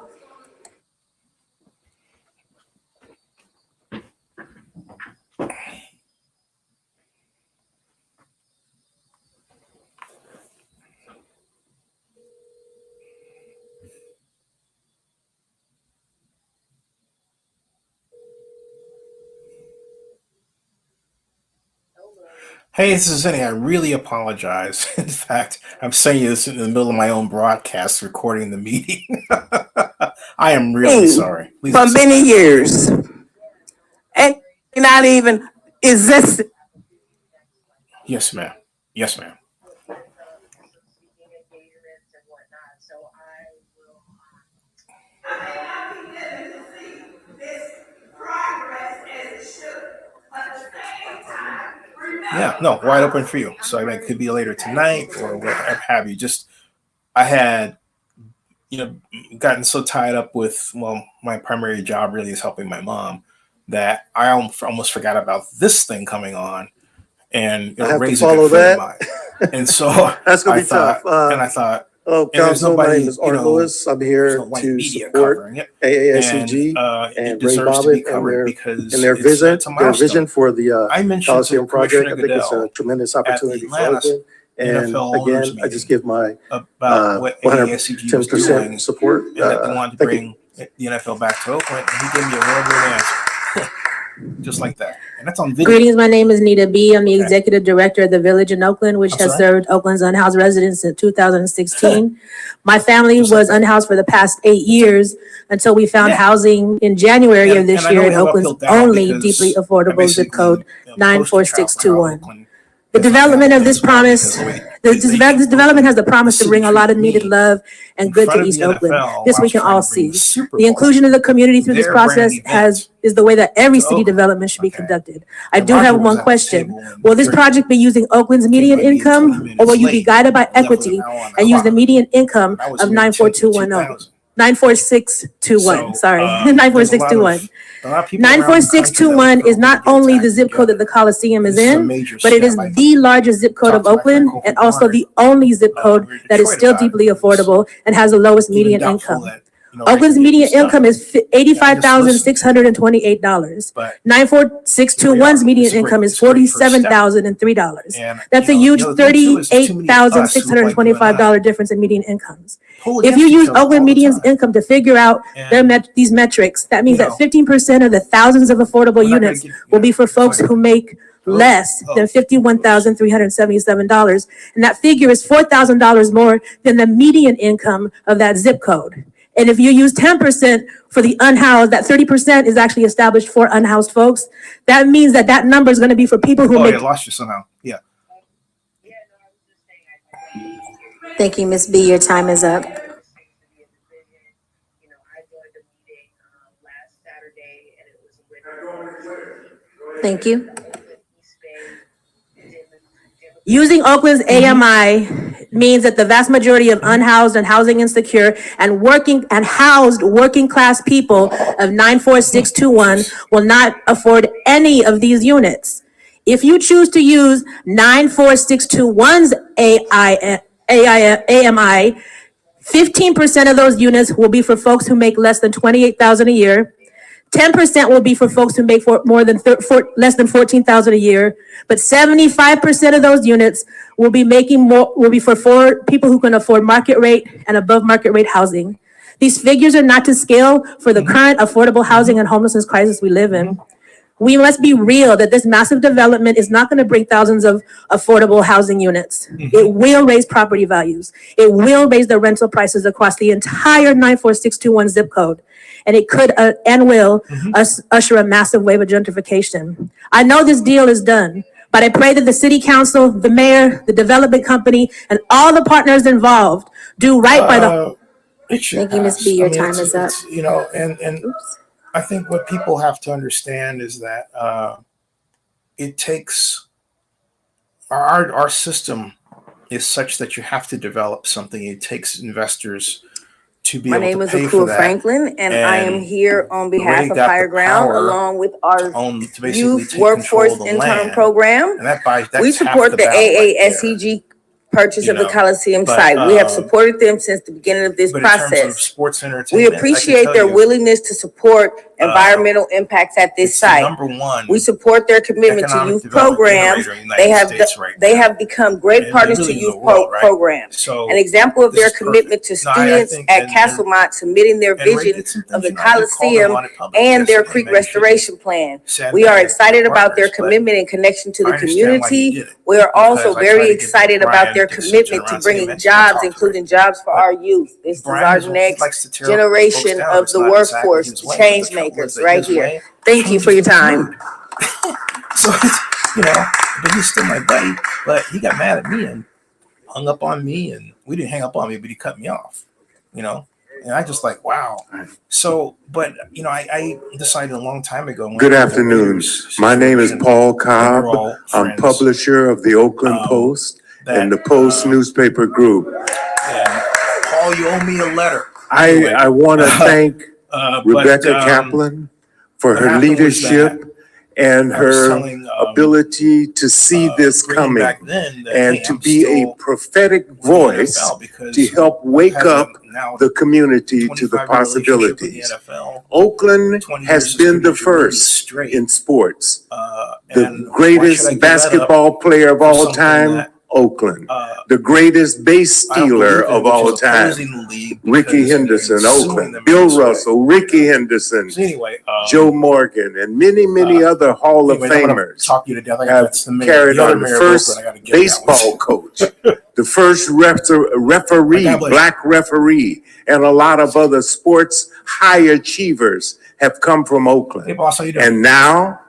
Hey, this is Zinni. I really apologize. In fact, I'm saying this in the middle of my own broadcast recording the meeting. I am really sorry. Please for accept many that. years. And not even existed. Yes, ma'am. Yes, ma'am. Yeah, no, wide open for you. So I mean, it could be later tonight or whatever have you. Just, I had, gotten so tied up with, well, my primary job really is helping my mom that I almost forgot about this thing coming on and I have to raising follow a friend that. of mine. And so That's gonna I be tough. thought, and I thought, Hello, and there's Council. My nobody, name is Art Lewis. I'm there's here no white to media support covering it. AASEG It and Ray deserves to be Bobbitt and covered because their it's vision. a Their milestone. vision for the I mentioned to Coliseum project. I Commissioner think it's a Goodell tremendous at the opportunity for Atlanta Oakland. And NFL owners again, I just meeting give my about what AASEG was doing 110% support. and that they wanted to Thank you. bring the NFL back to Oakland, and he gave me a rambling answer. Just like that. And that's on video. Greetings, my name is Nita B. I'm the Executive Director of the Village in Oakland, which I'm has sorry? served Oakland's unhoused residents since 2016. My family was unhoused for the past 8 years until we found housing in January of this And I know year we in have Oakland's uphill battle only because deeply I affordable zip basically, code poster child for how 94621. Oakland The is not development of happening this as well promise, because this development has the promise to city bring a lot of treated needed me love and in good front to of East the Oakland. NFL This while we can trying all to bring the see. Super The Bowl, inclusion of the community through this their brand process event, is the way that every to city Oakland. development should be conducted. I And do Roger have was one at the question. table and Will this very project be using Oakland's median by being 20 income, or will minutes you be late. guided by Left with an equity hour on the and use the clock. median income I was of mid-tip at 94210? 2,000. 94621, So sorry, there's a lot 94621. of people around the country that would 94621 is probably not get only its the act zip code that together. the Coliseum is This is a in, major but it is step. I the largest zip code of talked to my friend Oakland and Kofi also Bonner, the only zip code we're in that is Detroit still about it. deeply affordable and has the lowest Even median doubtful income. that Ray Oakland's can get median this done. income is And I just listened to $85,628. But 94621's median income is it's a great first step. $47,003. And That's a the huge other thing too is there's too many of us who look like you and I $38,625 difference in median incomes. pull If against you each use other all Oakland the median's time. income to figure out And these metrics, that means you that know, 15% of the thousands of affordable we're not gonna units get will be for folks who make less than $51,377. And that figure is $4,000 more than the median income of that zip code. And if you use 10% for the unhoused, that 30% is actually established for unhoused folks. That means that that number is going to be for people who oh, make. I lost you somehow. Yeah. Thank you, Ms. B. Your time is up. Thank you. Using Oakland's AMI means that the vast majority of unhoused and housing insecure and housed working class people of 94621 will not afford any of these units. If you choose to use 94621's AMI, 15% of those units will be for folks who make less than $28,000 a year. 10% will be for folks who make less than $14,000 a year, but 75% of those units will be for people who can afford market rate and above market rate housing. These figures are not to scale for the current affordable housing and homelessness crisis we live in. We must be real that this massive development is not going to bring thousands of affordable housing units. It will raise property values. It will raise the rental prices across the entire 94621 zip code. And it could and will usher a massive wave of gentrification. I know this deal is done, But I pray that the city council, the mayor, the development company, and all the partners involved do right by the. It should Thank you, Ms. pass. B. Your I mean, time is up. you know, and I think what people have to understand is that it takes our system is such that you have to develop something. It takes investors to be My able name to is pay for Akua that. Franklin, and I am here on the way behalf they of got Higher the Ground, power along with our to basically youth take workforce control of the intern land, program. and that's We half support the battle right there, AASEG purchase you of the know. Coliseum But site. We have supported them since the beginning of this but in terms of process. sports We entertainment, I can appreciate tell their you, willingness to support environmental impacts at this it's the site. number one We support their commitment to economic youth development programs. generator in the United States right They now. have become great And partners really to in the youth world, right? programs. So An example of this their is commitment to perfect. No, I students think, at Castlemont submitting their and Ray vision did some of things, the you know, I did call them Coliseum on it publicly and their yesterday, creek maybe shouldn't restoration plan. said We that are they're excited about their partners, but commitment and connection to I the understand why he community. did it, We are also because I tried very to get excited about Brian their Dixon to commitment turn to around and say, bringing "Man, jobs, talk to Ray." including jobs for our youth. This is Brian our is, next likes to tear folks generation down. of It's the not exactly workforce, his the way, but change the trouble is makers that right his here. way Thank you for your changes the time. mood. So it's, you know, but he's still my buddy. But he got mad at me and hung up on me, and we didn't hang up on me, but he cut me off. You know, and I just like, wow. So, but you know, I decided a long time ago. when Good I was in the afternoon. Raiders My name is situation, Paul and we're Cobb. all I'm friends, publisher of the Oakland Post and the Post newspaper group. and Paul, you owe me a letter. I want to thank But, Rebecca Kaplan for what her happened was leadership and I was her telling ability to see this Green coming back then that, and hey, to I'm be a still prophetic with the voice NFL because to help I've wake had up now the community to the 25-year relationship with the possibilities. NFL. Oakland 20 has years as been the Premier Media first straight. in sports. And The why should I greatest give that up basketball player of for all something time, that, Oakland. The greatest base I don't stealer believe in, of which all is time, opposing the league Ricky because they're Henderson, suing Oakland. them in Bill this way. Russell, Ricky Henderson, So anyway, Joe Morgan, and many other Hall of anyways, I'm gonna Famers talk you to death. I got have that's the mayor, carried the other on. The mayor of first Oakland. I got to get that one. baseball coach, the first referee, God bless you. black referee, and a lot of other sports high achievers have come from Oakland. Hey, boss, how you doing? And now,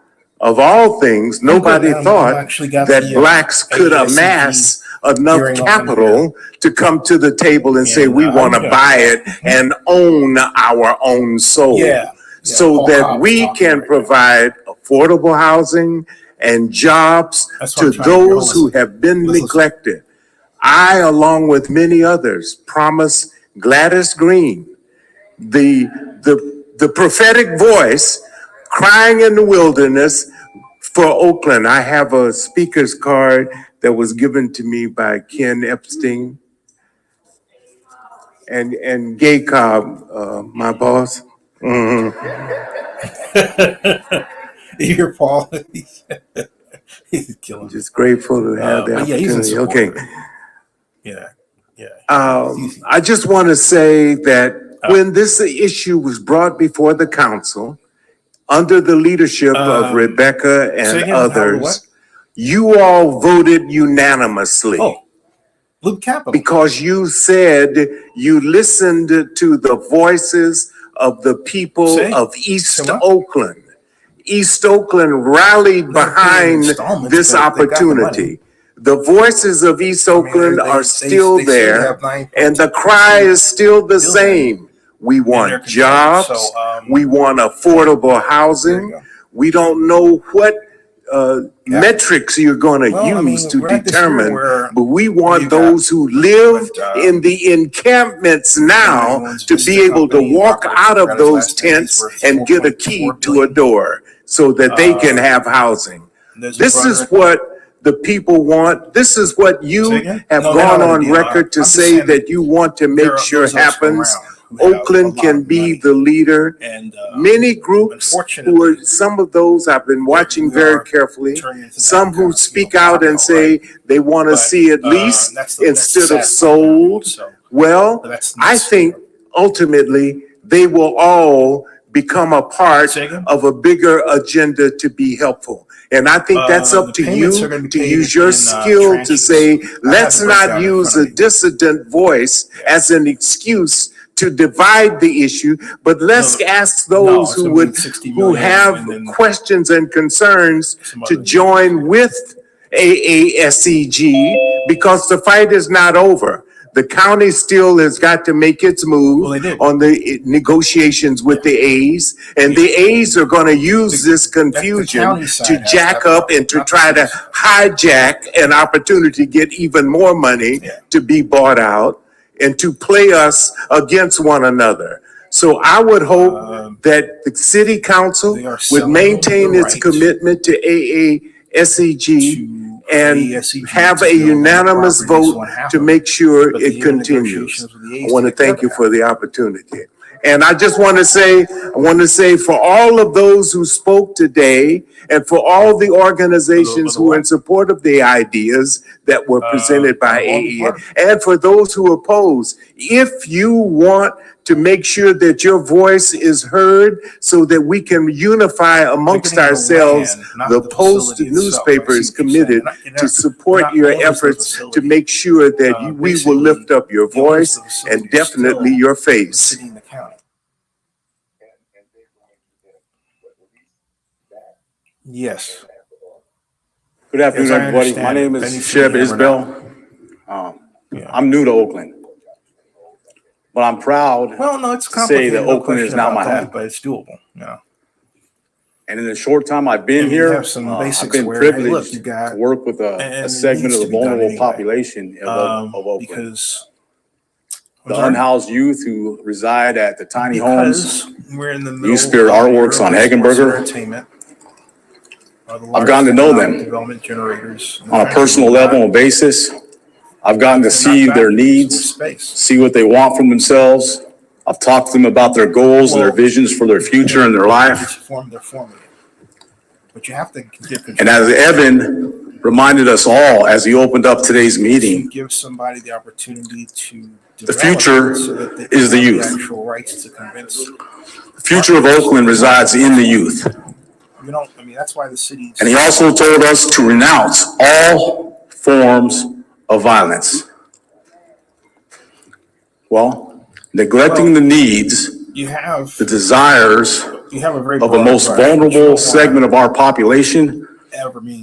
of all things, nobody man. thought I've actually got that the, blacks could AASEG amass enough hearing on capital to come to the table and say, we how want you to doing? buy it and own our own soul. Yeah. So Paul that Cobb we talking can right provide affordable housing and jobs That's what I'm to trying to do. those who have been Listen. neglected. I, along with many others, promise Gladys Green, the prophetic voice crying in the wilderness for Oakland. I have a speaker's card that was given to me by Ken Epstein and Gay Cobb, my boss. Mhm. You hear Paul? He's killing me. Just grateful to have the But yeah, he's in opportunity. support. Okay. Yeah. I just want to say that when this issue was brought before the council, under the leadership of Rebecca say and again, Howard, what? others, you all voted unanimously. Luke Capital. Because you said you listened to the voices of the people Say? of East Say what? Oakland. East Oakland rallied behind installments, this but they got the money. opportunity. The voices of East Oakland are still they say they there, have 9.2 and the cry is still the same. We their want control. jobs, So, we want affordable housing. We don't know what metrics you're going to use to we're at this determine, year where but we want you those who live but, in the encampments now owns to just be a able to company, walk operates out for of Greta's those last name. He's tents worth and get a key $4.4 to a door so that they can have housing. There's a This is brother- what the people want. This is what Say you again? have No, they're gone not on a deal. record to I'm just say saying that you want to there make are sure those of us happens. around who have a Oakland lot can of be money. the leader. And Many groups who are, some of those I've been watching we very are carefully, turning into that some kind who of, speak out and say they want to But, see it leased that's the instead sad of part. sold. So, Well, that's I think ultimately they will all become a part Say again? of a bigger agenda to be helpful. And I think that's up the to payments you are gonna be to paid use in, your in, skill to tranches. say, I have let's the not breakdown in use front a of me. dissident voice as an excuse to divide the issue, but let's ask those it's who gonna would, be 60 who million have and then questions and concerns some to other join with AASEG because the fight is not over. The county still has got to make its move on the negotiations with the A's, and the A's are going to use this confusion to jack up and to try to hijack an opportunity to get even more money to be bought out and to play us against one another. So I would hope that the city council would maintain its commitment to AASEG and have a unanimous vote to make sure it continues. I want to thank you for the opportunity. And I just want to say, for all of those who spoke today and for all the organizations who are in support of the ideas that were presented by AE, and for those who oppose, if you want to make sure that your voice is heard so that we can unify amongst ourselves, the Post newspaper is committed to support your efforts to make sure that we will lift up your voice and definitely your face. Yes. Good afternoon, everybody. My name is Sheb Isbell. I'm new to Oakland, but I'm proud to say that Oakland is now my home. But it's doable, yeah. And in the short time I've been here, I've been privileged to work with a segment of the vulnerable population of Oakland. Because the unhoused youth who reside at the tiny homes, we're in the middle Youth Spirit Artworks on Hagenberger. I've gotten to know them on a personal level and basis. I've gotten to see their needs, see what they want from themselves. I've talked to them about their goals and their visions for their future and their life. But you have to give And as Evan reminded us all as he opened up today's meeting, give somebody the opportunity to the future is the youth. actual rights to convince. The future of Oakland resides in the youth. That's why the city. And he also told us to renounce all forms of violence. Well, neglecting the needs, the desires of a most vulnerable segment of our population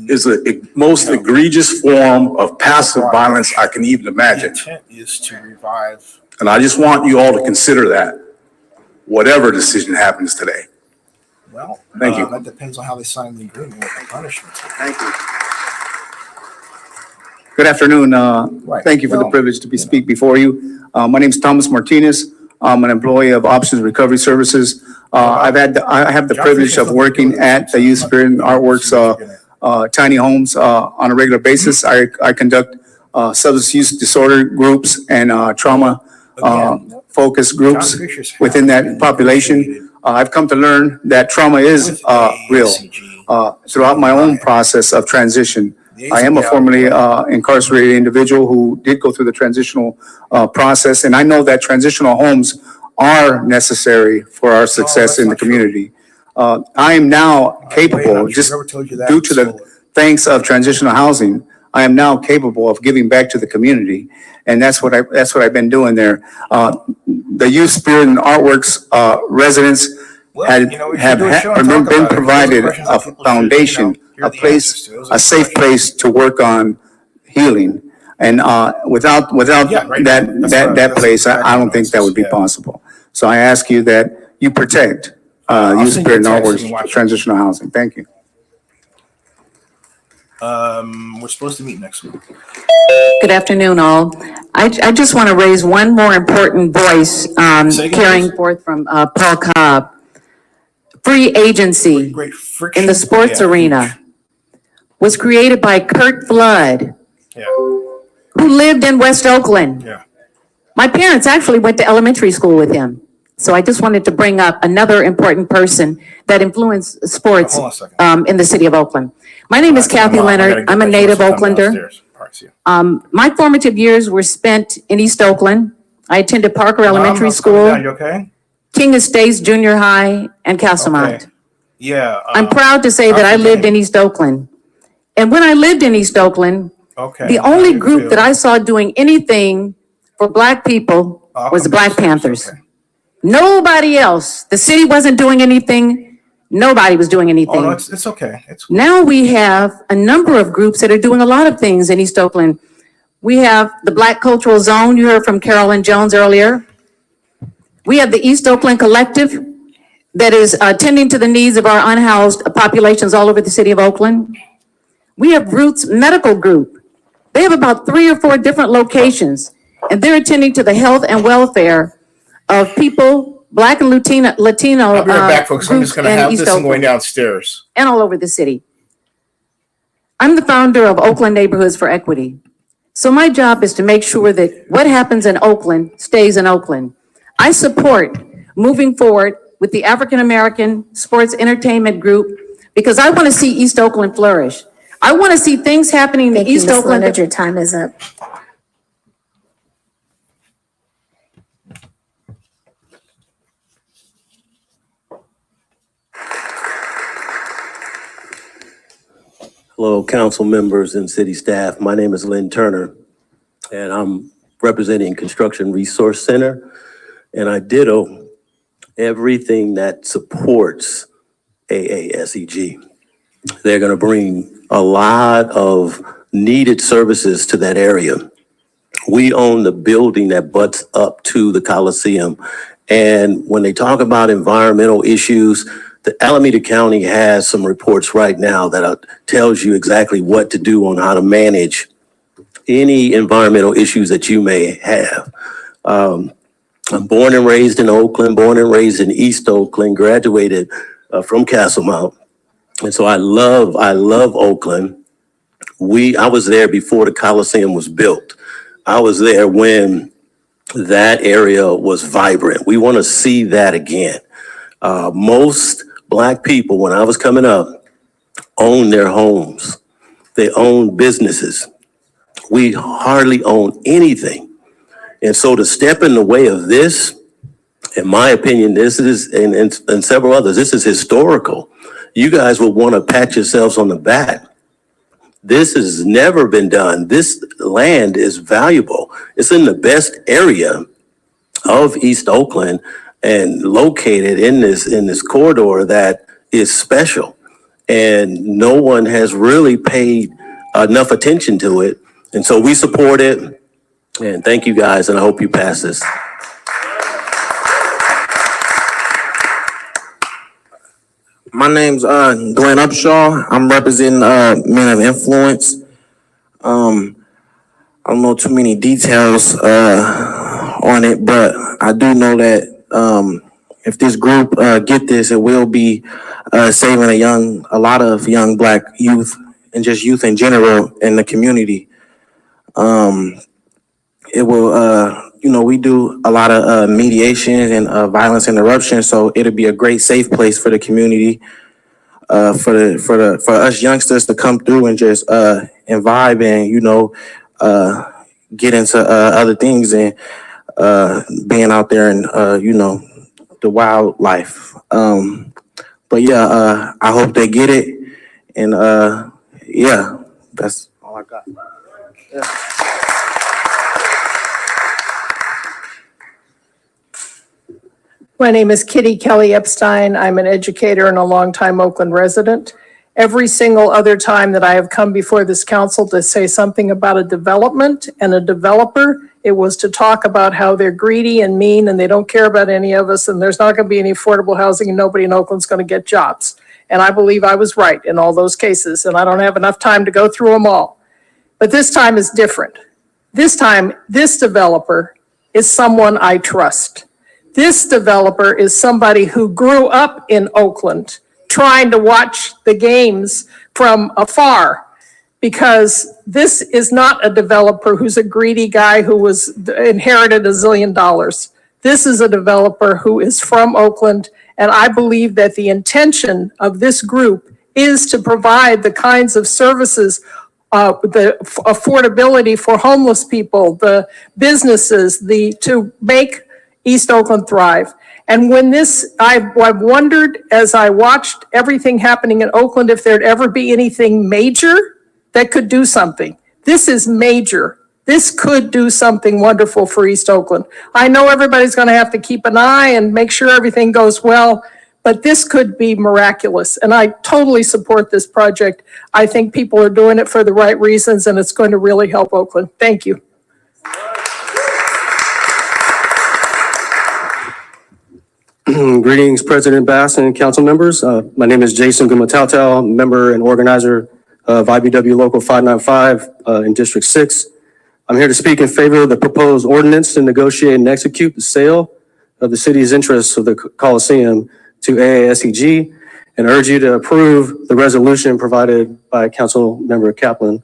is the most egregious form of passive violence I can even imagine. The intent is to revive. And I just want you all to consider that, whatever decision happens today. Well, thank you. That depends on how they sign the agreement with the punishment. Thank you. Good afternoon. Thank you for the privilege to speak before you. My name is Thomas Martinez. I'm an employee of Options Recovery Services. I have the privilege of working at the Youth Spirit and Artworks tiny homes on a regular basis. I conduct substance use disorder groups and trauma focus groups within that population. I've come to learn that trauma is real throughout my own process of transition. I am a formerly incarcerated individual who did go through the transitional process, and I know that transitional homes are necessary for our success in the community. I am now capable, just due to the thanks of transitional housing, I am now capable of giving back to the community, and that's what I've been doing there. The Youth Spirit and Artworks residents have been provided a foundation, a place, a safe place to work on healing, and without that place, I don't think that would be possible. So I ask you that you protect Youth Spirit and Artworks transitional housing. Thank you. We're supposed to meet next week. Good afternoon, all. I just want to raise one more important voice carrying forth from Paul Cobb. Free agency in the sports arena was created by Kurt Flood, who lived in West Oakland. My parents actually went to elementary school with him. So I just wanted to bring up another important person that influenced sports in the city of Oakland. My name is Kathy Leonard. I'm a native Oaklander. My formative years were spent in East Oakland. I attended Parker Elementary School, King Estates Junior High, and Castlemont. I'm proud to say that I lived in East Oakland. And when I lived in East Oakland, the only group that I saw doing anything for Black people was the Black Panthers. Nobody else. The city wasn't doing anything. Nobody was doing anything. Oh, no, it's okay. Now we have a number of groups that are doing a lot of things in East Oakland. We have the Black Cultural Zone, you heard from Carolyn Jones earlier. We have the East Oakland Collective that is attending to the needs of our unhoused populations all over the city of Oakland. We have Roots Medical Group. They have about 3 or 4 different locations, and they're attending to the health and welfare of people, Black and Latino. I'll be right back, folks. I'm just going to have this and going downstairs. And all over the city. I'm the founder of Oakland Neighborhoods for Equity. So my job is to make sure that what happens in Oakland stays in Oakland. I support moving forward with the African American Sports Entertainment Group because I want to see East Oakland flourish. I want to see things happening in East Oakland. Leonard, your time is up. Hello, council members and city staff. My name is Lynn Turner, and I'm representing Construction Resource Center. And I ditto everything that supports AASEG. They're going to bring a lot of needed services to that area. We own the building that butts up to the Coliseum. And when they talk about environmental issues, the Alameda County has some reports right now that tells you exactly what to do on how to manage any environmental issues that you may have. I'm born and raised in Oakland, born and raised in East Oakland, graduated from Castlemount. And so I love Oakland. I was there before the Coliseum was built. I was there when that area was vibrant. We want to see that again. Most Black people, when I was coming up, own their homes. They own businesses. We hardly own anything. And so to step in the way of this, in my opinion, this is, and several others, this is historical. You guys will want to pat yourselves on the back. This has never been done. This land is valuable. It's in the best area of East Oakland and located in this corridor that is special. And no one has really paid enough attention to it. And so we support it. And thank you guys, and I hope you pass this. My name's Glenn Upshaw. I'm representing Men of Influence. I don't know too many details on it, but I do know that if this group get this, it will be saving a lot of young Black youth and just youth in general in the community. It will, we do a lot of mediation and violence interruption, so it'll be a great safe place for the community, for us youngsters to come through and just and vibe and get into other things and being out there and the wildlife. But yeah, I hope they get it, and yeah, that's all I got. Yeah. My name is Kitty Kelly Epstein. I'm an educator and a longtime Oakland resident. Every single other time that I have come before this council to say something about a development and a developer, it was to talk about how they're greedy and mean and they don't care about any of us and there's not going to be any affordable housing and nobody in Oakland's going to get jobs. And I believe I was right in all those cases, and I don't have enough time to go through them all. But this time is different. This time, this developer is someone I trust. This developer is somebody who grew up in Oakland trying to watch the games from afar, because this is not a developer who's a greedy guy who inherited $1 zillion. This is a developer who is from Oakland, and I believe that the intention of this group is to provide the kinds of services, the affordability for homeless people, the businesses, to make East Oakland thrive. And when I've wondered as I watched everything happening in Oakland, if there'd ever be anything major that could do something. This is major. This could do something wonderful for East Oakland. I know everybody's going to have to keep an eye and make sure everything goes well, but this could be miraculous. And I totally support this project. I think people are doing it for the right reasons, and it's going to really help Oakland. Thank you. Greetings, President Bass and council members. My name is Jason Gumatautel, member and organizer of IBW Local 595 in District 6. I'm here to speak in favor of the proposed ordinance to negotiate and execute the sale of the city's interests of the Coliseum to AASEG and urge you to approve the resolution provided by Councilmember Kaplan.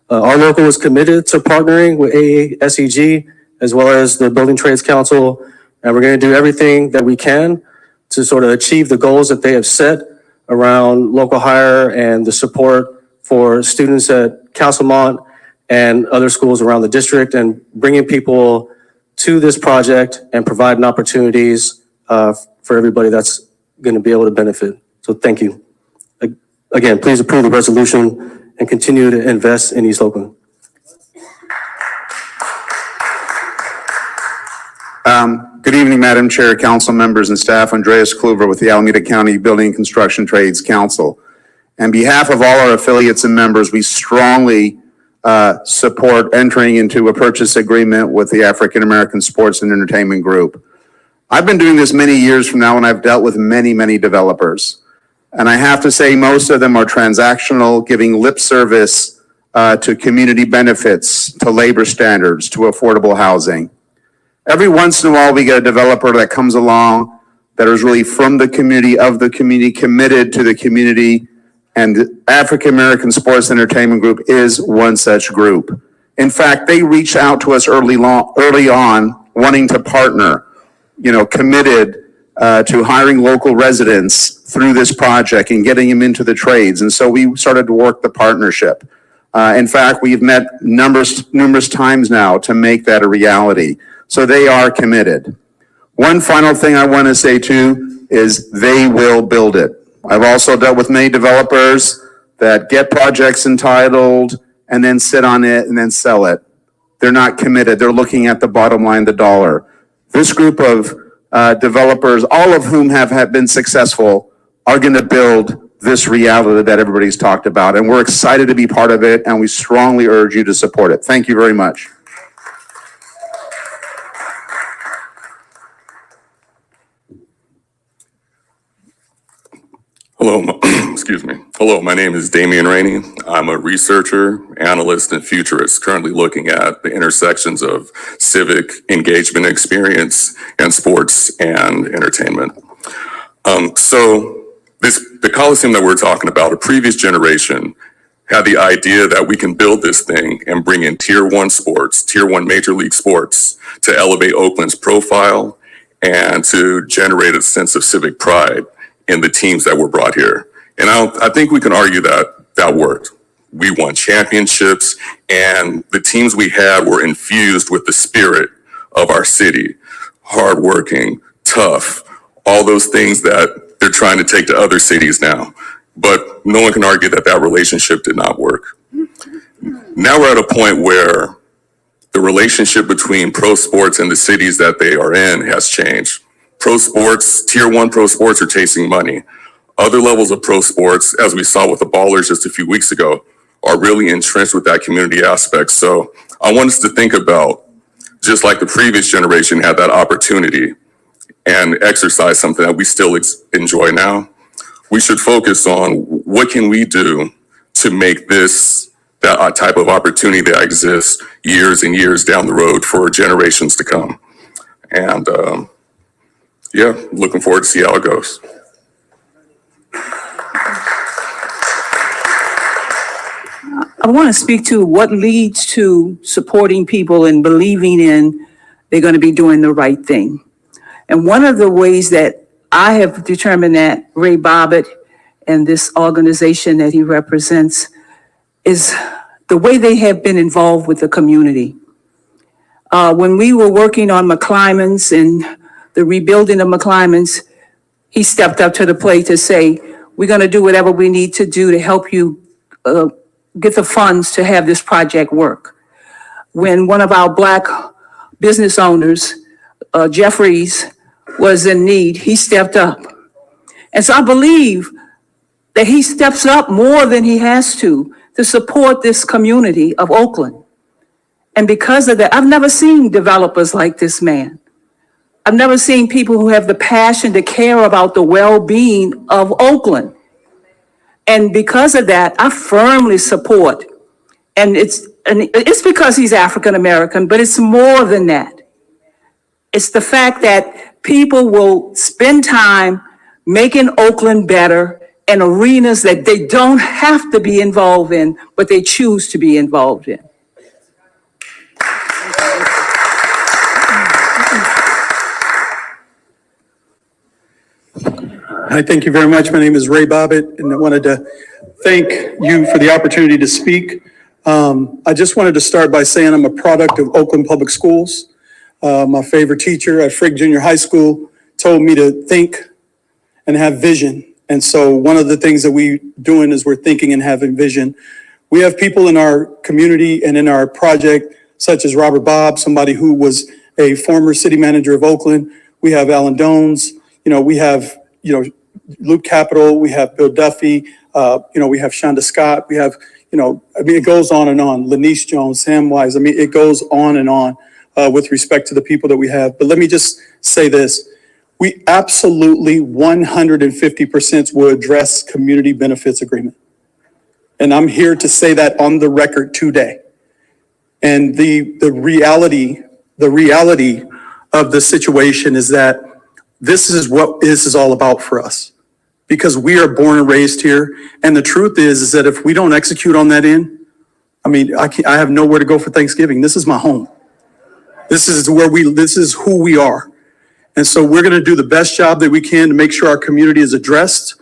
Our local is committed to partnering with AASEG as well as the Building Trades Council, and we're going to do everything that we can to sort of achieve the goals that they have set around local hire and the support for students at Castlemont and other schools around the district, and bringing people to this project and providing opportunities for everybody that's going to be able to benefit. So thank you. Again, please approve the resolution and continue to invest in East Oakland. Good evening, Madam Chair, council members and staff. Andreas Kluver with the Alameda County Building and Construction Trades Council. On behalf of all our affiliates and members, we strongly support entering into a purchase agreement with the African American Sports and Entertainment Group. I've been doing this many years from now, and I've dealt with many developers. And I have to say, most of them are transactional, giving lip service to community benefits, to labor standards, to affordable housing. Every once in a while, we get a developer that comes along that is really from the community, of the community, committed to the community. And the African American Sports Entertainment Group is one such group. In fact, they reached out to us early on, wanting to partner, committed to hiring local residents through this project and getting them into the trades. And so we started to work the partnership. In fact, we've met numerous times now to make that a reality. So they are committed. One final thing I want to say too is they will build it. I've also dealt with many developers that get projects entitled and then sit on it and then sell it. They're not committed. They're looking at the bottom line, the dollar. This group of developers, all of whom have been successful, are going to build this reality that everybody's talked about. And we're excited to be part of it, and we strongly urge you to support it. Thank you very much. Hello, excuse me. Hello, my name is Damian Rainey. I'm a researcher, analyst, and futurist currently looking at the intersections of civic engagement experience and sports and entertainment. The Coliseum that we're talking about, a previous generation had the idea that we can build this thing and bring in tier 1 sports, tier 1 major league sports to elevate Oakland's profile and to generate a sense of civic pride in the teams that were brought here. And I think we can argue that that worked. We won championships, and the teams we had were infused with the spirit of our city. Hardworking, tough, all those things that they're trying to take to other cities now. But no one can argue that that relationship did not work. Now we're at a point where the relationship between pro sports and the cities that they are in has changed. Pro sports, tier 1 pro sports are chasing money. Other levels of pro sports, as we saw with the Ballers just a few weeks ago, are really entrenched with that community aspect. So I want us to think about, just like the previous generation had that opportunity and exercise something that we still enjoy now, we should focus on what can we do to make this that type of opportunity that exists years and years down the road for generations to come. And yeah, looking forward to see how it goes. I want to speak to what leads to supporting people and believing in they're going to be doing the right thing. And one of the ways that I have determined that Ray Bobbitt and this organization that he represents is the way they have been involved with the community. When we were working on McClymonds and the rebuilding of McClymonds, he stepped up to the plate to say, we're going to do whatever we need to do to help you get the funds to have this project work. When one of our Black business owners, Jeffries, was in need, he stepped up And so I believe that he steps up more than he has to support this community of Oakland. And because of that, I've never seen developers like this man. I've never seen people who have the passion to care about the well-being of Oakland. And because of that, I firmly support. And it's because he's African American, but it's more than that. It's the fact that people will spend time making Oakland better in arenas that they don't have to be involved in, but they choose to be involved in. Hi, thank you very much. My name is Ray Bobbitt, and I wanted to thank you for the opportunity to speak. I just wanted to start by saying I'm a product of Oakland Public Schools. My favorite teacher at Frick Junior High School told me to think and have vision. And so one of the things that we're doing is we're thinking and having vision. We have people in our community and in our project, such as Robert Bobb, somebody who was a former city manager of Oakland. We have Alan Dones, we have, Luke Capital, we have Bill Duffy, we have Shonda Scott, we have, it goes on and on. Lanice Jones, Sam Wise, it goes on and on with respect to the people that we have. But let me just say this. We absolutely 150% will address community benefits agreement. And I'm here to say that on the record today. And the reality of the situation is that this is what this is all about for us, because we are born and raised here. And the truth is that if we don't execute on that end, I have nowhere to go for Thanksgiving. This is my home. This is who we are. And so we're going to do the best job that we can to make sure our community is addressed.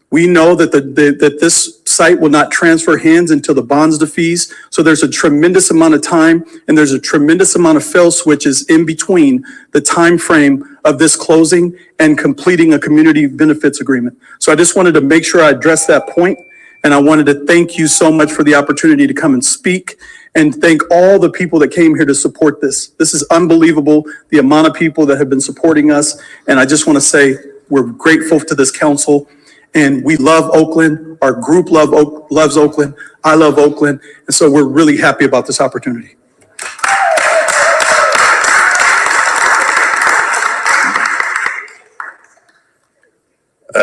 We know that that this site will not transfer hands until the bonds defease. So there's a tremendous amount of time, and there's a tremendous amount of fail switches in between the time frame of this closing and completing a community benefits agreement. So I just wanted to make sure I addressed that point, and I wanted to thank you so much for the opportunity to come and speak, and thank all the people that came here to support this. This is unbelievable, the amount of people that have been supporting us, and I just want to say we're grateful to this council. And we love Oakland. Our group loves Oakland. I love Oakland. And so we're really happy about this opportunity.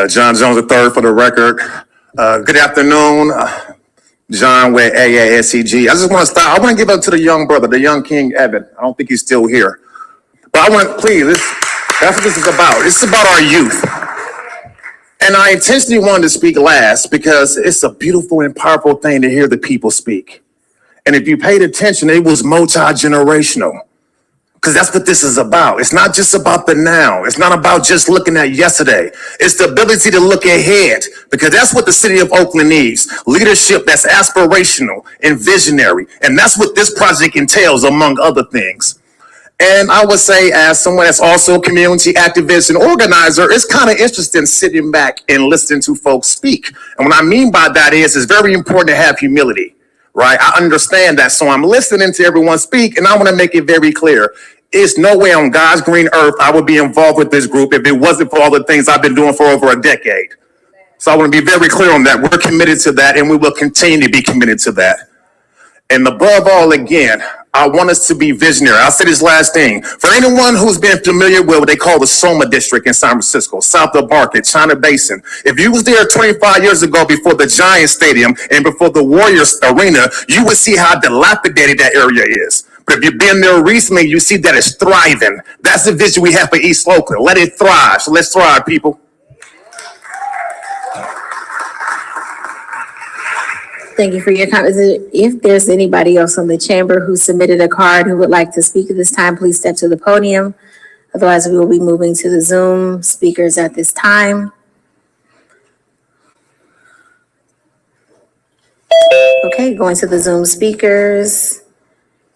John Jones III for the record. Good afternoon. John with AASEG. I just want to start. I want to give up to the young brother, the young King Evan. I don't think he's still here. But I want to, please, that's what this is about. This is about our youth. And I intentionally wanted to speak last because it's a beautiful and powerful thing to hear the people speak. And if you paid attention, it was multi-generational, because that's what this is about. It's not just about the now. It's not about just looking at yesterday. It's the ability to look ahead, because that's what the city of Oakland needs. Leadership that's aspirational and visionary. And that's what this project entails, among other things. And I would say, as someone that's also a community activist and organizer, it's kind of interesting sitting back and listening to folks speak. And what I mean by that is, it's very important to have humility, right? I understand that. So I'm listening to everyone speak, and I want to make it very clear. It's no way on God's green earth I would be involved with this group if it wasn't for all the things I've been doing for over a decade. So I want to be very clear on that. We're committed to that, and we will continue to be committed to that. And above all, again, I want us to be visionary. I'll say this last thing. For anyone who's been familiar with what they call the Soma District in San Francisco, south of Market, China Basin, if you was there 25 years ago before the Giants Stadium and before the Warriors Arena, you would see how dilapidated that area is. But if you've been there recently, you see that it's thriving. That's the vision we have for East Oakland. Let it thrive. So let's thrive, people. Thank you for your comments. If there's anybody else in the chamber who submitted a card who would like to speak at this time, please step to the podium. Otherwise, we will be moving to the Zoom speakers at this time. Okay, going to the Zoom speakers.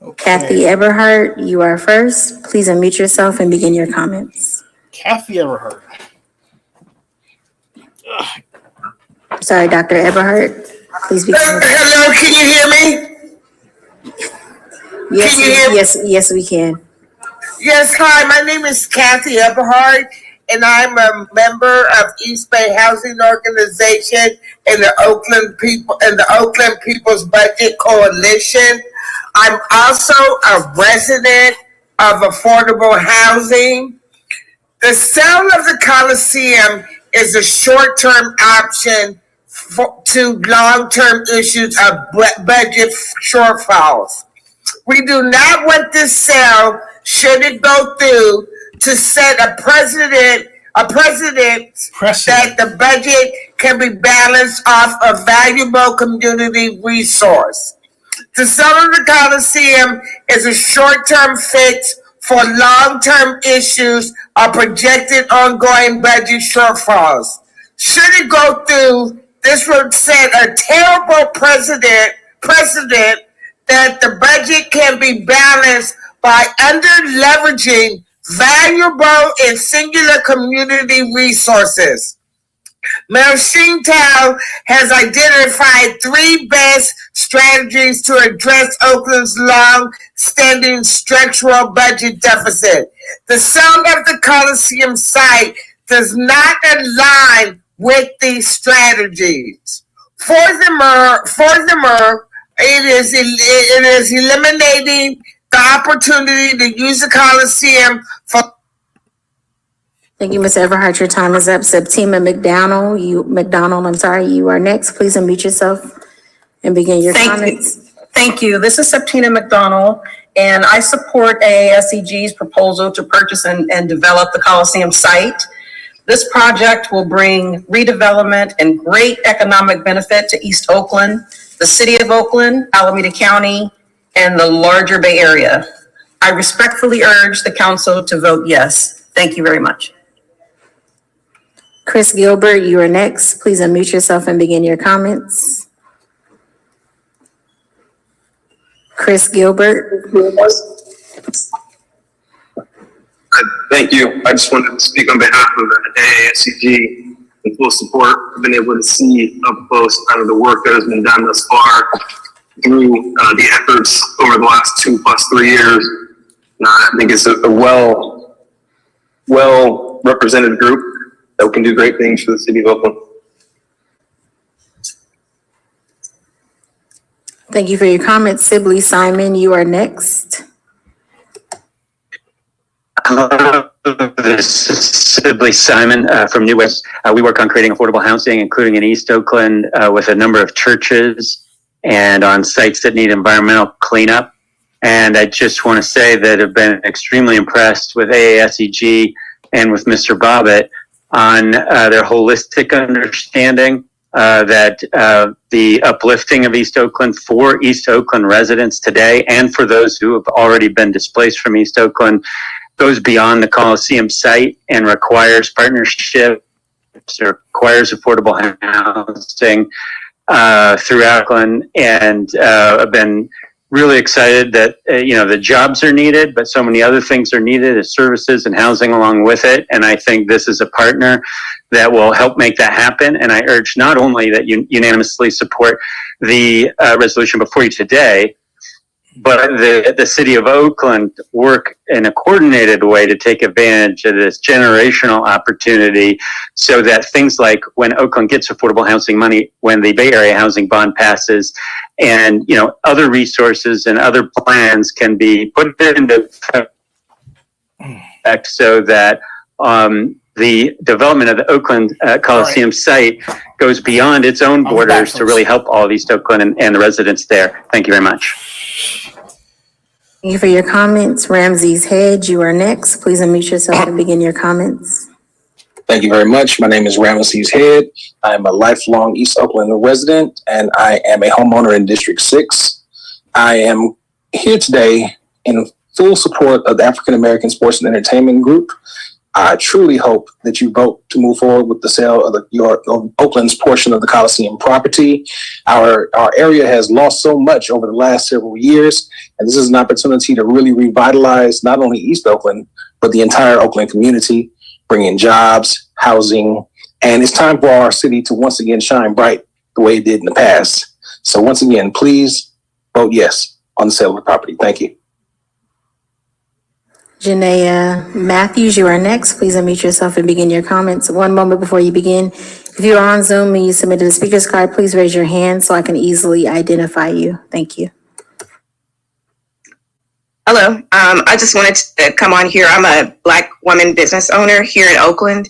Okay. Kathy Eberhardt, you are first. Please unmute yourself and begin your comments. Kathy Eberhardt. Sorry, Dr. Eberhardt. Please begin. Hello, can you hear me? Yes, yes, we can. Yes, hi, my name is Kathy Eberhardt, and I'm a member of East Bay Housing Organization and the Oakland People's Budget Coalition. I'm also a resident of affordable housing. The sale of the Coliseum is a short-term option to long-term issues of budget shortfalls. We do not want this sale, should it go through, to set a precedent that the budget can be balanced off a valuable community resource. The sale of the Coliseum is a short-term fix for long-term issues or projected ongoing budget shortfalls. Should it go through, this would set a terrible precedent that the budget can be balanced by under-leveraging valuable and singular community resources. Mayor Shingtow has identified 3 best strategies to address Oakland's long-standing structural budget deficit. The sale of the Coliseum site does not align with these strategies. Furthermore, it is eliminating the opportunity to use the Coliseum for. Thank you, Ms. Everhart. Your time is up. Septima McDonald, you are next. Please unmute yourself and begin your comments. Thank you. This is Septima McDonald, and I support AASEG's proposal to purchase and develop the Coliseum site. This project will bring redevelopment and great economic benefit to East Oakland, the city of Oakland, Alameda County, and the larger Bay Area. I respectfully urge the council to vote yes. Thank you very much. Chris Gilbert, you are next. Please unmute yourself and begin your comments. Chris Gilbert. Thank you. I just wanted to speak on behalf of the AASEG in full support. I've been able to see up close kind of the work that has been done thus far through the efforts over the last 2+3 years. I think it's a well represented group that can do great things for the city of Oakland. Thank you for your comments. Sibley Simon, you are next. Hello, this is Sibley Simon from New West. We work on creating affordable housing, including in East Oakland with a number of churches and on sites that need environmental cleanup. And I just want to say that I've been extremely impressed with AASEG and with Mr. Bobbitt on their holistic understanding that the uplifting of East Oakland for East Oakland residents today and for those who have already been displaced from East Oakland goes beyond the Coliseum site and requires partnerships, requires affordable housing throughout Oakland. And I've been really excited that, the jobs are needed, but so many other things are needed as services and housing along with it. And I think this is a partner that will help make that happen. And I urge not only that you unanimously support the resolution before you today, but the city of Oakland work in a coordinated way to take advantage of this generational opportunity so that things like when Oakland gets affordable housing money, when the Bay Area Housing Bond passes, and other resources and other plans can be put into effect so that the development of the Oakland Coliseum site goes beyond its own borders to really help all of East Oakland and the residents there. Thank you very much. Thank you for your comments. Ramsey's Head, you are next. Please unmute yourself and begin your comments. Thank you very much. My name is Ramesses Head. I am a lifelong East Oakland resident, and I am a homeowner in District 6. I am here today in full support of the African American Sports and Entertainment Group. I truly hope that you vote to move forward with the sale of Oakland's portion of the Coliseum property. Our area has lost so much over the last several years, and this is an opportunity to really revitalize not only East Oakland, but the entire Oakland community, bring in jobs, housing, and it's time for our city to once again shine bright the way it did in the past. So once again, please vote yes on the sale of the property. Thank you. Janaea Matthews, you are next. Please unmute yourself and begin your comments. One moment before you begin. If you are on Zoom and you submitted a speaker's card, please raise your hand so I can easily identify you. Thank you. Hello, I just wanted to come on here. I'm a Black woman business owner here in Oakland,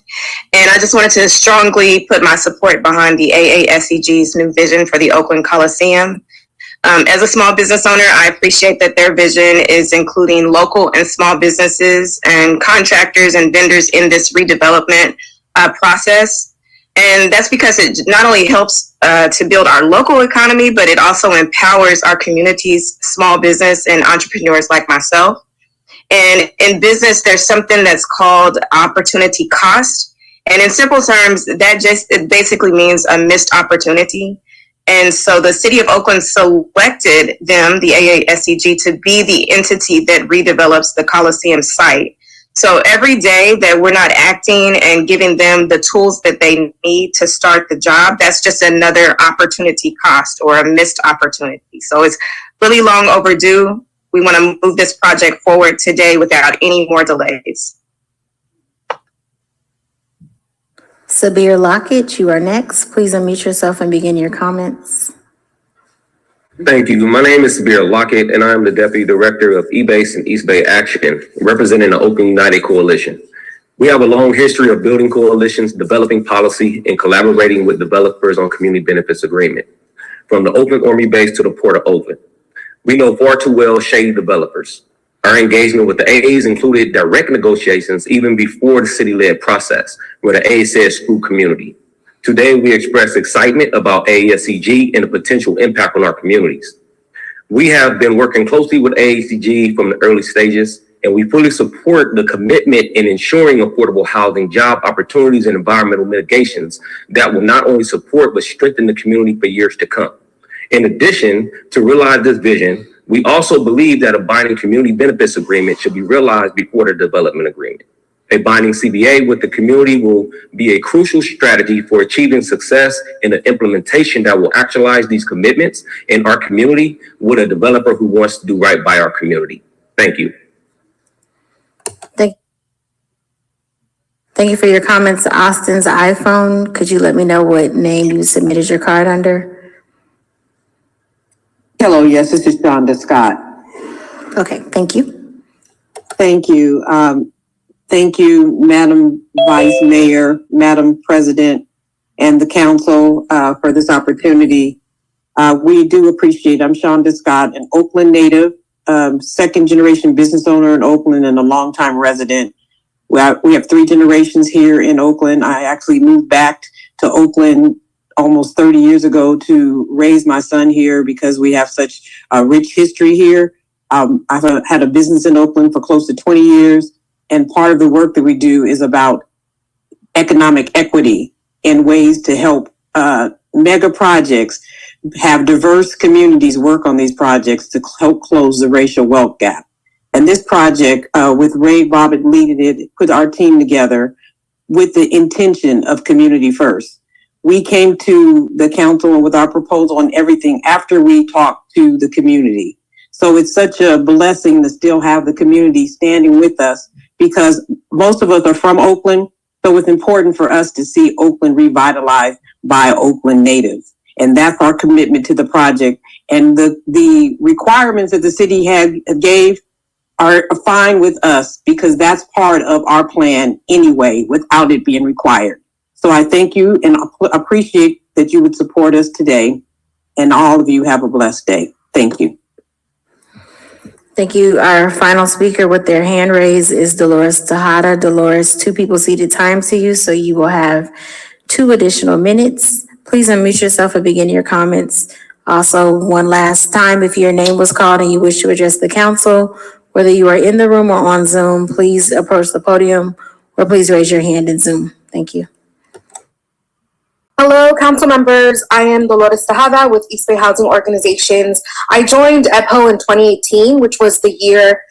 and I just wanted to strongly put my support behind the AASEG's new vision for the Oakland Coliseum. As a small business owner, I appreciate that their vision is including local and small businesses and contractors and vendors in this redevelopment process. And that's because it not only helps to build our local economy, but it also empowers our communities, small business and entrepreneurs like myself. And in business, there's something that's called opportunity cost. And in simple terms, it basically means a missed opportunity. And so the city of Oakland selected them, the AASEG, to be the entity that redevelops the Coliseum site. So every day that we're not acting and giving them the tools that they need to start the job, that's just another opportunity cost or a missed opportunity. So it's really long overdue. We want to move this project forward today without any more delays. Sabir Lockett, you are next. Please unmute yourself and begin your comments. Thank you. My name is Sabir Lockett, and I am the Deputy Director of eBase and East Bay Action, representing the Oakland United Coalition. We have a long history of building coalitions, developing policy, and collaborating with developers on community benefits agreement, from the Oakland Army base to the Port of Oakland. We know far too well shady developers. Our engagement with the AAs included direct negotiations even before the city-led process, where the AA said screw community. Today, we express excitement about AASEG and the potential impact on our communities. We have been working closely with AASEG from the early stages, and we fully support the commitment in ensuring affordable housing, job opportunities, and environmental mitigations that will not only support but strengthen the community for years to come. In addition, to realize this vision, we also believe that a binding community benefits agreement should be realized before the development agreement. A binding CBA with the community will be a crucial strategy for achieving success in the implementation that will actualize these commitments in our community with a developer who wants to do right by our community. Thank you. Thank you for your comments. Austin's iPhone, could you let me know what name you submitted your card under? Hello, yes, this is Shonda Scott. Okay, thank you. Thank you. Thank you, Madam Vice Mayor, Madam President, and the council for this opportunity. We do appreciate it. I'm Shonda Scott, an Oakland native, second generation business owner in Oakland and a longtime resident. We have 3 generations here in Oakland. I actually moved back to Oakland almost 30 years ago to raise my son here because we have such a rich history here. I've had a business in Oakland for close to 20 years. And part of the work that we do is about economic equity in ways to help mega projects have diverse communities work on these projects to help close the racial wealth gap. And this project, with Ray Bobbitt leading it, put our team together with the intention of community first. We came to the council with our proposal on everything after we talked to the community. So it's such a blessing to still have the community standing with us, because most of us are from Oakland, so it's important for us to see Oakland revitalized by Oakland natives. And that's our commitment to the project. And the requirements that the city gave are fine with us, because that's part of our plan anyway, without it being required. So I thank you and appreciate that you would support us today. And all of you have a blessed day. Thank you. Thank you. Our final speaker with their hand raised is Dolores Tejada. Dolores, 2 people ceded time to you, so you will have 2 additional minutes. Please unmute yourself and begin your comments. Also, one last time, if your name was called and you wish to address the council, whether you are in the room or on Zoom, please approach the podium or please raise your hand in Zoom. Thank you. Hello, council members. I am Dolores Tejada with East Bay Housing Organizations. I joined EPHO in 2018, which was the year,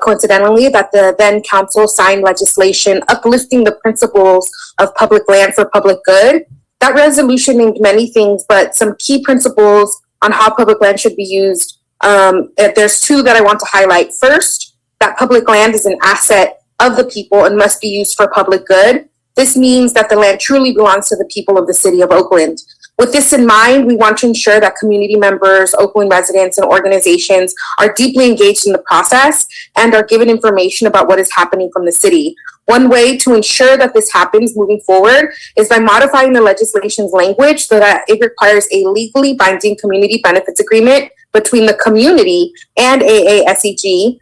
coincidentally, that the then council signed legislation uplifting the principles of public land for public good. That resolution named many things, but some key principles on how public land should be used. There's 2 that I want to highlight. First, that public land is an asset of the people and must be used for public good. This means that the land truly belongs to the people of the city of Oakland. With this in mind, we want to ensure that community members, Oakland residents, and organizations are deeply engaged in the process and are given information about what is happening from the city. One way to ensure that this happens moving forward is by modifying the legislation's language so that it requires a legally binding community benefits agreement between the community and AASEG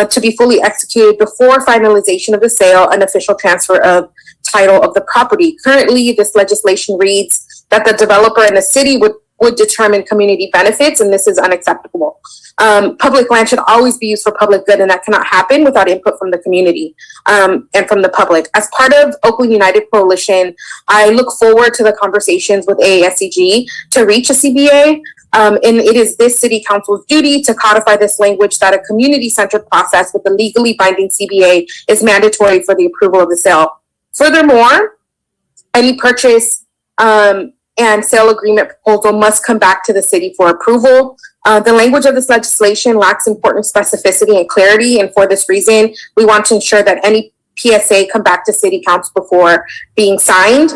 to be fully executed before finalization of the sale and official transfer of title of the property. Currently, this legislation reads that the developer and the city would determine community benefits, and this is unacceptable. Public land should always be used for public good, and that cannot happen without input from the community and from the public. As part of Oakland United Coalition, I look forward to the conversations with AASEG to reach a CBA, and it is this city council's duty to codify this language that a community-centered process with a legally binding CBA is mandatory for the approval of the sale. Furthermore, any purchase and sale agreement proposal must come back to the city for approval. The language of this legislation lacks important specificity and clarity, and for this reason, we want to ensure that any PSA come back to city council before being signed.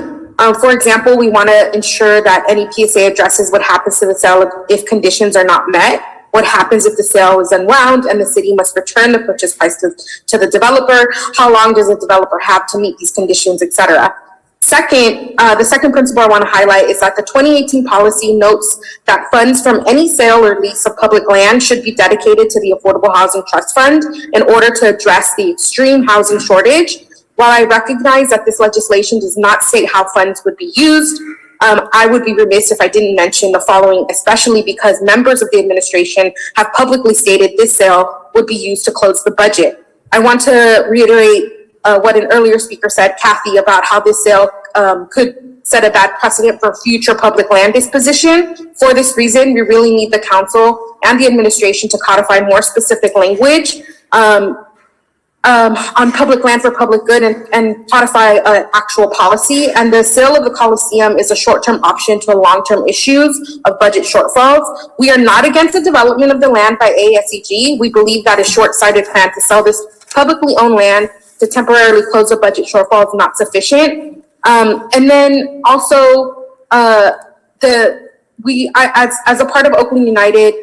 For example, we want to ensure that any PSA addresses what happens to the sale if conditions are not met, what happens if the sale is unwound and the city must return the purchase price to the developer, how long does the developer have to meet these conditions, etc. Second, the second principle I want to highlight is that the 2018 policy notes that funds from any sale or lease of public land should be dedicated to the Affordable Housing Trust Fund in order to address the extreme housing shortage. While I recognize that this legislation does not state how funds would be used, I would be remiss if I didn't mention the following, especially because members of the administration have publicly stated this sale would be used to close the budget. I want to reiterate what an earlier speaker said, Kathy, about how this sale could set a bad precedent for future public land disposition. For this reason, we really need the council and the administration to codify more specific language on public land for public good and codify an actual policy. And the sale of the Coliseum is a short-term option to long-term issues of budget shortfalls. We are not against the development of the land by AASEG. We believe that a short-sighted plan to sell this publicly owned land to temporarily close a budget shortfall is not sufficient. And then also, as a part of Oakland United,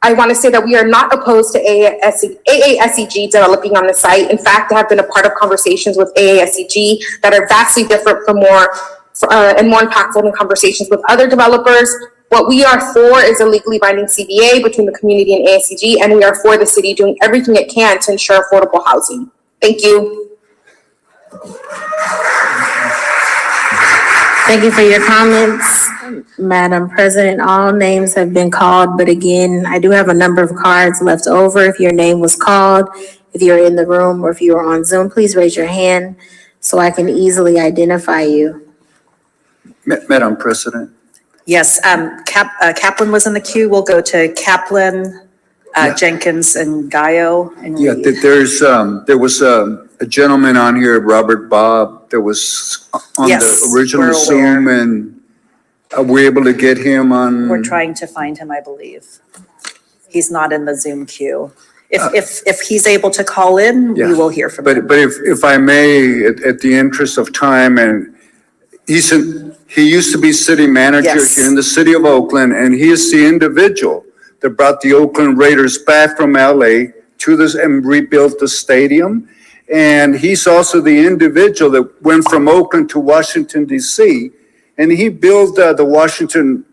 I want to say that we are not opposed to AASEG developing on the site. In fact, I have been a part of conversations with AASEG that are vastly different from and more impactful than conversations with other developers. What we are for is a legally binding CBA between the community and AASEG, and we are for the city doing everything it can to ensure affordable housing. Thank you. Thank you for your comments, Madam President. All names have been called, but again, I do have a number of cards left over. If your name was called, if you're in the room or if you are on Zoom, please raise your hand so I can easily identify you. Madam President. Yes, Kaplan was in the queue. We'll go to Kaplan, Jenkins, and Gallo. And Yeah, there was a gentleman on here, Robert Bob, that was on the original Zoom, and we're able to get him on. We're trying to find him, I believe. He's not in the Zoom queue. If he's able to call in, we will hear from him. But if I may, at the interest of time, and he used to be city manager here in the city of Oakland, and he is the individual that brought the Oakland Raiders back from LA to this and rebuilt the stadium. And he's also the individual that went from Oakland to Washington, D.C., and he built the Washington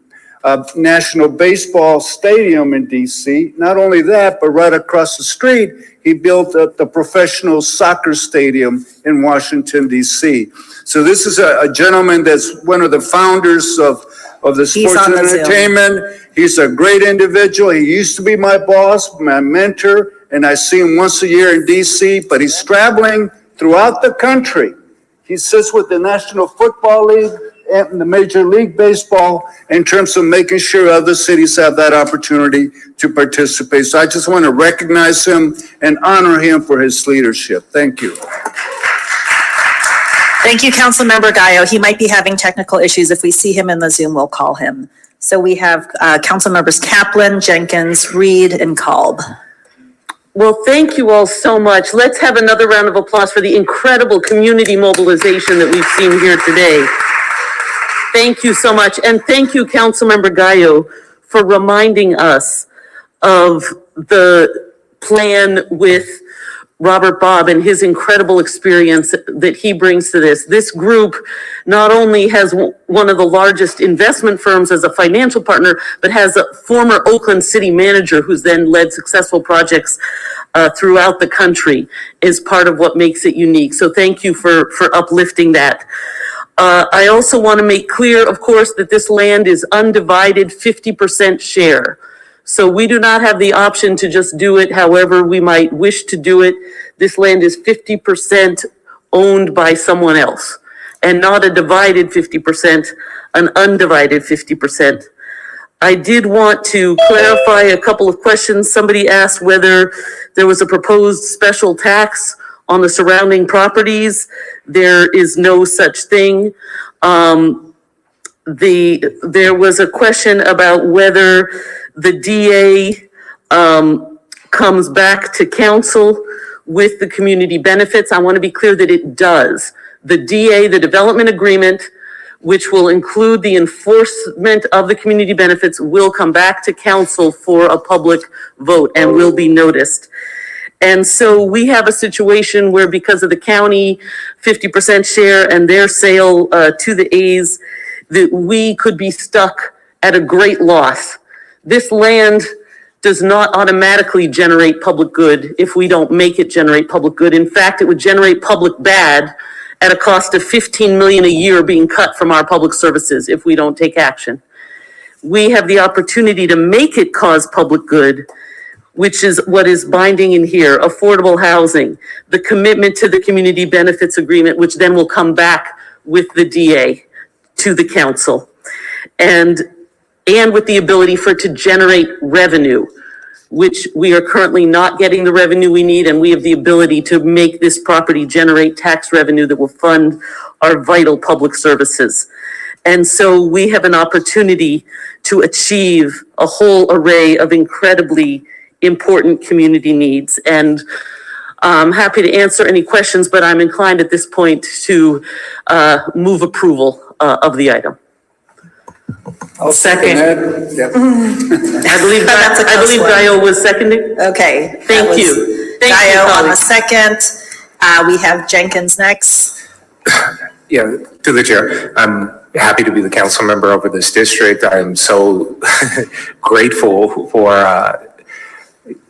National Baseball Stadium in D.C. Not only that, but right across the street, he built the professional soccer stadium in Washington, D.C. So this is a gentleman that's one of the founders of the sports and entertainment. He's a great individual. He used to be my boss, my mentor, and I see him once a year in D.C., but he's traveling throughout the country. He sits with the National Football League and the Major League Baseball in terms of making sure other cities have that opportunity to participate. So I just want to recognize him and honor him for his leadership. Thank you. Thank you, Councilmember Gallo. He might be having technical issues. If we see him in the Zoom, we'll call him. So we have Councilmembers Kaplan, Jenkins, Reed, and Kolb. Well, thank you all so much. Let's have another round of applause for the incredible community mobilization that we've seen here today. Thank you so much. And thank you, Councilmember Gallo, for reminding us of the plan with Robert Bobb and his incredible experience that he brings to this. This group not only has one of the largest investment firms as a financial partner, but has a former Oakland city manager who's then led successful projects throughout the country is part of what makes it unique. So thank you for uplifting that. I also want to make clear, of course, that this land is undivided 50% share. So we do not have the option to just do it however we might wish to do it. This land is 50% owned by someone else, and not a divided 50%, an undivided 50%. I did want to clarify a couple of questions. Somebody asked whether there was a proposed special tax on the surrounding properties. There is no such thing. There was a question about whether the DA comes back to council with the community benefits. I want to be clear that it does. The DA, the development agreement, which will include the enforcement of the community benefits, will come back to council for a public vote and will be noticed. And so we have a situation where, because of the county 50% share and their sale to the A's, that we could be stuck at a great loss. This land does not automatically generate public good if we don't make it generate public good. In fact, it would generate public bad at a cost of $15 million a year being cut from our public services if we don't take action. We have the opportunity to make it cause public good, which is what is binding in here: affordable housing, the commitment to the community benefits agreement, which then will come back with the DA to the council, and with the ability for it to generate revenue, which we are currently not getting the revenue we need, and we have the ability to make this property generate tax revenue that will fund our vital public services. And so we have an opportunity to achieve a whole array of incredibly important community needs. And I'm happy to answer any questions, but I'm inclined at this point to move approval of the item. I'll second it. Yep. I believe Gaio was seconding. Okay. Thank you. Gaio on the second. We have Jenkins next. Yeah, to the chair. I'm happy to be the council member over this district. I'm so grateful for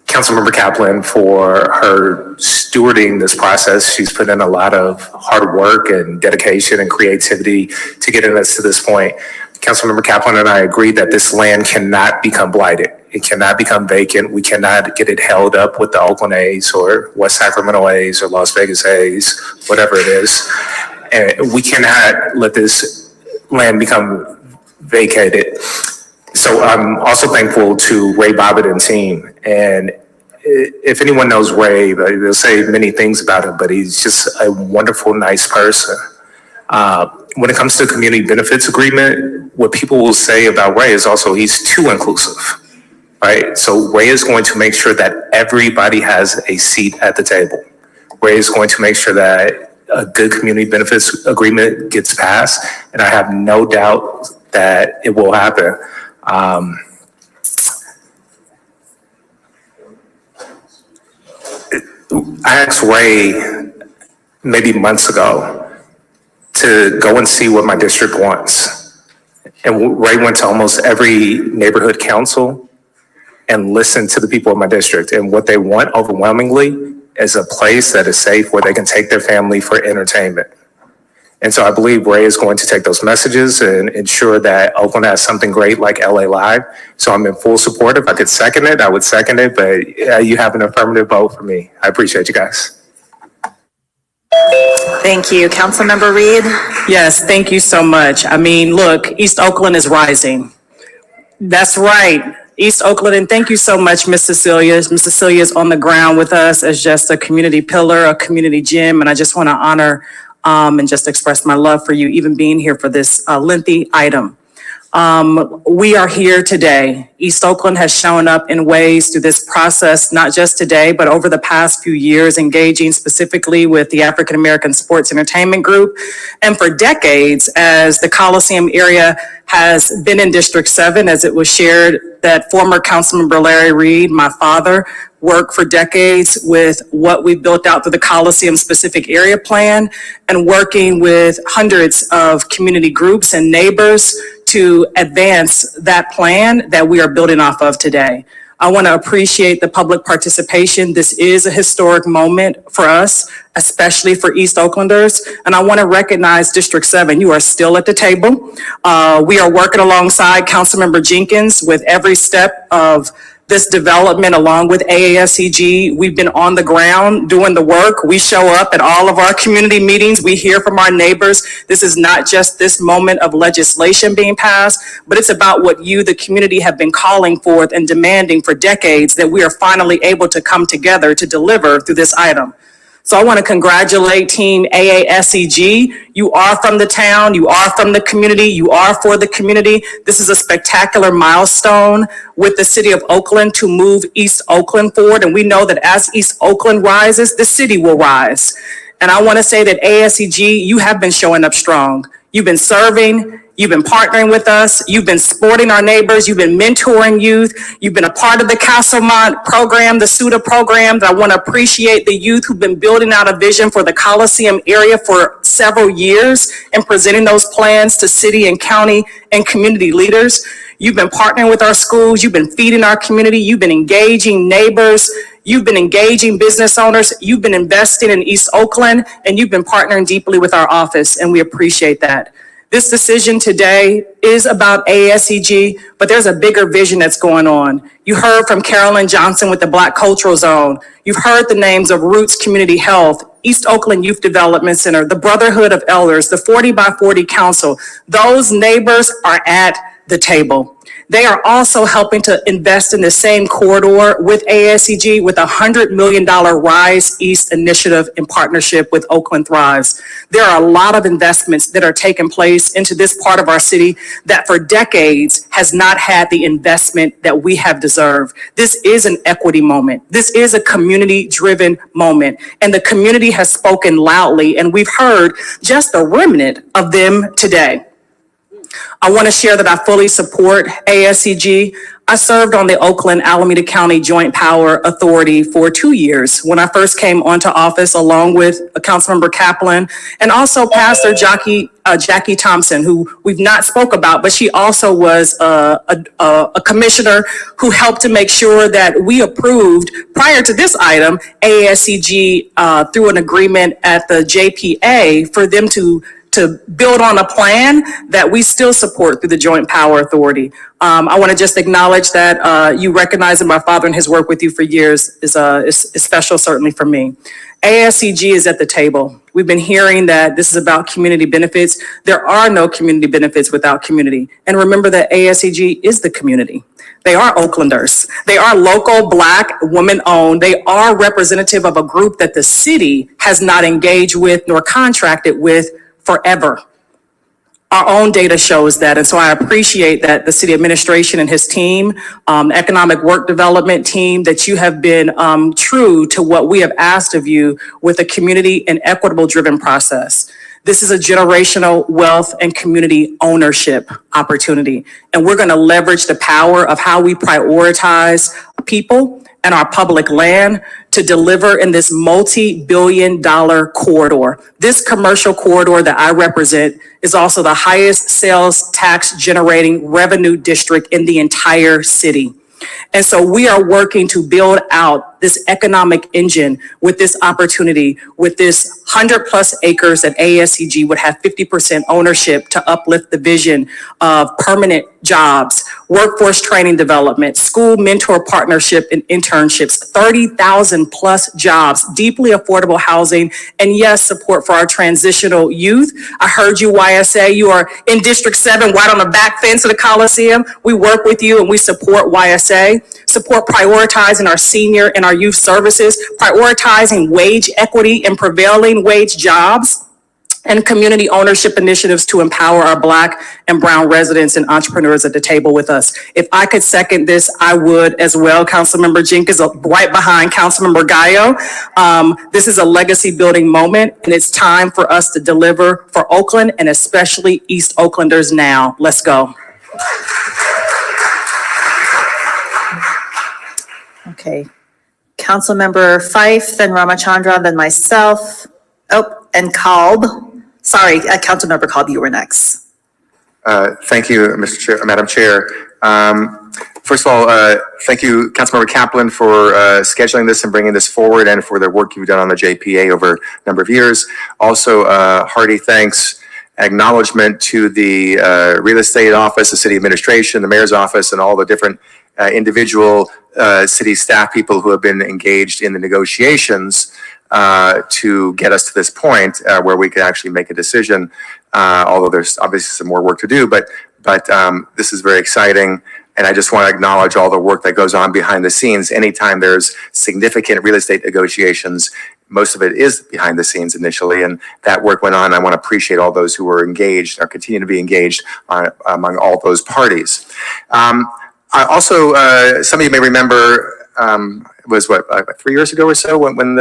Councilmember Kaplan for her stewarding this process. She's put in a lot of hard work and dedication and creativity to getting us to this point. Councilmember Kaplan and I agree that this land cannot become blighted. It cannot become vacant. We cannot get it held up with the Oakland A's or West Sacramento A's or Las Vegas A's, whatever it is. And we cannot let this land become vacated. So I'm also thankful to Ray Bobbitt and team. And if anyone knows Ray, they'll say many things about him, but he's just a wonderful, nice person. When it comes to the community benefits agreement, what people will say about Ray is also he's too inclusive, right? So Ray is going to make sure that everybody has a seat at the table. Ray is going to make sure that a good community benefits agreement gets passed, and I have no doubt that it will happen. I asked Ray maybe months ago to go and see what my district wants. And Ray went to almost every neighborhood council and listened to the people of my district. And what they want overwhelmingly is a place that is safe where they can take their family for entertainment. And so I believe Ray is going to take those messages and ensure that Oakland has something great like LA Live. So I'm in full support. If I could second it, I would second it, but you have an affirmative vote for me. I appreciate you guys. Thank you. Councilmember Reed? Yes, thank you so much. I mean, look, East Oakland is rising. That's right. East Oakland, and thank you so much, Ms. Cecilia. Ms. Cecilia is on the ground with us as just a community pillar, a community gem, and I just want to honor and just express my love for you even being here for this lengthy item. We are here today. East Oakland has shown up in ways through this process, not just today, but over the past few years, engaging specifically with the African American Sports Entertainment Group. And for decades, as the Coliseum area has been in District 7, as it was shared, that former Councilmember Larry Reed, my father, worked for decades with what we built out through the Coliseum specific area plan and working with hundreds of community groups and neighbors to advance that plan that we are building off of today. I want to appreciate the public participation. This is a historic moment for us, especially for East Oaklanders. And I want to recognize District 7. You are still at the table. We are working alongside Councilmember Jenkins with every step of this development along with AASEG. We've been on the ground doing the work. We show up at all of our community meetings. We hear from our neighbors. This is not just this moment of legislation being passed, but it's about what you, the community, have been calling for and demanding for decades, that we are finally able to come together to deliver through this item. So I want to congratulate Team AASEG. You are from the town, you are from the community, you are for the community. This is a spectacular milestone with the city of Oakland to move East Oakland forward. And we know that as East Oakland rises, the city will rise. And I want to say that AASEG, you have been showing up strong. You've been serving, you've been partnering with us, you've been supporting our neighbors, you've been mentoring youth, you've been a part of the Castlemont program, the SUDA program, that I want to appreciate the youth who've been building out a vision for the Coliseum area for several years and presenting those plans to city and county and community leaders. You've been partnering with our schools, you've been feeding our community, you've been engaging neighbors, you've been engaging business owners, you've been investing in East Oakland, and you've been partnering deeply with our office, and we appreciate that. This decision today is about AASEG, but there's a bigger vision that's going on. You heard from Carolyn Johnson with the Black Cultural Zone. You've heard the names of Roots Community Health, East Oakland Youth Development Center, the Brotherhood of Elders, the 40 by 40 Council. Those neighbors are at the table. They are also helping to invest in the same corridor with AASEG with a $100 million Rise East initiative in partnership with Oakland Thrives. There are a lot of investments that are taking place into this part of our city that for decades has not had the investment that we have deserved. This is an equity moment. This is a community-driven moment, and the community has spoken loudly, and we've heard just a remnant of them today. I want to share that I fully support AASEG. I served on the Oakland Alameda County Joint Power Authority for 2 years when I first came onto office, along with Councilmember Kaplan and also Pastor Jackie Thompson, who we've not spoke about, but she also was a commissioner who helped to make sure that we approved, prior to this item, AASEG through an agreement at the JPA for them to build on a plan that we still support through the Joint Power Authority. I want to just acknowledge that you recognizing my father and his work with you for years is special, certainly for me. AASEG is at the table. We've been hearing that this is about community benefits. There are no community benefits without community. And remember that AASEG is the community. They are Oaklanders. They are local, Black, women-owned. They are representative of a group that the city has not engaged with nor contracted with forever. Our own data shows that, and so I appreciate that the city administration and his team, economic work development team, that you have been true to what we have asked of you with a community and equitable driven process. This is a generational wealth and community ownership opportunity, and we're going to leverage the power of how we prioritize people and our public land to deliver in this multi-billion-dollar corridor. This commercial corridor that I represent is also the highest sales tax generating revenue district in the entire city. And so we are working to build out this economic engine with this opportunity, with this 100+ acres that AASEG would have 50% ownership to uplift the vision of permanent jobs, workforce training development, school mentor partnership and internships, 30,000+ jobs, deeply affordable housing, and yes, support for our transitional youth. I heard you, YSA, you are in District 7, right on the back fence of the Coliseum. We work with you and we support YSA, support prioritizing our senior and our youth services, prioritizing wage equity and prevailing wage jobs. and community ownership initiatives to empower our Black and Brown residents and entrepreneurs at the table with us. If I could second this, I would as well. Councilmember Jenkins, right behind Councilmember Gallo. This is a legacy building moment, and it's time for us to deliver for Oakland and especially East Oaklanders now. Let's go. Okay. Councilmember Fife, then Ramachandran, then myself. Oh, and Kalb. Sorry, Councilmember Kalb, you were next. Thank you, Madam Chair. First of all, thank you, Councilmember Kaplan, for scheduling this and bringing this forward, and for the work you've done on the JPA over a number of years. Also, hearty thanks, acknowledgement to the real estate office, the city administration, the mayor's office, and all the different individual city staff people who have been engaged in the negotiations to get us to this point where we could actually make a decision, although there's obviously some more work to do, but this is very exciting. And I just want to acknowledge all the work that goes on behind the scenes. Anytime there's significant real estate negotiations, most of it is behind the scenes initially, and that work went on. I want to appreciate all those who were engaged or continue to be engaged among all those parties. I also, some of you may remember, it was what, 3 years ago or so when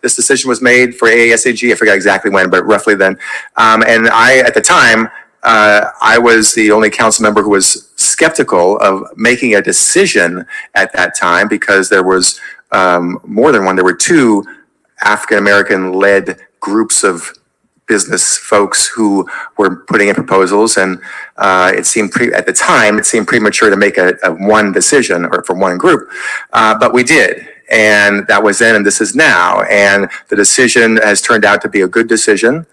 this decision was made for AASEG. I forgot exactly when, but roughly then. And at the time, I was the only council member who was skeptical of making a decision at that time, because there was more than one. There were two African-American led groups of business folks who were putting in proposals, and it seemed at the time it seemed premature to make a one decision or from one group, but we did, and that was then, and this is now, and the decision has turned out to be a good decision,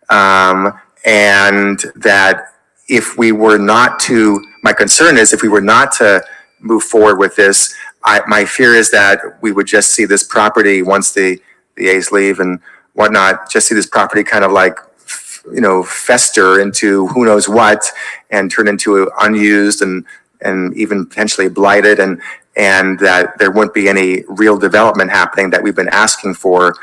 and that if we were not to, my concern is if we were not to move forward with this, my fear is that we would just see this property, once the A's leave and whatnot, just see this property kind of like, you know, fester into who knows what, and turn into unused and even potentially blighted, and that there wouldn't be any real development happening that we've been asking for,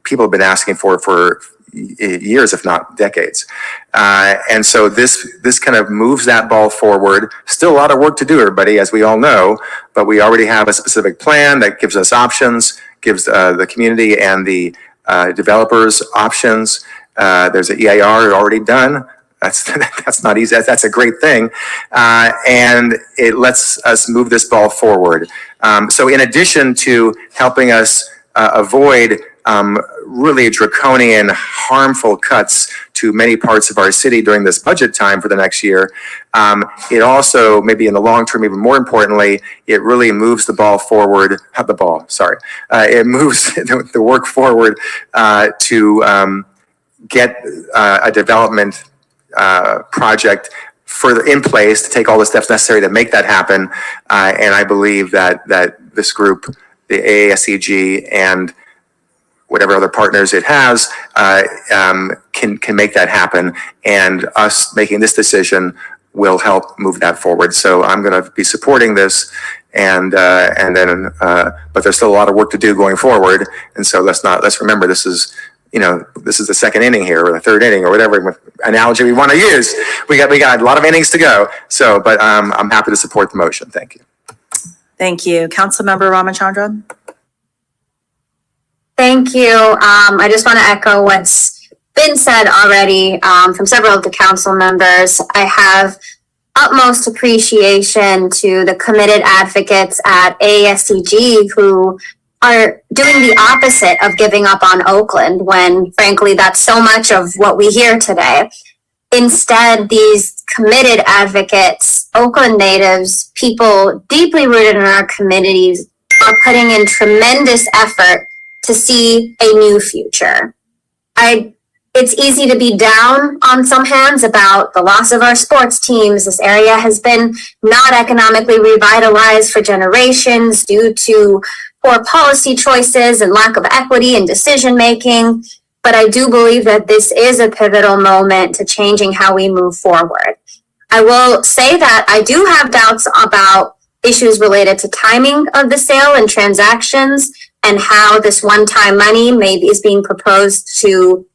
people have been asking for years, if not decades. And so this kind of moves that ball forward. Still a lot of work to do, everybody, as we all know, but we already have a specific plan that gives us options, gives the community and the developers options. There's an EIR already done. That's not easy. That's a great thing. And it lets us move this ball forward. So in addition to helping us avoid really draconian, harmful cuts to many parts of our city during this budget time for the next year, it also, maybe in the long term, even more importantly, it really moves the ball forward, it moves the work forward to get a development project further in place to take all the steps necessary to make that happen. And I believe that this group, the AASEG and whatever other partners it has, can make that happen. And us making this decision will help move that forward. So I'm going to be supporting this, and then but there's still a lot of work to do going forward. And so let's remember, this is, you know, this is the second inning here, or the third inning, or whatever analogy we want to use. We got a lot of innings to go. So, but I'm happy to support the motion. Thank you. Thank you. Councilmember Ramachandran. Thank you. I just want to echo what's been said already from several of the council members. I have utmost appreciation to the committed advocates at AASEG who are doing the opposite of giving up on Oakland, when frankly that's so much of what we hear today. Instead, these committed advocates, Oakland natives, people deeply rooted in our communities, are putting in tremendous effort to see a new future. It's easy to be down on some hands about the loss of our sports teams. This area has been not economically revitalized for generations due to poor policy choices and lack of equity in decision making. But I do believe that this is a pivotal moment to changing how we move forward. I will say that I do have doubts about issues related to timing of the sale and transactions, and how this one-time money maybe is being proposed to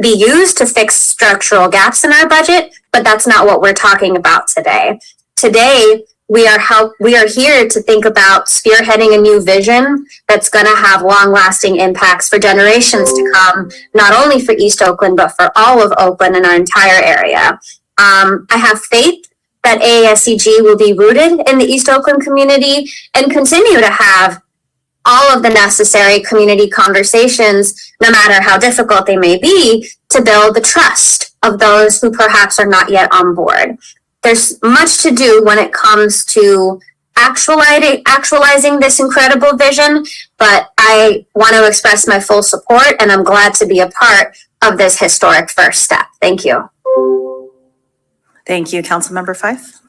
be used to fix structural gaps in our budget, but that's not what we're talking about today. Today, we are here to think about spearheading a new vision that's going to have long-lasting impacts for generations to come, not only for East Oakland, but for all of Oakland and our entire area. I have faith that AASEG will be rooted in the East Oakland community and continue to have all of the necessary community conversations, no matter how difficult they may be, to build the trust of those who perhaps are not yet on board. There's much to do when it comes to actualizing this incredible vision, but I want to express my full support, and I'm glad to be a part of this historic first step. Thank you. Thank you. Councilmember Fife?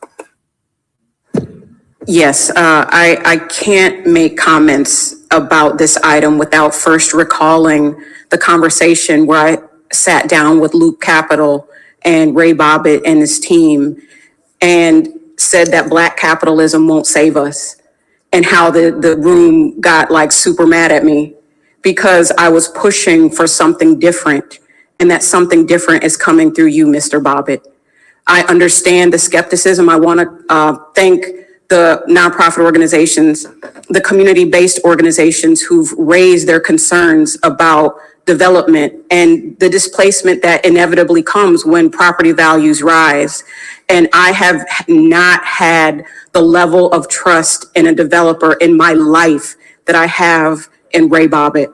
Yes, I can't make comments about this item without first recalling the conversation where I sat down with Loop Capital and Ray Bobbitt and his team and said that Black capitalism won't save us, and how the room got like super mad at me because I was pushing for something different, and that something different is coming through you, Mr. Bobbitt. I understand the skepticism. I want to thank the nonprofit organizations, the community-based organizations who've raised their concerns about development and the displacement that inevitably comes when property values rise. And I have not had the level of trust in a developer in my life that I have in Ray Bobbitt.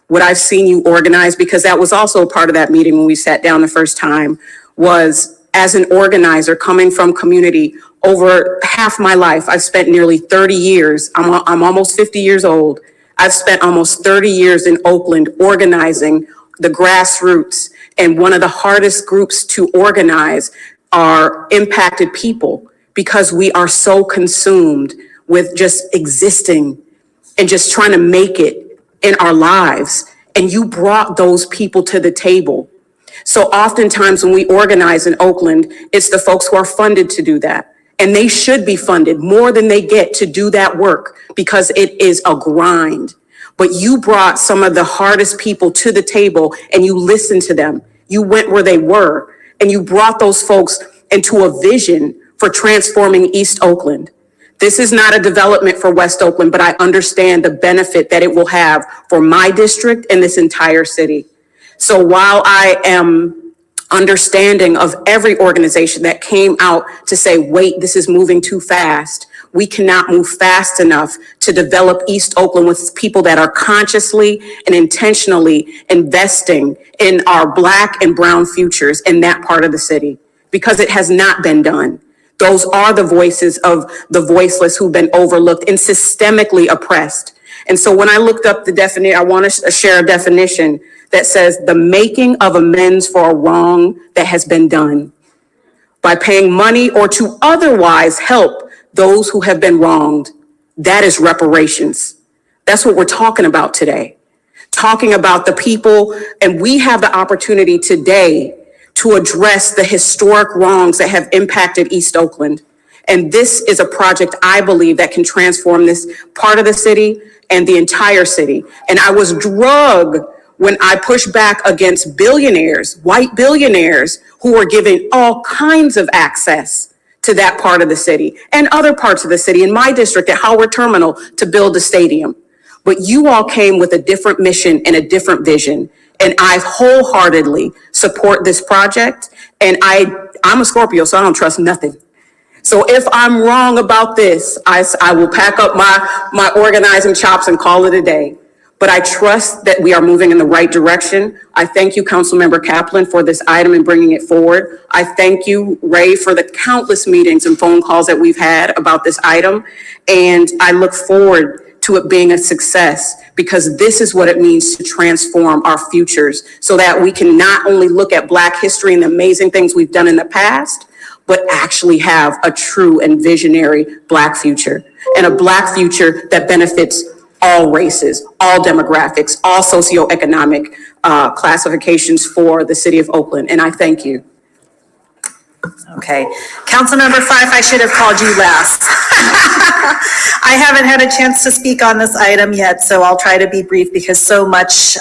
What I've seen you organize, because that was also a part of that meeting when we sat down the first time, was as an organizer coming from community. Over half my life, I've spent nearly 30 years. I'm almost 50 years old. I've spent almost 30 years in Oakland organizing the grassroots. And one of the hardest groups to organize are impacted people, because we are so consumed with just existing and just trying to make it in our lives. And you brought those people to the table. So oftentimes when we organize in Oakland, it's the folks who are funded to do that. And they should be funded more than they get to do that work, because it is a grind. But you brought some of the hardest people to the table and you listened to them. You went where they were and you brought those folks into a vision for transforming East Oakland. This is not a development for West Oakland, but I understand the benefit that it will have for my district and this entire city. So while I am understanding of every organization that came out to say, wait, this is moving too fast, we cannot move fast enough to develop East Oakland with people that are consciously and intentionally investing in our Black and brown futures in that part of the city, because it has not been done. Those are the voices of the voiceless who've been overlooked and systemically oppressed. And so when I looked up the definition, I want to share a definition that says the making of amends for a wrong that has been done by paying money or to otherwise help those who have been wronged. That is reparations. That's what we're talking about today. Talking about the people, and we have the opportunity today to address the historic wrongs that have impacted East Oakland. And this is a project, I believe, that can transform this part of the city and the entire city. And I was drugged when I pushed back against billionaires, white billionaires, who were giving all kinds of access to that part of the city and other parts of the city, in my district at Howard Terminal, to build a stadium. But you all came with a different mission and a different vision. And I wholeheartedly support this project. And I'm a Scorpio, so I don't trust nothing. So if I'm wrong about this, I will pack up my organizing chops and call it a day. But I trust that we are moving in the right direction. I thank you, Councilmember Kaplan, for this item and bringing it forward. I thank you, Ray, for the countless meetings and phone calls that we've had about this item. And I look forward to it being a success, because this is what it means to transform our futures, so that we can not only look at Black history and the amazing things we've done in the past, but actually have a true and visionary Black future, and a Black future that benefits all races, all demographics, all socioeconomic classifications for the city of Oakland. And I thank you. Okay. Councilmember Fife, I should have called you last. I haven't had a chance to speak on this item yet, so I'll try to be brief, because so much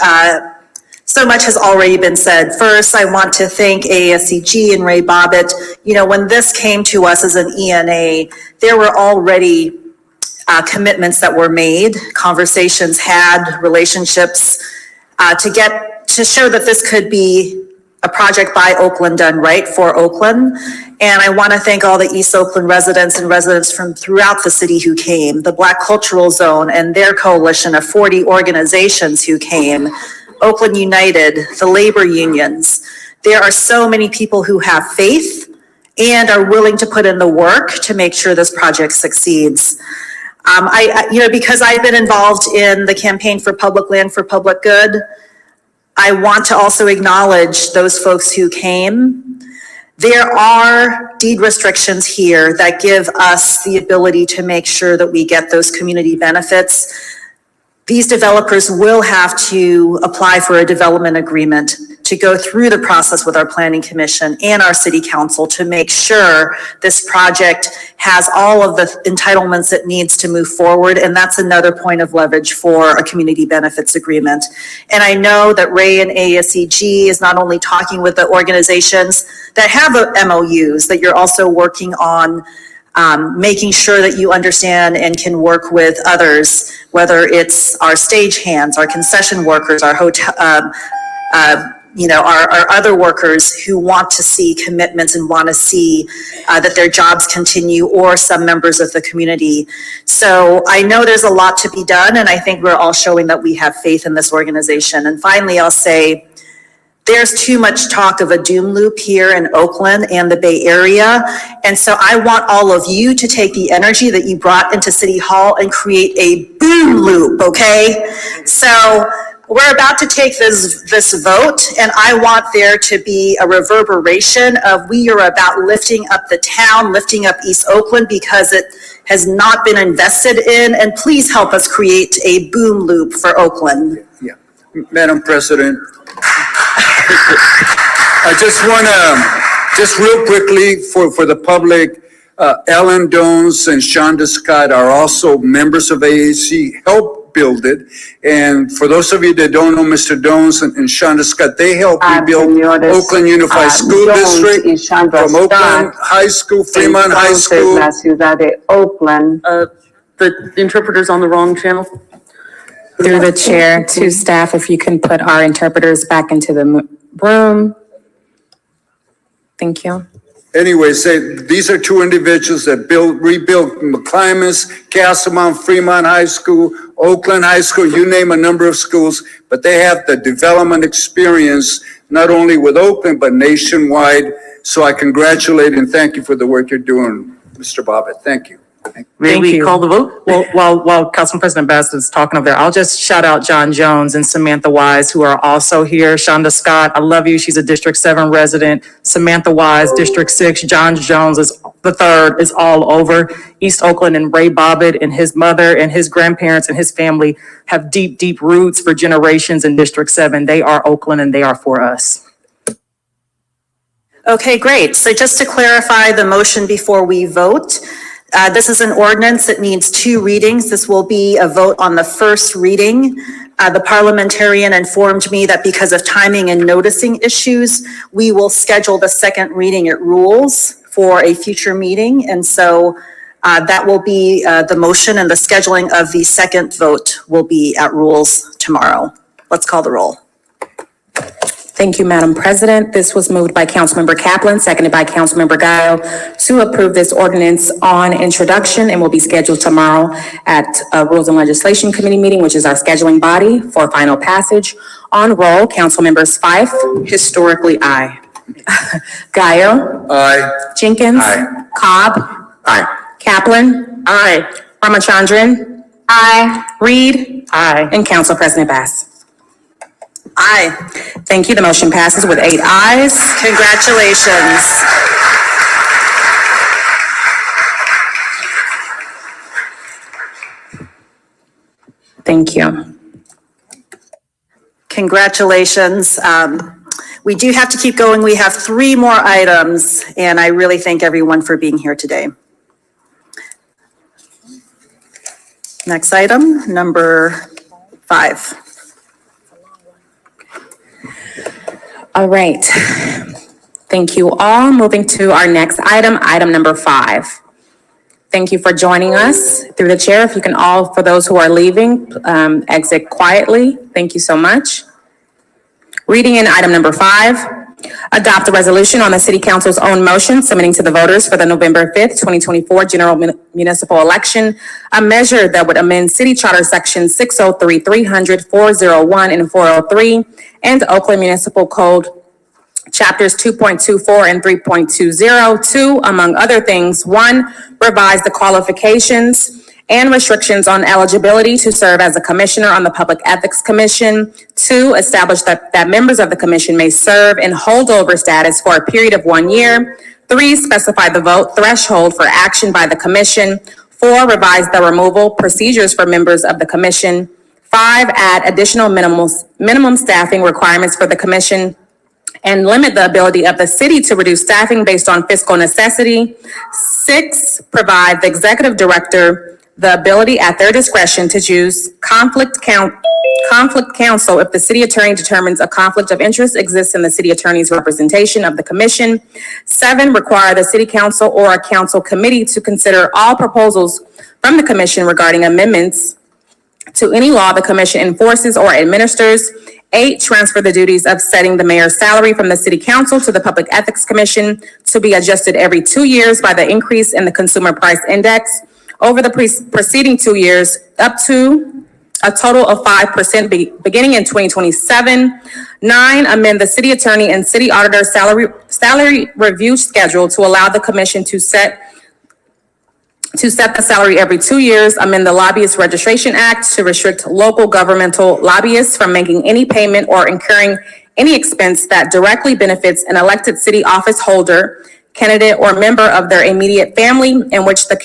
So much has already been said. First, I want to thank AASEG and Ray Bobbitt. You know, when this came to us as an ENA, there were already commitments that were made, conversations had, relationships to show that this could be a project by Oakland done right for Oakland. And I want to thank all the East Oakland residents and residents from throughout the city who came, the Black Cultural Zone and their coalition of 40 organizations who came, Oakland United, the labor unions. There are so many people who have faith and are willing to put in the work to make sure this project succeeds. Because I've been involved in the campaign for public land for public good, I want to also acknowledge those folks who came. There are deed restrictions here that give us the ability to make sure that we get those community benefits. These developers will have to apply for a development agreement to go through the process with our planning commission and our city council to make sure this project has all of the entitlements it needs to move forward. And that's another point of leverage for a community benefits agreement. And I know that Ray and AASEG is not only talking with the organizations that have MOUs, that you're also working on making sure that you understand and can work with others, whether it's our stagehands, our concession workers, our hotel, our other workers who want to see commitments and want to see that their jobs continue, or some members of the community. So I know there's a lot to be done, and I think we're all showing that we have faith in this organization. And finally, I'll say, there's too much talk of a doom loop here in Oakland and the Bay Area. And so I want all of you to take the energy that you brought into City Hall and create a boom loop, okay? So we're about to take this vote, and I want there to be a reverberation of we are about lifting up the town, lifting up East Oakland, because it has not been invested in, and please help us create a boom loop for Oakland. Yeah, Madam President, I just want to, just real quickly for the public, Ellen Dones and Shonda Scott are also members of AAC, helped build it. And for those of you that don't know Mr. Dones and Shonda Scott, they helped rebuild Oakland Unified School District from Oakland High School, Fremont High School. La ciudad de Oakland. The interpreter's on the wrong channel. Through the chair to staff, if you can put our interpreters back into the room. Thank you. Anyways, these are two individuals that rebuilt McClymonds, Castlemont, Fremont High School, Oakland High School, you name a number of schools, but they have the development experience, not only with Oakland, but nationwide. So I congratulate and thank you for the work you're doing, Mr. Bobbitt. Thank you. May we call the vote? Well, while Council President Bass is talking over there, I'll just shout out John Jones and Samantha Wise, who are also here. Shonda Scott, I love you. She's a District 7 resident. Samantha Wise, District 6. John Jones is the third, is all over East Oakland. And Ray Bobbitt and his mother and his grandparents and his family have deep, deep roots for generations in District 7. They are Oakland and they are for us. Okay, great. So just to clarify the motion before we vote, this is an ordinance that needs 2 readings. This will be a vote on the first reading. The parliamentarian informed me that because of timing and noticing issues, we will schedule the second reading at rules for a future meeting. And so that will be the motion, and the scheduling of the second vote will be at rules tomorrow. Let's call the roll. Thank you, Madam President. This was moved by Councilmember Kaplan, seconded by Councilmember Guile to approve this ordinance on introduction, and will be scheduled tomorrow at Rules and Legislation Committee meeting, which is our scheduling body, for final passage. On roll, Councilmembers Fife, historically aye. Guile. Aye. Jenkins. Aye. Cobb. Aye. Kaplan. Aye. Ramachandran. Aye. Reed. Aye. And Council President Bass. Aye. Thank you. The motion passes with 8 ayes. Congratulations. Thank you. Congratulations. We do have to keep going. We have 3 more items, and I really thank everyone for being here today. Next item, number 5. All right. Thank you all. Moving to our next item, item number 5. Thank you for joining us through the chair. If you can all, for those who are leaving, exit quietly. Thank you so much. Reading in item number 5. Adopt a resolution on the City Council's own motion submitting to the voters for the November 5th, 2024 general municipal election, a measure that would amend City Charter Section 603, 300, 401, and 403, and Oakland Municipal Code Chapters 2.24 and 3.20 to, among other things, 1, revise the qualifications and restrictions on eligibility to serve as a commissioner on the Public Ethics Commission. 2, establish that members of the commission may serve in holdover status for a period of 1 year. 3, specify the vote threshold for action by the commission. 4, revise the removal procedures for members of the commission. 5, add additional minimum staffing requirements for the commission and limit the ability of the city to reduce staffing based on fiscal necessity. 6, provide the executive director the ability at their discretion to choose conflict counsel if the city attorney determines a conflict of interest exists in the city attorney's representation of the commission. 7, require the city council or a council committee to consider all proposals from the commission regarding amendments to any law the commission enforces or administers. 8, transfer the duties of setting the mayor's salary from the city council to the Public Ethics Commission to be adjusted every 2 years by the increase in the consumer price index over the preceding 2 years, up to a total of 5% beginning in 2027. 9, amend the city attorney and city auditor salary review schedule to allow the commission to set the salary every 2 years. Amend the Lobbyist Registration Act to restrict local governmental lobbyists from making any payment or incurring any expense that directly benefits an elected city office holder, candidate, or member of their immediate family in which the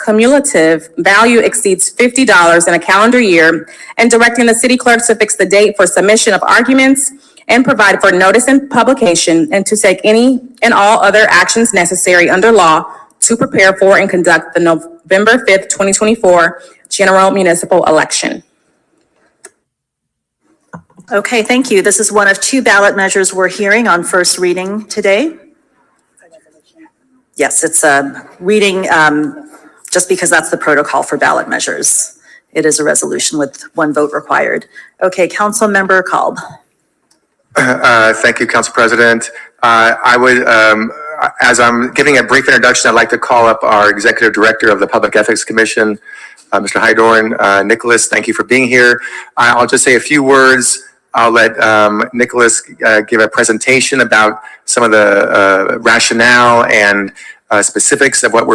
cumulative value exceeds $50 in a calendar year, and directing the city clerk to fix the date for submission of arguments and provide for notice and publication, and to take any and all other actions necessary under law to prepare for and conduct the November 5th, 2024 general municipal election. Okay, thank you. This is one of 2 ballot measures we're hearing on first reading today. Yes, it's a reading just because that's the protocol for ballot measures. It is a resolution with 1 vote required. Okay, Councilmember Kolb. Thank you, Council President. I would, as I'm giving a brief introduction, I'd like to call up our Executive Director of the Public Ethics Commission, Mr. Hydorn. Nicholas, thank you for being here. I'll just say a few words. I'll let Nicholas give a presentation about some of the rationale and specifics of what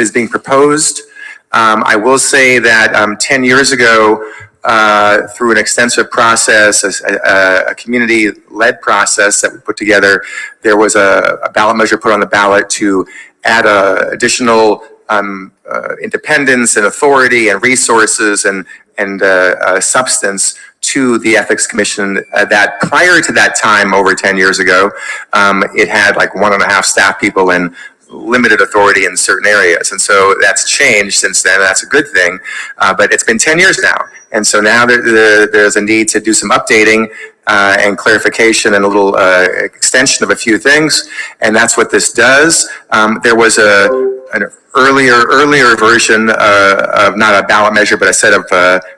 is being proposed. I will say that 10 years ago, through an extensive process, a community-led process that we put together, there was a ballot measure put on the ballot to add additional independence and authority and resources and substance to the Ethics Commission that prior to that time, over 10 years ago, it had like 1.5 staff people and limited authority in certain areas. And so that's changed since then. That's a good thing. But it's been 10 years now. And so now there's a need to do some updating and clarification and a little extension of a few things. And that's what this does. There was an earlier version of not a ballot measure, but a set of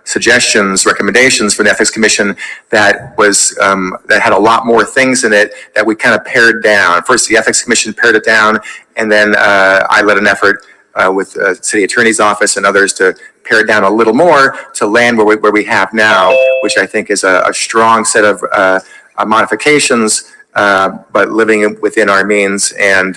suggestions, recommendations for the Ethics Commission that was that had a lot more things in it that we kind of pared down. First, the Ethics Commission pared it down, and then I led an effort with the City Attorney's Office and others to pare it down a little more to land where we have now, which I think is a strong set of modifications, but living within our means and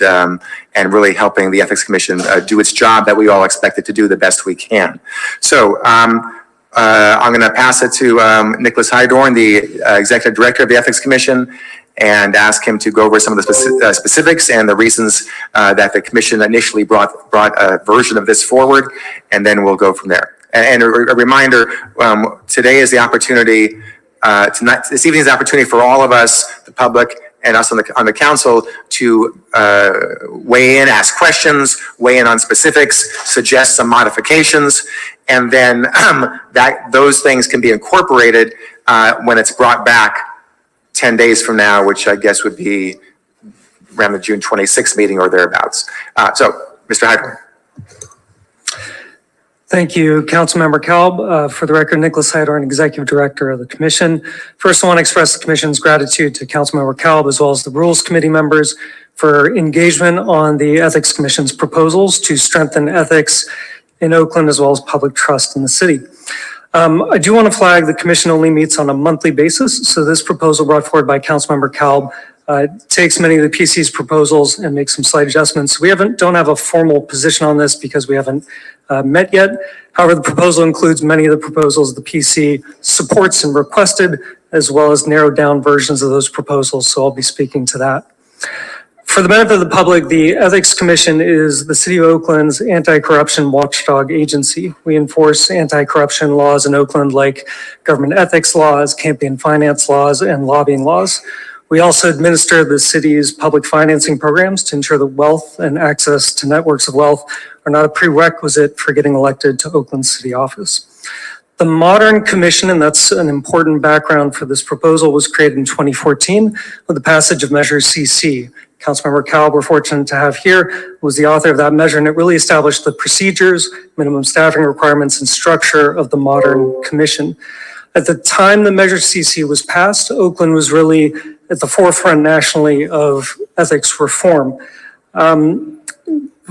really helping the Ethics Commission do its job that we all expect it to do the best we can. So I'm going to pass it to Nicholas Hydorn, the Executive Director of the Ethics Commission, and ask him to go over some of the specifics and the reasons that the Commission initially brought a version of this forward, and then we'll go from there. And a reminder, today is the opportunity, this evening is the opportunity for all of us, the public, and us on the council to weigh in, ask questions, weigh in on specifics, suggest some modifications, and then those things can be incorporated when it's brought back 10 days from now, which I guess would be around the June 26th meeting or thereabouts. So, Mr. Heidler. Thank you, Councilmember Kalb. For the record, Nicholas Heidler, Executive Director of the Commission. First, I want to express the Commission's gratitude to Councilmember Kalb as well as the Rules Committee members for engagement on the Ethics Commission's proposals to strengthen ethics in Oakland as well as public trust in the city. I do want to flag the Commission only meets on a monthly basis, so this proposal brought forward by Councilmember Kalb takes many of the PC's proposals and makes some slight adjustments. We don't have a formal position on this because we haven't met yet. However, the proposal includes many of the proposals the PC supports and requested, as well as narrowed down versions of those proposals, so I'll be speaking to that. For the benefit of the public, the Ethics Commission is the City of Oakland's anti-corruption watchdog agency. We enforce anti-corruption laws in Oakland like government ethics laws, campaign finance laws, and lobbying laws. We also administer the city's public financing programs to ensure that wealth and access to networks of wealth are not a prerequisite for getting elected to Oakland City office. The modern commission, and that's an important background for this proposal, was created in 2014 with the passage of Measure CC. Councilmember Kalb, we're fortunate to have here, was the author of that measure, and it really established the procedures, minimum staffing requirements, and structure of the modern commission. At the time the Measure CC was passed, Oakland was really at the forefront nationally of ethics reform.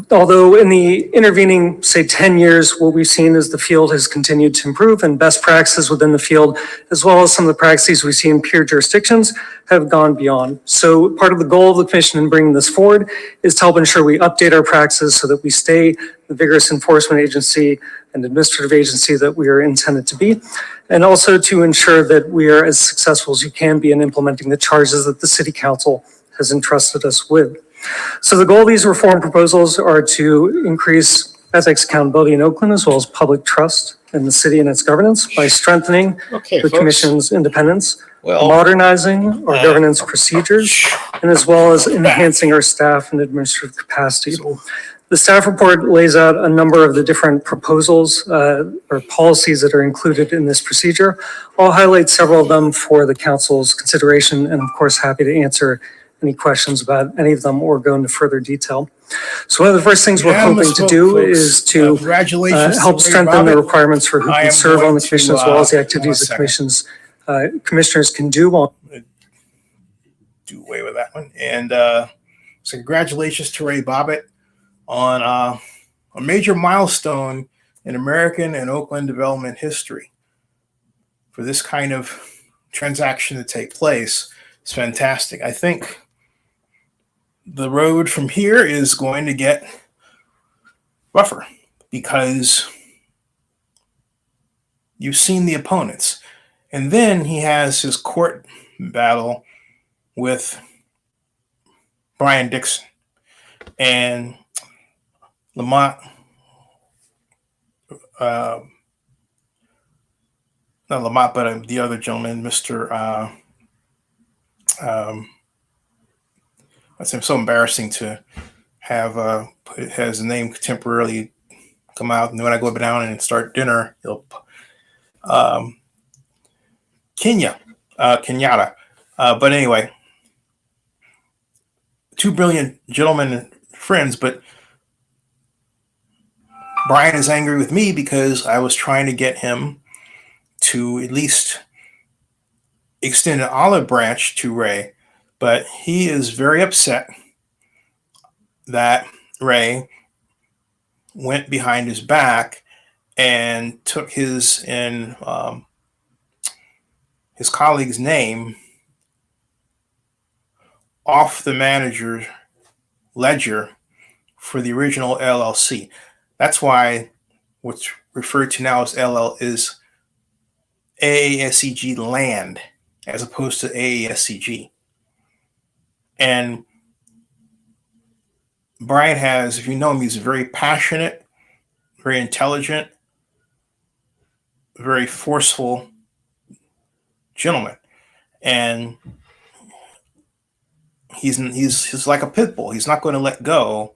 Although in the intervening, say, 10 years, what we've seen is the field has continued to improve and best practices within the field, as well as some of the practices we see in peer jurisdictions, have gone beyond. So part of the goal of the Commission in bringing this forward is to help ensure we update our practices so that we stay the vigorous enforcement agency and administrative agency that we are intended to be, and also to ensure that we are as successful as you can be in implementing the charges that the City Council has entrusted us with. So the goal of these reform proposals are to increase ethics accountability in Oakland as well as public trust in the city and its governance by strengthening the Commission's independence, modernizing our governance procedures, and as well as enhancing our staff and administrative capacity. The staff report lays out a number of the different proposals or policies that are included in this procedure. I'll highlight several of them for the Council's consideration, and of course, happy to answer any questions about any of them or go into further detail. So one of the first things we're hoping to do is to help strengthen the requirements for who can serve on the Commission, as well as the activities the Commission's commissioners can do. Do away with that one. And so congratulations to Ray Bobbitt on a major milestone in American and Oakland development history. For this kind of transaction to take place, it's fantastic. I think the road from here is going to get rougher because you've seen the opponents. And then he has his court battle with Brian Dixon and Lamont, not Lamont, but the other gentleman, Mr. It's so embarrassing to have his name temporarily come out, and when I go down and start dinner, he'll Kenyatta. But anyway, two brilliant gentlemen and friends, but Brian is angry with me because I was trying to get him to at least extend an olive branch to Ray, but he is very upset that Ray went behind his back and took his colleague's name off the manager's ledger for the original LLC. That's why what's referred to now as is AASEG-Land as opposed to AASEG. And Brian has, if you know him, he's very passionate, very intelligent, very forceful gentleman. And he's like a pit bull. He's not going to let go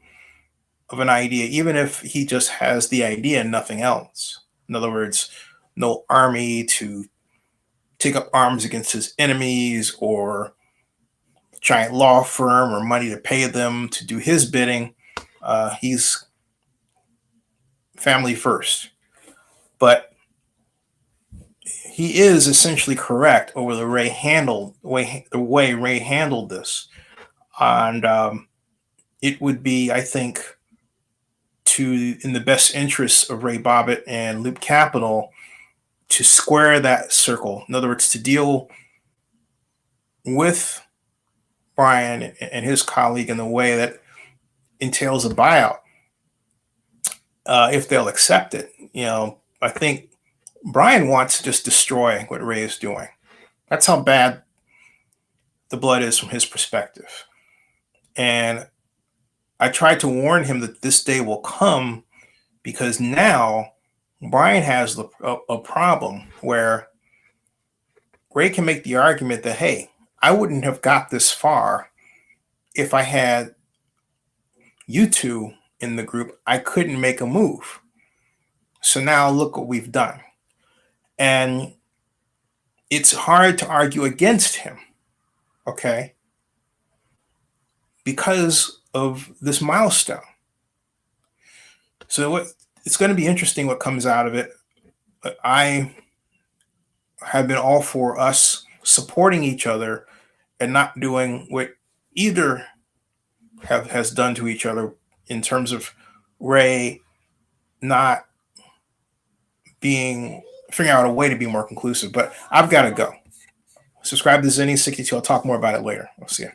of an idea, even if he just has the idea and nothing else. In other words, no army to take up arms against his enemies or giant law firm or money to pay them to do his bidding. He's family first. But he is essentially correct over the way Ray handled this. And it would be, I think, in the best interests of Ray Bobbitt and Loop Capital to square that circle. In other words, to deal with Brian and his colleague in the way that entails a buyout, if they'll accept it. I think Brian wants to just destroy what Ray is doing. That's how bad the blood is from his perspective. And I tried to warn him that this day will come, because now Brian has a problem where Ray can make the argument that, hey, I wouldn't have got this far if I had you two in the group. I couldn't make a move. So now look what we've done. And it's hard to argue against him, okay, because of this milestone. So it's going to be interesting what comes out of it. I have been all for us supporting each other and not doing what either has done to each other, in terms of Ray not figuring out a way to be more conclusive. But I've got to go. Subscribe to Zenny 62. I'll talk more about it later. I'll see you.